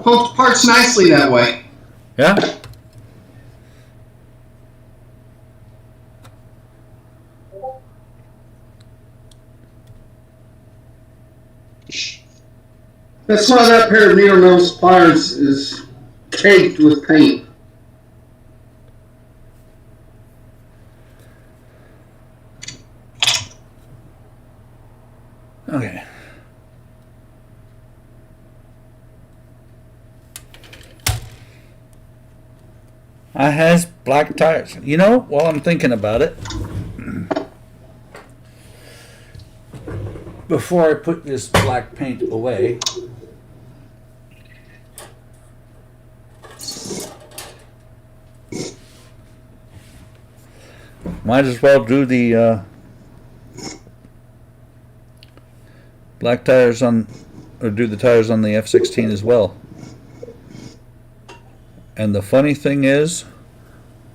[SPEAKER 4] Holds parts nicely that way.
[SPEAKER 3] Yeah.
[SPEAKER 4] That's why that pair of needle nose pliers is caked with paint.
[SPEAKER 3] Okay. I has black tires. You know, while I'm thinking about it, before I put this black paint away, might as well do the black tires on, or do the tires on the F-16 as well. And the funny thing is,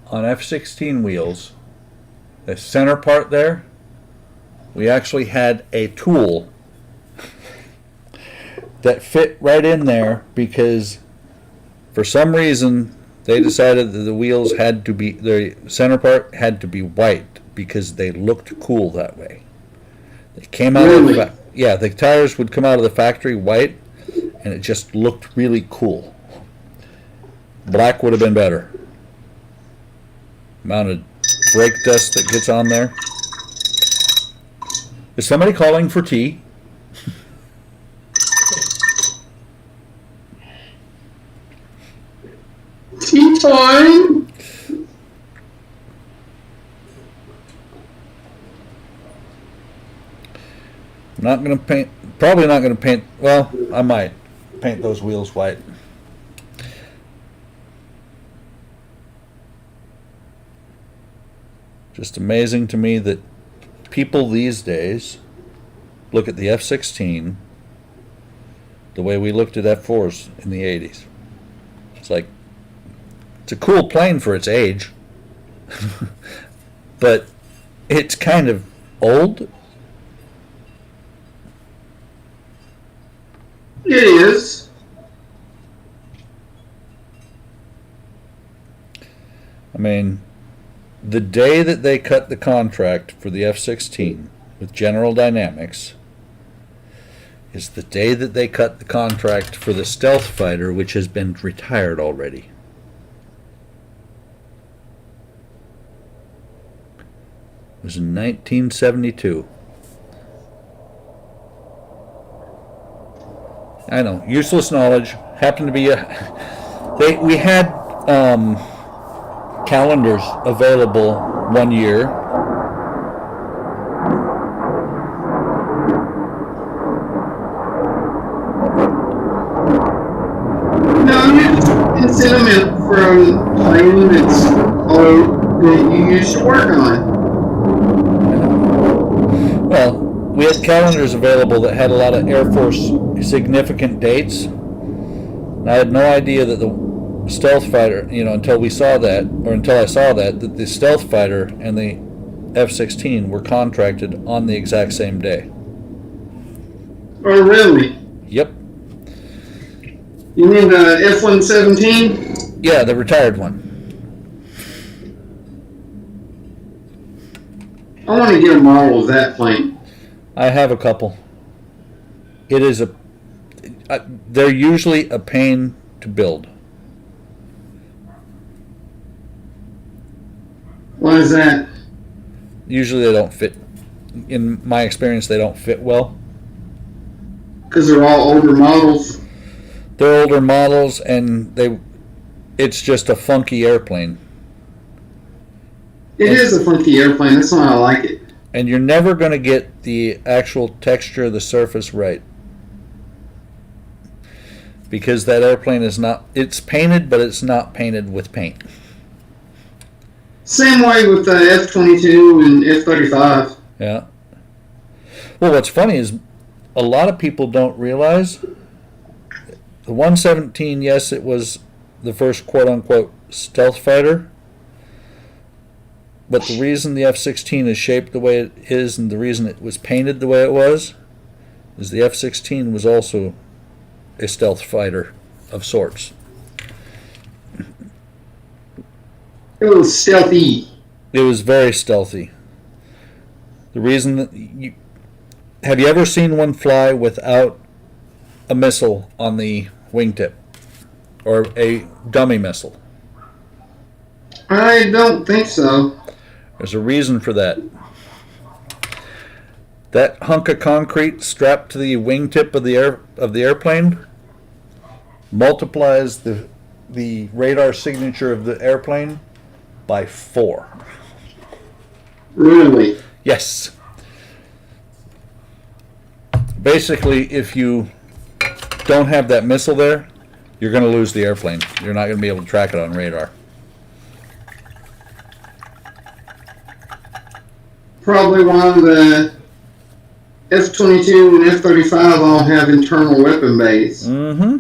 [SPEAKER 3] on F-16 wheels, the center part there, we actually had a tool that fit right in there because for some reason they decided that the wheels had to be, the center part had to be white because they looked cool that way. They came out of the, yeah, the tires would come out of the factory white and it just looked really cool. Black would have been better. Amount of brake dust that gets on there. Is somebody calling for tea?
[SPEAKER 4] Tea time.
[SPEAKER 3] Not gonna paint, probably not gonna paint, well, I might paint those wheels white. Just amazing to me that people these days look at the F-16 the way we looked at F-4s in the 80s. It's like, it's a cool plane for its age, but it's kind of old.
[SPEAKER 4] It is.
[SPEAKER 3] I mean, the day that they cut the contract for the F-16 with General Dynamics is the day that they cut the contract for the stealth fighter, which has been retired already. It was in 1972. I know, useless knowledge. Happened to be we had calendars available one year.
[SPEAKER 4] No, it's sentiment from plane that's that you used to work on.
[SPEAKER 3] Well, we had calendars available that had a lot of Air Force significant dates. And I had no idea that the stealth fighter, until we saw that, or until I saw that the stealth fighter and the F-16 were contracted on the exact same day.
[SPEAKER 4] Oh, really?
[SPEAKER 3] Yep.
[SPEAKER 4] You mean the F-117?
[SPEAKER 3] Yeah, the retired one.
[SPEAKER 4] I want to get a model of that plane.
[SPEAKER 3] I have a couple. It is they're usually a pain to build.
[SPEAKER 4] Why is that?
[SPEAKER 3] Usually they don't fit. In my experience, they don't fit well.
[SPEAKER 4] Because they're all older models.
[SPEAKER 3] They're older models, and it's just a funky airplane.
[SPEAKER 4] It is a funky airplane. That's why I like it.
[SPEAKER 3] And you're never going to get the actual texture of the surface right. Because that airplane is not, it's painted, but it's not painted with paint.
[SPEAKER 4] Same way with the F-22 and F-35.
[SPEAKER 3] Yeah. Well, what's funny is a lot of people don't realize the 117, yes, it was the first quote-unquote stealth fighter, but the reason the F-16 is shaped the way it is and the reason it was painted the way it was is the F-16 was also a stealth fighter of sorts.
[SPEAKER 4] It was stealthy.
[SPEAKER 3] It was very stealthy. The reason that have you ever seen one fly without a missile on the wingtip or a dummy missile?
[SPEAKER 4] I don't think so.
[SPEAKER 3] There's a reason for that. That hunk of concrete strapped to the wingtip of the airplane multiplies the radar signature of the airplane by 4.
[SPEAKER 4] Really?
[SPEAKER 3] Yes. Basically, if you don't have that missile there, you're going to lose the airplane. You're not going to be able to track it on radar.
[SPEAKER 4] Probably one of the F-22 and F-35 all have internal weapon bays.
[SPEAKER 3] Mm-hmm.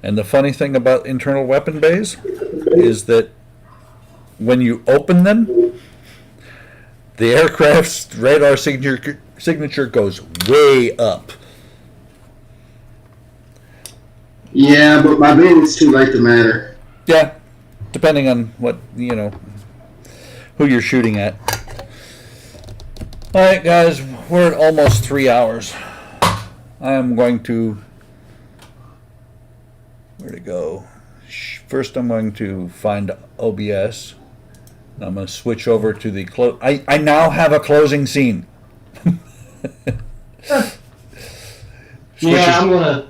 [SPEAKER 3] And the funny thing about internal weapon bays is that when you open them, the aircraft's radar signature goes way up.
[SPEAKER 4] Yeah, but by then it's too late to matter.
[SPEAKER 3] Yeah, depending on what, who you're shooting at. All right, guys, we're at almost 3 hours. I am going to... Where to go? First, I'm going to find OBS. And I'm going to switch over to the close. I now have a closing scene.
[SPEAKER 2] Yeah, I'm gonna